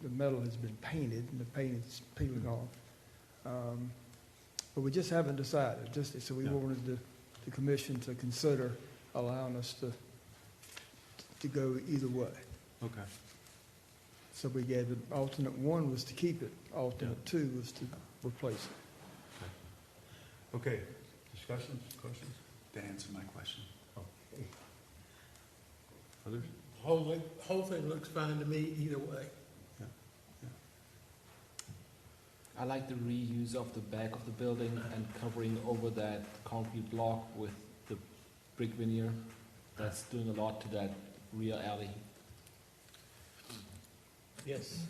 The metal has been painted, and the paint is peeling off. But we just haven't decided. So we wanted the commission to consider allowing us to go either way. Okay. So we gave it, alternate 1 was to keep it, alternate 2 was to replace it. Okay. Discussions, questions? That answered my question. Okay. Others? Whole thing looks fine to me either way. I like the reuse of the back of the building and covering over that concrete block with the brick veneer. That's doing a lot to that rear alley. Yes.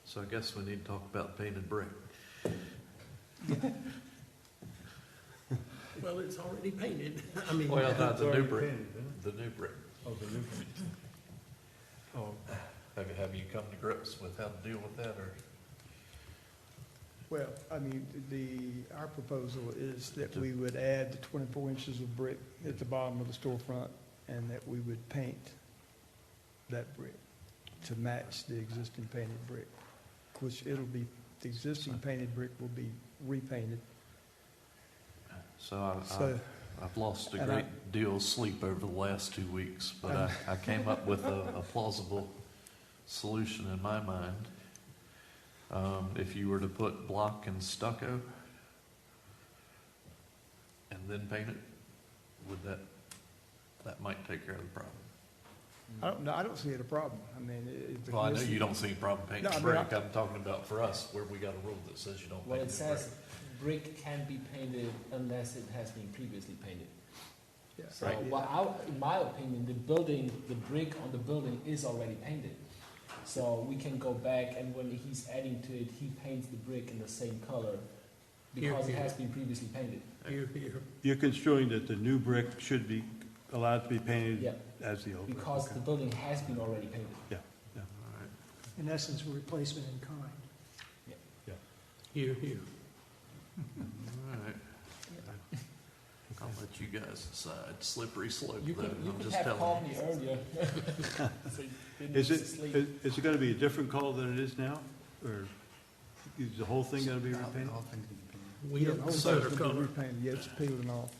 So I guess we need to talk about painted brick. Well, it's already painted. I mean, Well, not the new brick. Painted, The new brick. Oh, the new brick. Oh, Have you come to grips with how to deal with that, or? Well, I mean, our proposal is that we would add the 24 inches of brick at the bottom of the storefront, and that we would paint that brick to match the existing painted brick, which the existing painted brick will be repainted. So I've lost a great deal of sleep over the last 2 weeks, but I came up with a plausible solution in my mind. If you were to put block and stucco and then paint it, would that might take care of the problem? I don't see it a problem. I mean, Well, I know you don't see a problem painting No, I mean, brick. I'm talking about for us, where we got a rule that says you don't Well, paint it it says brick. brick can be painted unless it has been previously painted. Yeah. So, Right. in my opinion, the brick on the building is already painted. So we can go back, and when he's adding to it, he paints the brick in the same color because it has been previously painted. you're construing that the new brick should be allowed to be painted Yeah. as the old brick? Because Okay. the building has been already painted. Yeah. All right. In essence, a replacement in kind. Here. All right. I'll let you guys decide. Slippery slope, You though. could I'm just have telling called you. me earlier. So you didn't Is need to sleep. it going to be a different color than it is now? Or is the whole thing going to be The repainted? whole thing can be painted. We Yeah, don't the whole consider thing's gonna be color. repainted. Yeah, it's peeling off.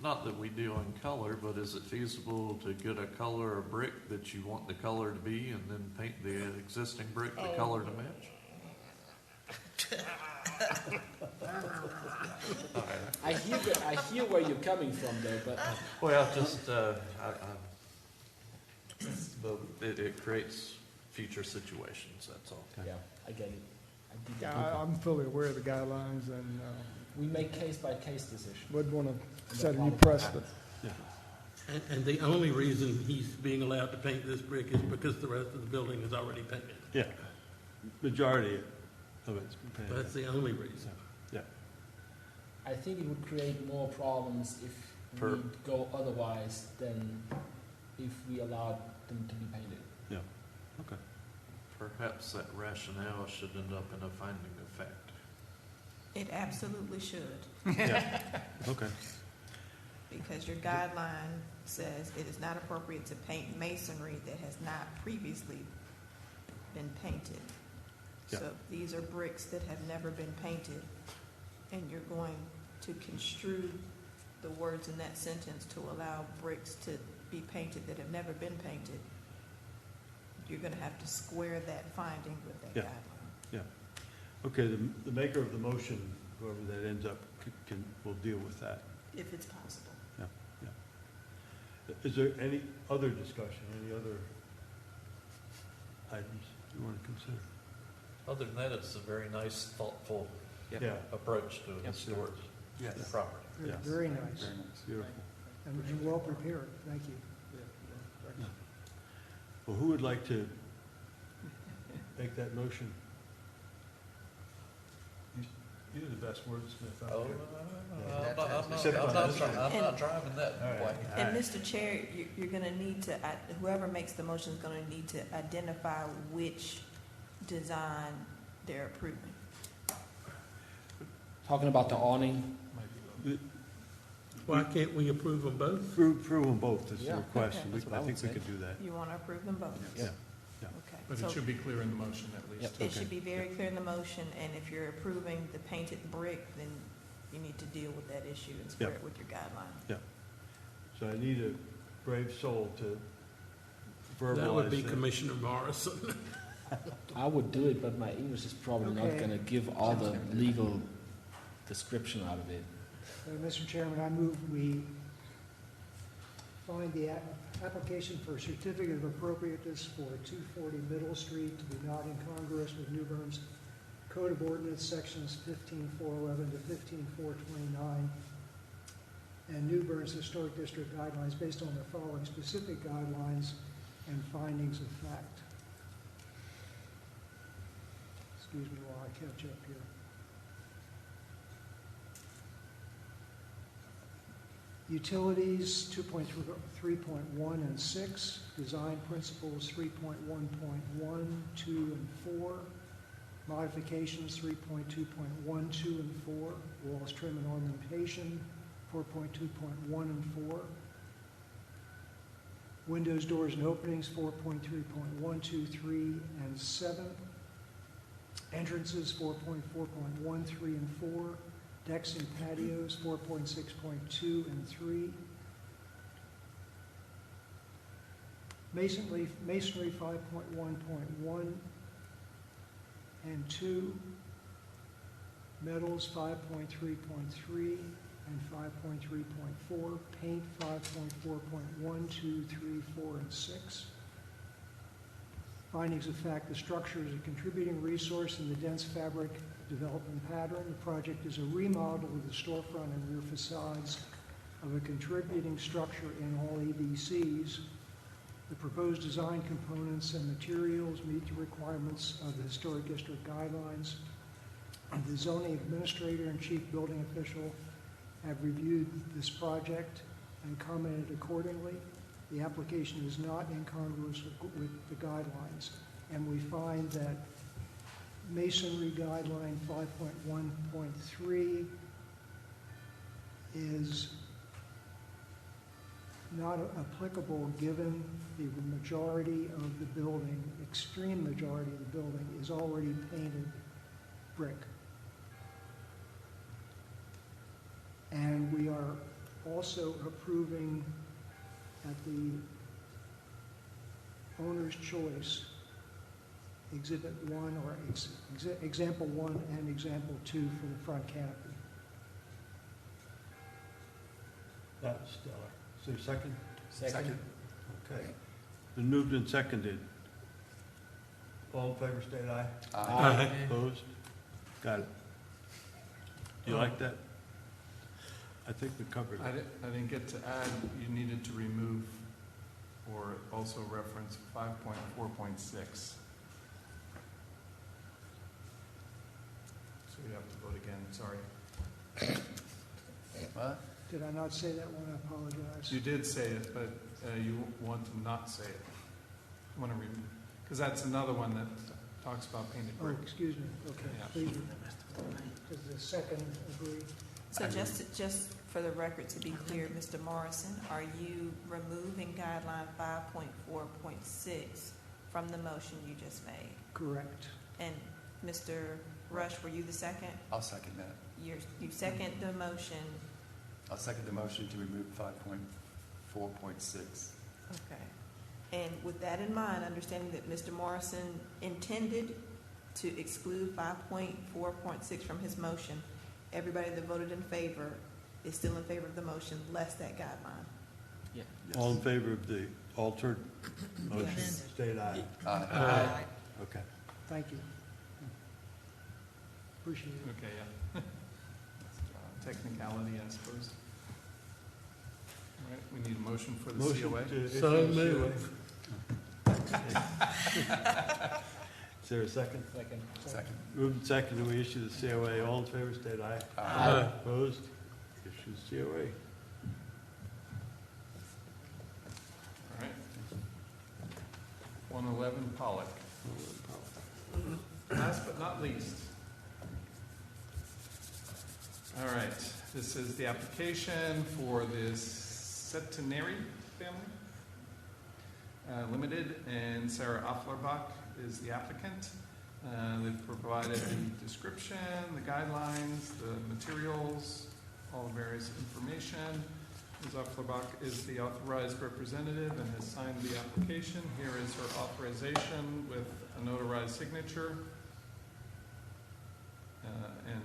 Not that we deal in color, but is it feasible to get a color of brick that you want the color to be and then paint the existing brick the color to match? I hear where you're coming from, though. But Well, just, it creates future situations, that's all. yeah, I get it. I do get it. Yeah, I'm fully aware of the guidelines, and We make case by case decisions. wouldn't want to set a new precedent. Yeah. And the only reason he's being allowed to paint this brick is because the rest of the building is already painted. Yeah, majority of it's been painted. That's the only reason. Yeah, I think it would create more problems if we go otherwise than if we allowed them to be painted. yeah, okay. Perhaps that rationale should end up in a finding of fact. It absolutely should, Yeah, okay. because your guideline says it is not appropriate to paint masonry that has not previously been painted. Yeah. So these are bricks that have never been painted, and you're going to construe the words in that sentence to allow bricks to be painted that have never been painted. You're going to have to square that finding with that Yeah. guideline. Yeah. Okay, the maker of the motion, whoever that ends up, will deal with that. If it's possible. Yeah, yeah. Is there any other discussion, any other items you want to consider? Other than that, it's a very nice, thoughtful Yeah. approach to a historic property. Yes. Very nice, Very nice. Beautiful. and well prepared, thank you. Well, who would like to make that motion? You're the best wordsmith out there. I'm not driving that way. And Mr. Chair, you're going to need to, whoever makes the motion is going to need to identify which design they're approving. Talking about the awning, Why can't we approve them both? Prove them both is the Yeah. request. Okay. That's what I I would think we say. could do that. You want to approve them both? Yeah. Okay. But So it should be clear in the motion at least. it should be very clear in the motion, and if you're approving the painted brick, then you need to deal with that issue and square Yeah. it with your guideline. So I need a brave soul to verbalize That would be that. Commissioner Morrison. I would do it, but my English is probably not Okay. going to give all the legal description out of it. Mr. Chairman, I move we find the application for certificate of appropriateness for 240 Middle Street to be not incongruous with New Bern's Code of Ordinance Sections 15411 to 15429 and New Bern's Historic District guidelines based on the following specific guidelines and findings of fact. Excuse me while I catch up here. Utilities, 2.3.1 and 6, design principles, 3.1.1, 2, and 4, modifications, 3.2.1, 2, and 4, walls, trim, and ornamentation, 4.2.1 and 4, windows, doors, and openings, 4.3.1, 2, 3, and 7, entrances, 4.4.1, 3, and 4, decks and patios, 4.6.2 and 3. Masonry 5.1.1 and 2. Metals 5.3.3 and 5.3.4. Paint 5.4.1, 2, 3, 4, and 6. Findings of fact, the structure is a contributing resource in the dense fabric development pattern. The project is a remodel of the storefront and rear facades of a contributing structure in all AVCs. The proposed design components and materials meet the requirements of the Historic District guidelines. The zoning administrator and chief building official have reviewed this project and commented accordingly. The application is not incongruous with the guidelines, and we find that Masonry Guideline 5.1.3 is not applicable given the majority of the building, extreme majority of the building, is already painted brick. And we are also approving at the owner's choice Exhibit 1 or Example 1 and Example 2 for the front canopy. That was stellar. Is there a second? Second. Okay. Been moved and seconded. All in favor, state aye. Aye. Opposed? Got it. Do you like that? I think we covered I it. didn't get to add, you needed to remove or also reference 5.4.6. So you have to vote again, sorry. What? Did I not say that one? I apologize. You did say it, but you want to not say it. Want to remove, because that's another one that talks about painted Oh, brick. excuse me. Okay, Yeah. please. Does the second agree? So just for the record, to be clear, Mr. Morrison, are you removing guideline 5.4.6 from the motion you just made? Correct. And Mr. Rush, were you the second? I'll second that. You second the motion, I'll second the motion to remove 5.4.6. okay. And with that in mind, understanding that Mr. Morrison intended to exclude 5.4.6 from his motion, everybody that voted in favor is still in favor of the motion, less that guideline. Yeah. All in favor of the altered motion, Yes. state aye. Aye. Okay. Thank you. Appreciate it. Okay, yeah. Technicality, I suppose. All right, we need a motion for the Motion COA. to issue So the moved. Is there a second? Second. Second. Moved and seconded, we issue the COA. All in favor, state aye. Aye. Opposed? Issues COA. All right. 111 Pollock. Last but not least. All right, this is the application for this Centenary family limited, and Sarah Afflerbach is the applicant. They've provided the description, the guidelines, the materials, all the various information. Ms. Afflerbach is the authorized representative and has signed the application. Here is her authorization with a notarized signature. And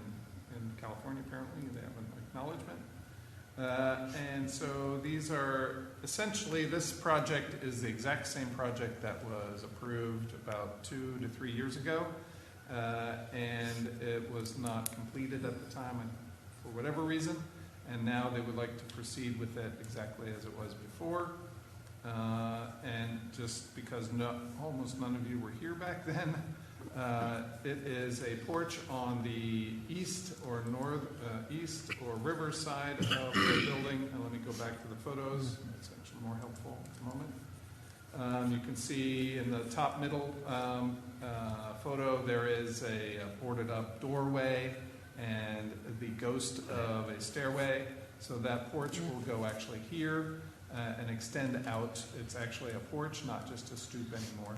in California, apparently, they have an acknowledgement. And so these are, essentially, this project is the exact same project that was approved about 2 to 3 years ago. And it was not completed at the time for whatever reason. And now they would like to proceed with it exactly as it was before. And just because almost none of you were here back then, it is a porch on the east or east or river side of the building. And let me go back to the photos. It's actually more helpful at the moment. You can see in the top middle photo there is a boarded up doorway and the ghost of a stairway. So that porch will go actually here and extend out. It's actually a porch, not just a stoop anymore.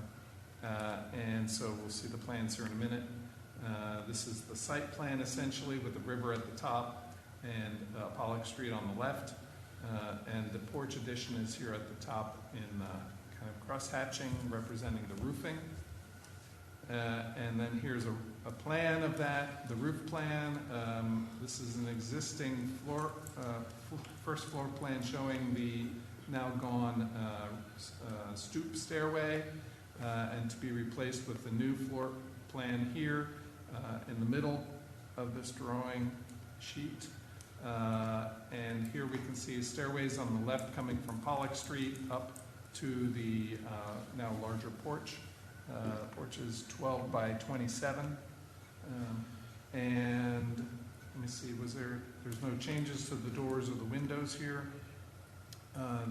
And so we'll see the plans here in a minute. This is the site plan essentially with the river at the top and Pollock Street on the left. And the porch addition is here at the top in kind of cross-hatching representing the roofing. And then here's a plan of that, the roof plan. This is an existing first floor plan showing the now gone stoop stairway. And to be replaced with the new floor plan here in the middle of this drawing sheet. And here we can see stairways on the left coming from Pollock Street up to the now larger porch. Porch is 12 by 27. And let me see, there's no changes to the doors or the windows here.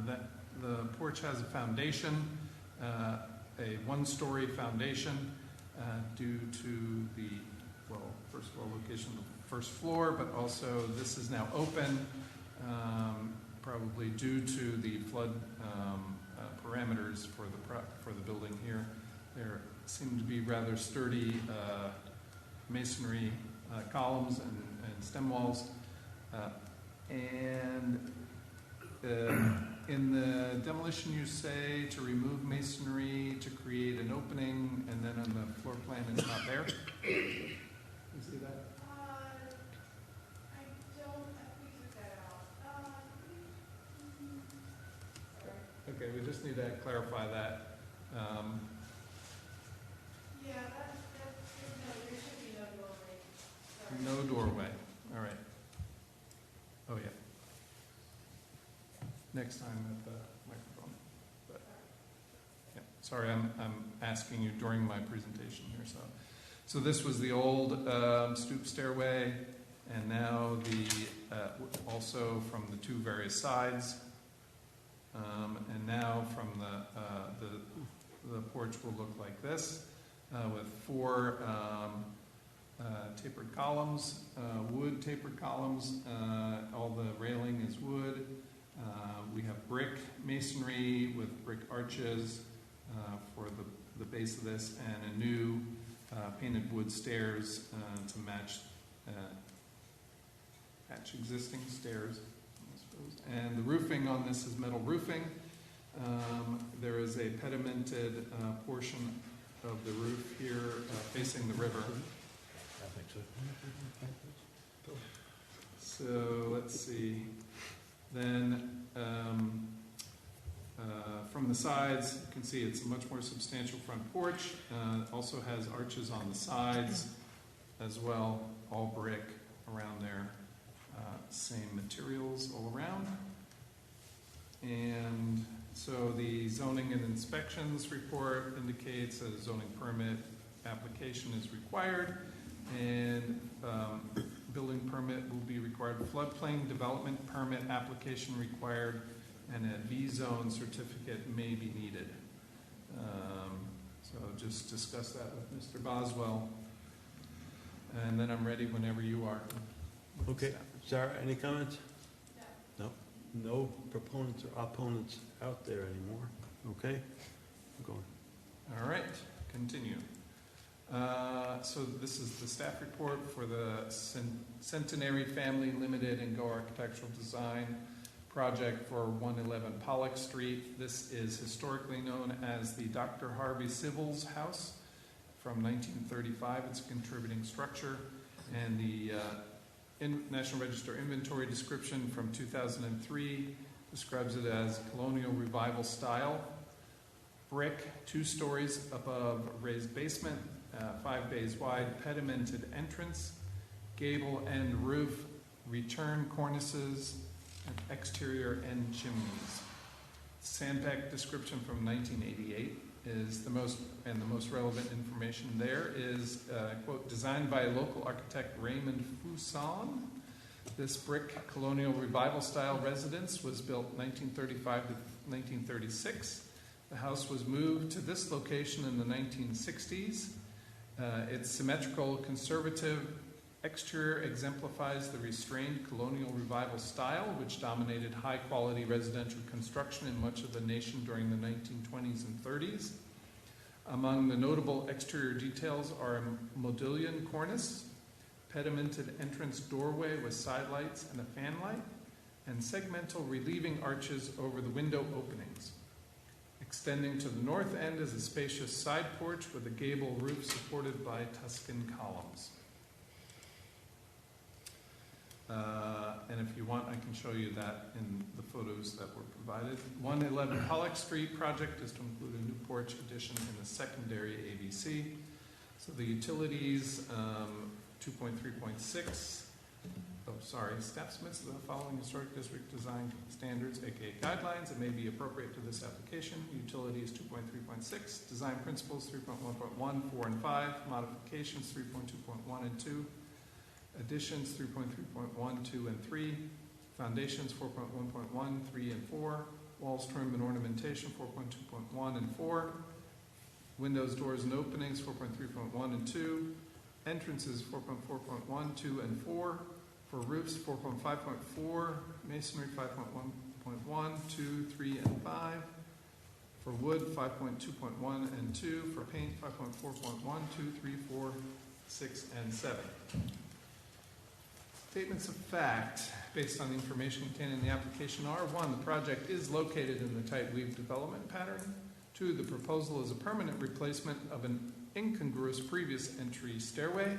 That the porch has a foundation. A one-story foundation due to the, first of all, location of the first floor, but also this is now open, probably due to the flood parameters for the building here. There seem to be rather sturdy masonry columns and stem walls. In the demolition, you say to remove masonry, to create an opening, and then on the floor plan, it's not there. You see that? I don't, we took that out. Okay, we just need to clarify that. Yeah, there should be no doorway. No doorway, all right. Oh, yeah. next time at the microphone. But, yeah, sorry, I'm asking you during my presentation here. So this was the old stoop stairway, and now also from the two various sides, and now from the porch will look like this, with four tapered columns, wood tapered columns. All the railing is wood. We have brick masonry with brick arches for the base of this, and a new painted wood stairs to match existing stairs, I suppose. And the roofing on this is metal roofing. There is a pedimented portion of the roof here facing the river. I think so. So let's see. Then from the sides, you can see it's a much more substantial front porch. Also has arches on the sides as well, all brick around there. Same materials all around. And so the zoning and inspections report indicates a zoning permit application is required, and building permit will be required, floodplain development permit application required, and a V-zone certificate may be needed. So just discuss that with Mr. Boswell, and then I'm ready whenever you are. Okay, Sarah, any comments? No. No proponents or opponents out there anymore. Okay, I'm going. All right, continue. So this is the staff report for the Centenary Family Limited and Go Architectural Design project for 111 Pollock Street. This is historically known as the Dr. Harvey Civils House from 1935. It's a contributing structure, and the National Register inventory description from 2003 describes it as colonial revival style. Brick, 2 stories above raised basement, 5 bays wide, pedimented entrance, gable end roof, return cornices, and exterior end chimneys. Sandbach description from 1988 is the most relevant information there is, quote, designed by local architect Raymond Fousson. This brick colonial revival style residence was built 1935 to 1936. The house was moved to this location in the 1960s. Its symmetrical, conservative exterior exemplifies the restrained colonial revival style, which dominated high-quality residential construction in much of the nation during the 1920s and 30s. Among the notable exterior details are a modillion cornice, pedimented entrance doorway with side lights and a fan light, and segmental relieving arches over the window openings. Extending to the north end is a spacious side porch with a gable roof supported by Tuscan columns. And if you want, I can show you that in the photos that were provided. 111 Pollock Street project is to include a new porch addition in the secondary AVC. So the utilities, 2.3.6. Staff submits the following historic district design standards, aka guidelines, that may be appropriate to this application. Utilities 2.3.6, design principles 3.1.1, 4, and 5, modifications 3.2.1 and 2, additions 3.3.1, 2, and 3, foundations 4.1.1, 3, and 4, walls, trim, and ornamentation 4.2.1 and 4, windows, doors, and openings 4.3.1 and 2, entrances 4.4.1, 2, and 4, for roofs 4.5.4, masonry 5.1.1, 2, 3, and 5, for wood 5.2.1 and 2, for paint 5.4.1, 2, 3, 4, 6, and 7. Statements of fact based on the information contained in the application are: 1, the project is located in the tight weave development pattern. 2, the proposal is a permanent replacement of an incongruous previous entry stairway.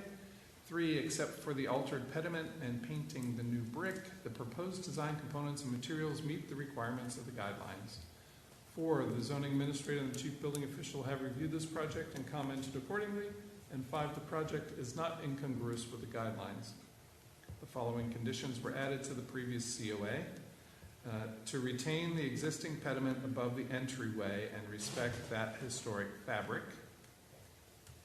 3, except for the altered pediment and painting the new brick, the proposed design components and materials meet the requirements of the guidelines. 4, the zoning administrator and the chief building official have reviewed this project and commented accordingly. And 5, the project is not incongruous with the guidelines. The following conditions were added to the previous COA. To retain the existing pediment above the entryway and respect that historic fabric.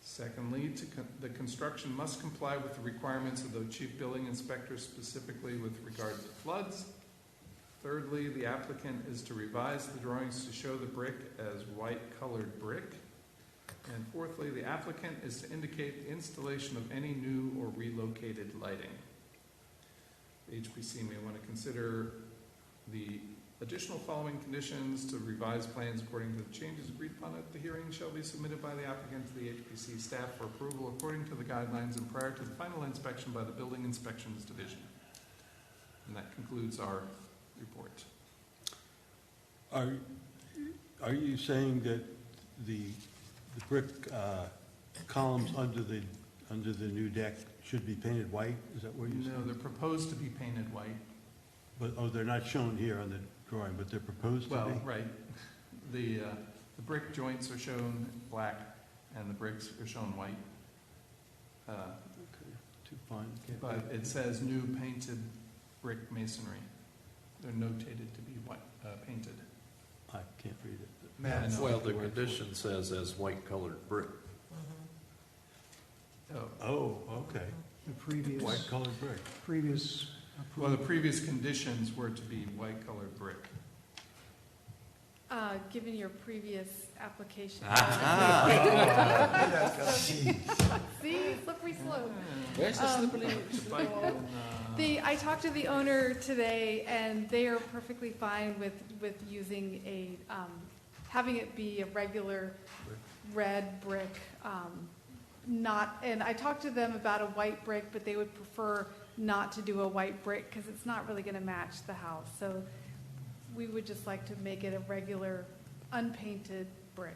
Secondly, the construction must comply with the requirements of the chief building inspector, specifically with regard to floods. Thirdly, the applicant is to revise the drawings to show the brick as white-colored brick. And fourthly, the applicant is to indicate the installation of any new or relocated lighting. The HPC may want to consider the additional following conditions to revise plans according to the changes agreed upon at the hearing shall be submitted by the applicant to the HPC staff for approval according to the guidelines and prior to the final inspection by the Building Inspections Division. And that concludes our report. Are you saying that the brick columns under the new deck should be painted white? Is that what you're saying? No, they're proposed to be painted white. But, they're not shown here on the drawing, but they're proposed to be? Well, right. The brick joints are shown black and the bricks are shown white. Okay, too fine. But it says new painted brick masonry. They're notated to be white, painted. I can't read it. Matt, Well, the condition says as white-colored brick. Oh, okay. The previous, White-colored brick. previous Well, the approval. previous conditions were to be white-colored brick. Given your previous application. See, slippery slope. Where's the slippery I talked to the owner today, and they are perfectly fine with using having it be a regular red brick. And I talked to them about a white brick, but they would prefer not to do a white brick because it's not really going to match the house. So we would just like to make it a regular, unpainted brick.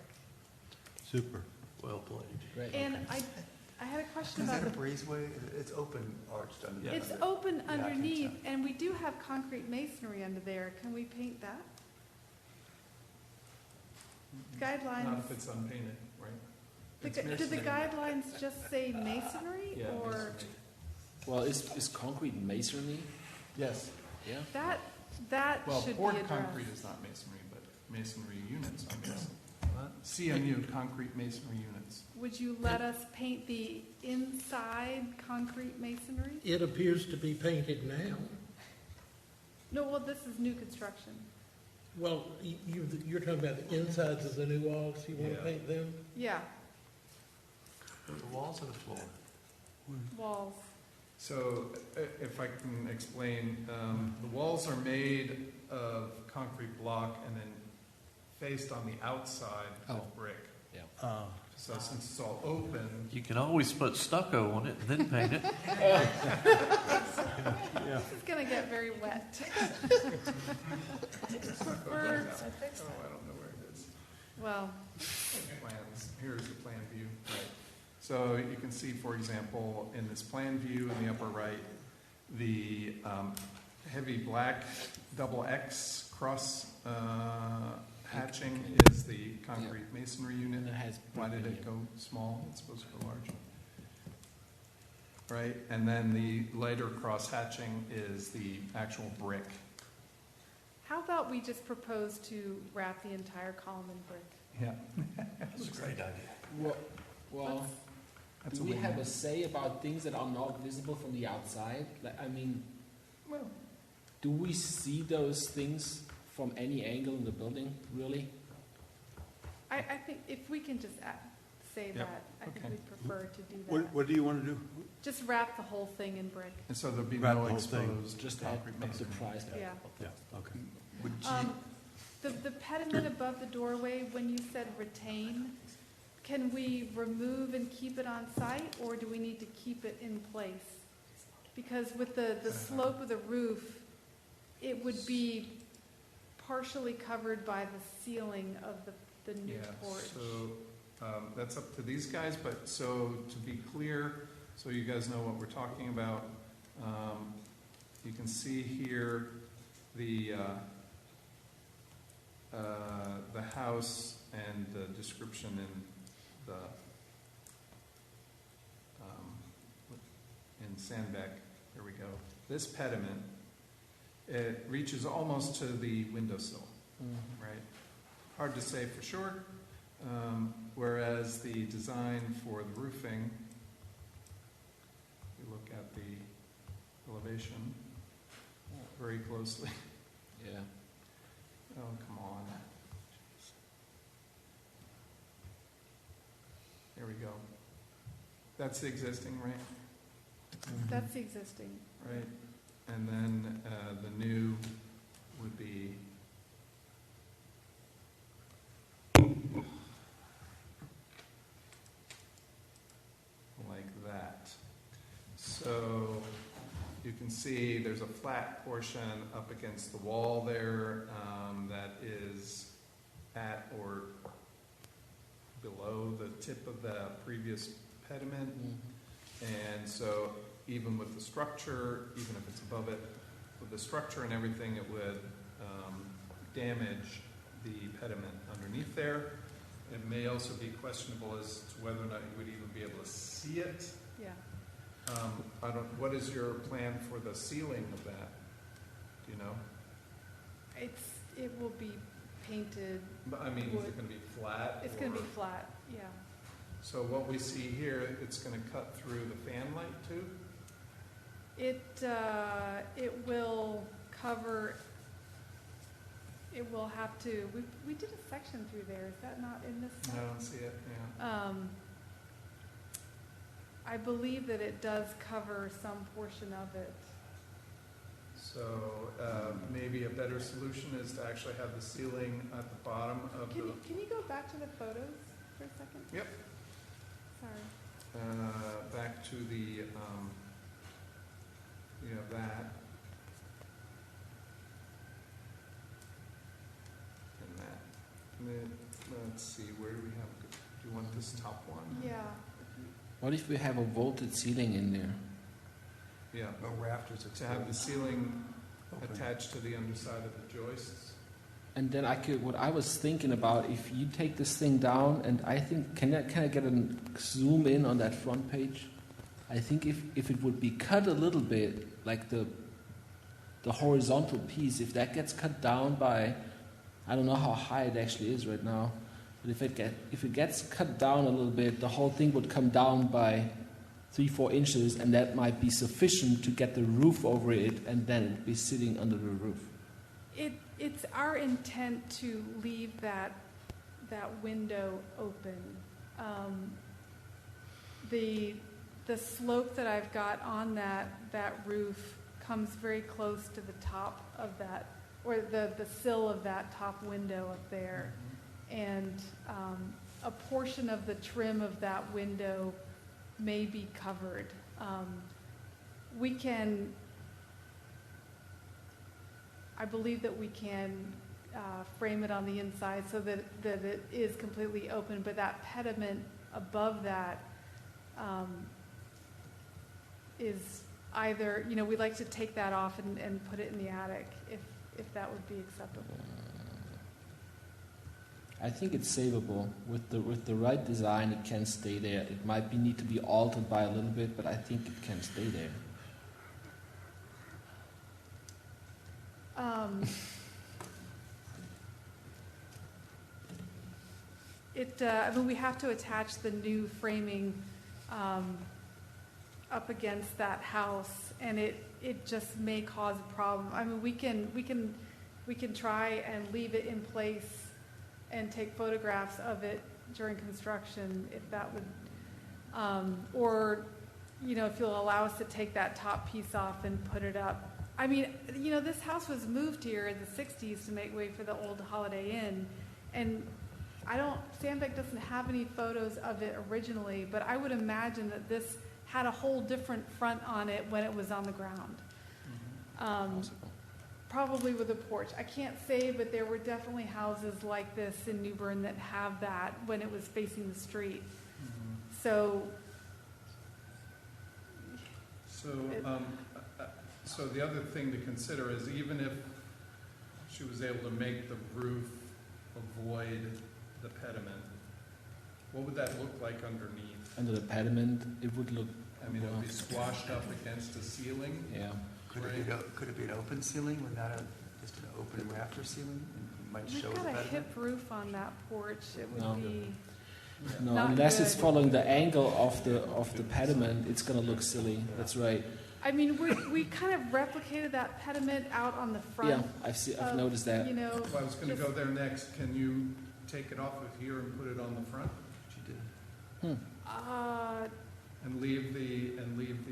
Super. Well played. Great. And I had a question Is about that a the. breezeway? It's open arched under that. It's open Yeah, I think underneath, so. and we do have concrete masonry under there. Can we paint that? Guidelines. Not if it's unpainted, right? It's Do the masonry. guidelines just say masonry, Yeah, or masonry. Well, is concrete masonry? Yes. Yeah. that Well, should be poured addressed? concrete is not masonry, but masonry units are masonry. CMU, concrete masonry units. Would you let us paint the inside concrete masonry? It appears to be painted now. No, well, this is new construction. Well, you're talking about the insides of the new walls, you want to Yeah. paint them? Yeah, The walls or the floor? walls. So if I can explain, the walls are made of concrete block and then faced on the outside with brick. Yeah. So since it's all open, You can always put stucco on it and then paint it. This is gonna get very wet. I don't know where it is. Well, Plans, here's the plan view, right. So you can see, for example, in this plan view in the upper right, the heavy black double X cross hatching is the concrete masonry unit. And it has Why did brick it go small? It's supposed to go large. Right, and then the lighter cross hatching is the actual brick. how about we just propose to wrap the entire column in brick? Yeah. That's a great idea. Well, That's do a we win. have a say about things that are not visible from the outside? Like, I mean, Well, do we see those things from any angle in the building, really? I think if we can just say Yep, that, I think okay. we'd prefer to do What, that. what do you want to do? Just wrap the whole thing in brick. and so there'll be Wrap no the whole thing. exposed Just add concrete up the masonry. price. Yeah. Yeah, okay. Would The pediment above the doorway, when you said retain, can we remove and keep it on site, or do we need to keep it in place? Because with the slope of the roof, it would be partially covered by the ceiling of the new Yeah, porch. so that's up to these guys, but so to be clear, so you guys know what we're talking about, you can see here the house and the description in Sandbeck. Here we go. This pediment It reaches almost to the windowsill, right? Hard to say for sure. Whereas the design for the roofing, if you look at the elevation very closely. Yeah. Oh, come on. There we go. That's the existing, right? That's the existing. Right. And then the new would be like that. So you can see there's a flat portion up against the wall there that is at or below the tip of the previous pediment. And so even with the structure, even if it's above it, with the structure and everything, it would damage the pediment underneath there. It may also be questionable as to whether or not you would even be able to see it. Yeah. What is your plan for the ceiling of that? Do you know? It will be painted. I mean, wood. is it going to be flat? It's going to be flat, yeah. So what we see here, it's going to cut through the fan light too? It will cover, it will have to, we did a section through there, is that not in this set? I don't see it, yeah. I believe that it does cover some portion of it. So maybe a better solution is to actually have the ceiling at the bottom of Can you go back to the photos for a second? Yep. Sorry. Back to the, you have that. And that. Let's see, where do we have, do you want this top one? Yeah. What if we have a vaulted ceiling in there? Yeah. No rafters To have the ceiling Open. attached to the underside of the joists. And then what I was thinking about, if you take this thing down, and I think, can I get a zoom in on that front page? I think if it would be cut a little bit, like the horizontal piece, if that gets cut down by, I don't know how high it actually is right now, but if it gets cut down a little bit, the whole thing would come down by 3-4 inches, and that might be sufficient to get the roof over it, and then it'd be sitting under the roof. It's our intent to leave that window open. The slope that I've got on that roof comes very close to the top of that, or the sill of that top window up there. And a portion of the trim of that window may be covered. I believe that we can frame it on the inside so that it is completely open, but that pediment above that is either, we'd like to take that off and put it in the attic if that would be acceptable. I think it's savable. With the right design, it can stay there. It might need to be altered by a little bit, but I think it can stay there. We have to attach the new framing up against that house, and it just may cause a problem. I mean, we can try and leave it in place and take photographs of it during construction, if that would, or if you'll allow us to take that top piece off and put it up. I mean, this house was moved here in the 60s to make way for the old Holiday Inn, and Sandbeck doesn't have any photos of it originally, but I would imagine that this had a whole different front on it when it was on the ground. Probably with a porch. I can't say, but there were definitely houses like this in New Bern that have that when it was facing the street. So the other thing to consider is even if she was able to make the roof avoid the pediment, what would that look like underneath? Under the pediment, it would look... I mean, it would be squashed up against the ceiling. Yeah. Could it be an open ceiling with not just an open rafter ceiling? And it might We've show the got a pediment? hip roof on that porch. It No. would be, No, Not unless it's good. following the angle of the pediment, it's gonna look silly. That's right. I mean, we kind of replicated that pediment out on the front. Yeah, I've noticed that. You know, Well, I was gonna just- go there next. Can you take it off of here and put it on the front? She did. And leave the.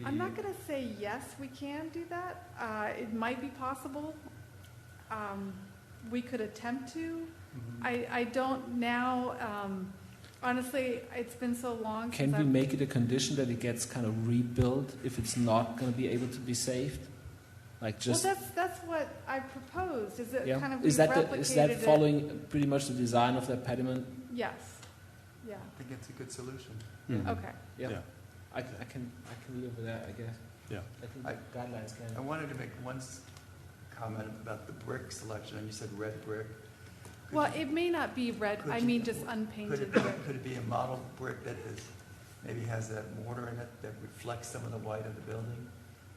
I'm not going to say yes, we can do that. It might be possible. We could attempt to. I don't now. Honestly, it's been so long Can since we I've... make it a condition that it gets kind of rebuilt if it's not going to be able to be saved? Like just Well, that's what I proposed. Is it yeah. kind of Is that replicated it? following pretty much the design of that pediment? Yes. Yeah. I think it's a good solution. Okay. Yeah. Yeah. I can live with that, I guess. Yeah. I think the guidelines I can. wanted to make one comment about the brick selection, and you said red brick. Could Well, you- it may not be red. could I you- mean, just Could unpainted it, brick. could it be a model brick that is, maybe has that mortar in it that reflects some of the white of the building?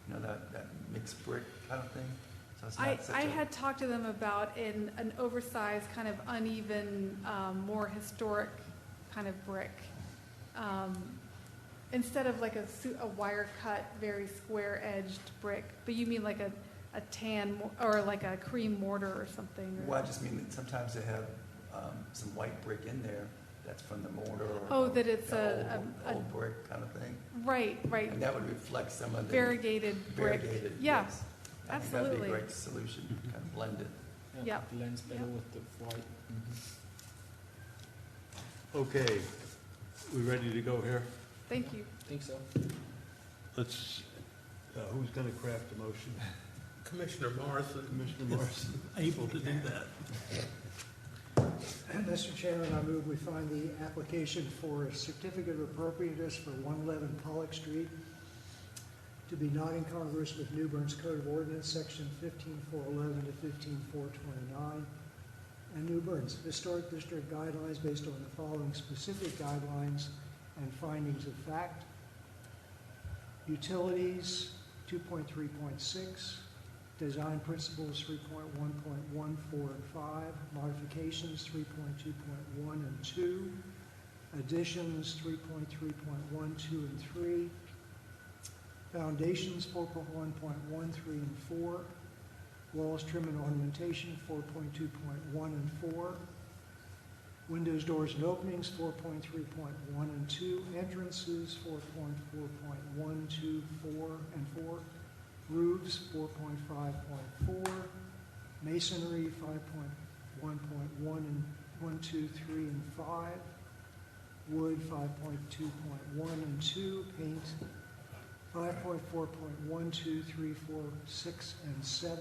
You know, that mixed brick kind of thing? So it's not such I a- had talked to them about an oversized, kind of uneven, more historic kind of brick. Instead of like a wire cut, very square edged brick. But you mean like a tan or like a cream mortar or something? Or... Well, I just mean that sometimes they have some white brick in there that's from the mortar or. Oh, that it's the old brick kind of thing. Right. And that would reflect some of the. Variegated brick. Variegated, Yeah, yes. I think that'd absolutely. be a great solution, kind of blend it. Yeah, Yep. blends better Yep. with the white. Okay, we ready to go here? Thank you. I think so. Let's, who's going to craft the motion? Commissioner Morrison. Commissioner Morrison. Able to do that. Mr. Chairman, I move we find the application for a certificate of appropriateness for 111 Pollock Street to be not incongruous with New Bern's Code of Ordinance, section 15411 to 15429, and New Bern's Historic District guidelines based on the following specific guidelines and findings of fact. Utilities, 2.3.6. Design principles, 3.1.1, 4, and 5. Modifications, 3.2.1 and 2. Additions, 3.3.1, 2, and 3. Foundations, 4.1.1, 3, and 4. Walls, trim, and ornamentation, 4.2.1 and 4. Windows, doors, and openings, 4.3.1 and 2. Entrances, 4.4.1, 2, 4, and 4. Roofs, 4.5.4. Masonry, 5.1.1 and 1, 2, 3, and 5. Wood, 5.2.1 and 2. Paint, 5.4.1, 2, 3, 4, 6, and 7.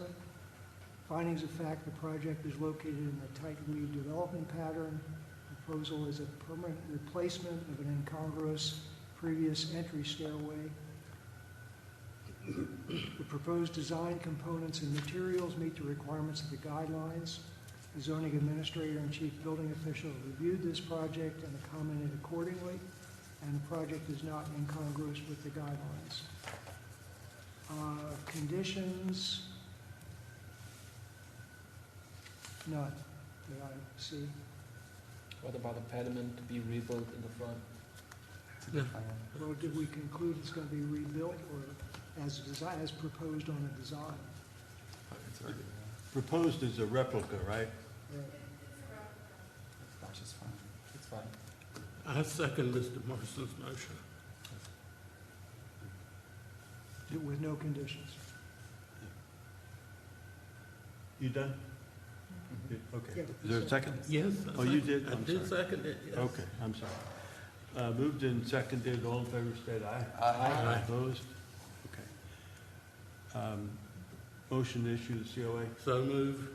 Findings of fact, the project is located in the tight weed development pattern. Proposal is a permanent replacement of an incongruous previous entry stairway. The proposed design components and materials meet the requirements of the guidelines. The zoning administrator and chief building official reviewed this project and commented accordingly, and the project is not incongruous with the guidelines. Conditions, none that I see. What about the pediment to be rebuilt in the front? Well, did we conclude it's going to be rebuilt or as proposed on the design? Proposed is a replica, right? That's just fine. It's fine. I second Mr. Morrison's motion. With no conditions. You done? Okay. Yeah. Is there a second? Yes. Oh, you did? I I'm did sorry. second it, yes. Okay, I'm sorry. Moved and seconded, all in favor, state aye. Aye. Opposed? Okay. Motion to issue the COA. So move.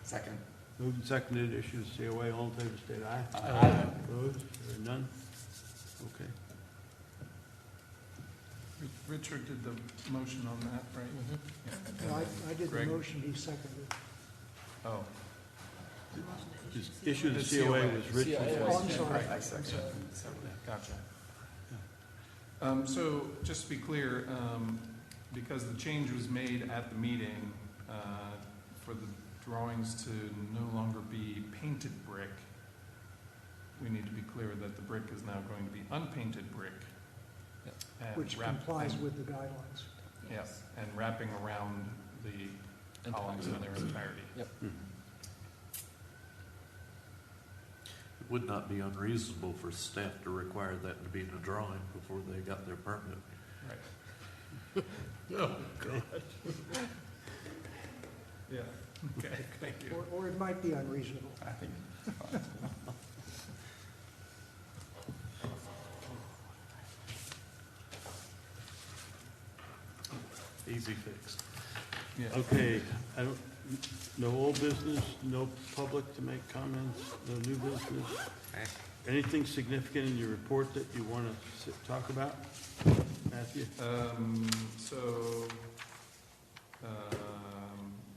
Second. Moved and seconded, issue the COA, all in favor, state aye. Aye. Opposed? There are none? Okay. Richard did the motion on that, right? No, I did the Greg? motion, he seconded. Oh. Just issue the The COA COA. was Richard's COA. Oh, I'm sorry. I second. Gotcha. So, just to be clear, because the change was made at the meeting for the drawings to no longer be painted brick, we need to be clear that the brick is now going to be unpainted brick. And Which complies with the guidelines. Yes, and wrapping around the columns in their entirety. Yep. It would not be unreasonable for staff to require that to be in a drawing before they got their permit. Right. Oh, God. Yeah, okay, thank you. Or it might be unreasonable. I think it's fine. Easy fix. Yeah. Okay, no old business, no public to make comments, no new business. Anything significant in your report that you want to talk about, Matthew?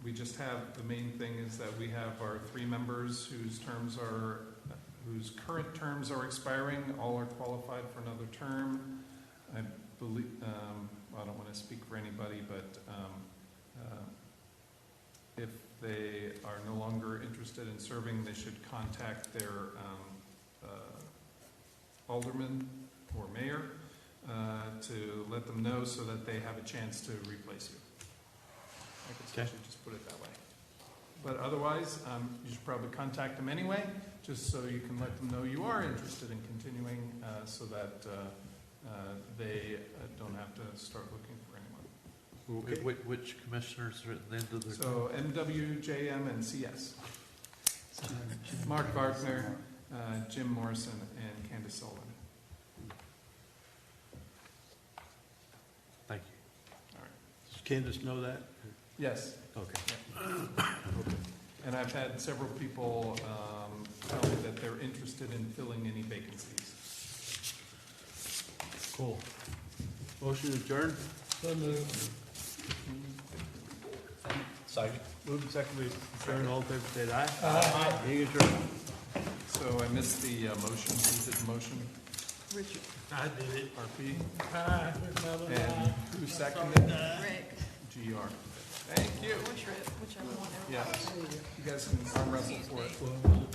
We just have, the main thing is that we have our 3 members whose current terms are expiring, all are qualified for another term. I believe, I don't want to speak for anybody, but if they are no longer interested in serving, they should contact their alderman or mayor to let them know so that they have a chance to replace you. I guess I should just put it that way. But otherwise, you should probably contact them anyway, just so you can let them know you are interested in continuing so that they don't have to start looking for anyone. Okay. Which commissioners are at the end of the? So MW, JM, and CS. Mark Wagner, Jim Morrison, and Candace Sullivan. Thank you. All right. Does Candace know that? Yes. Okay. Okay. And I've had several people tell me that they're interested in filling any vacancies. Cool. Motion adjourned? So moved. Second. Moved and seconded, adjourn, all in favor, say aye. Aye. Meeting adjourned. So I missed the motion. Who did the motion? Richard. I did it. RP. Aye. And who seconded? Rick, GR. Thank you. whichever one. Yes. You guys can arm wrestle for it. Well,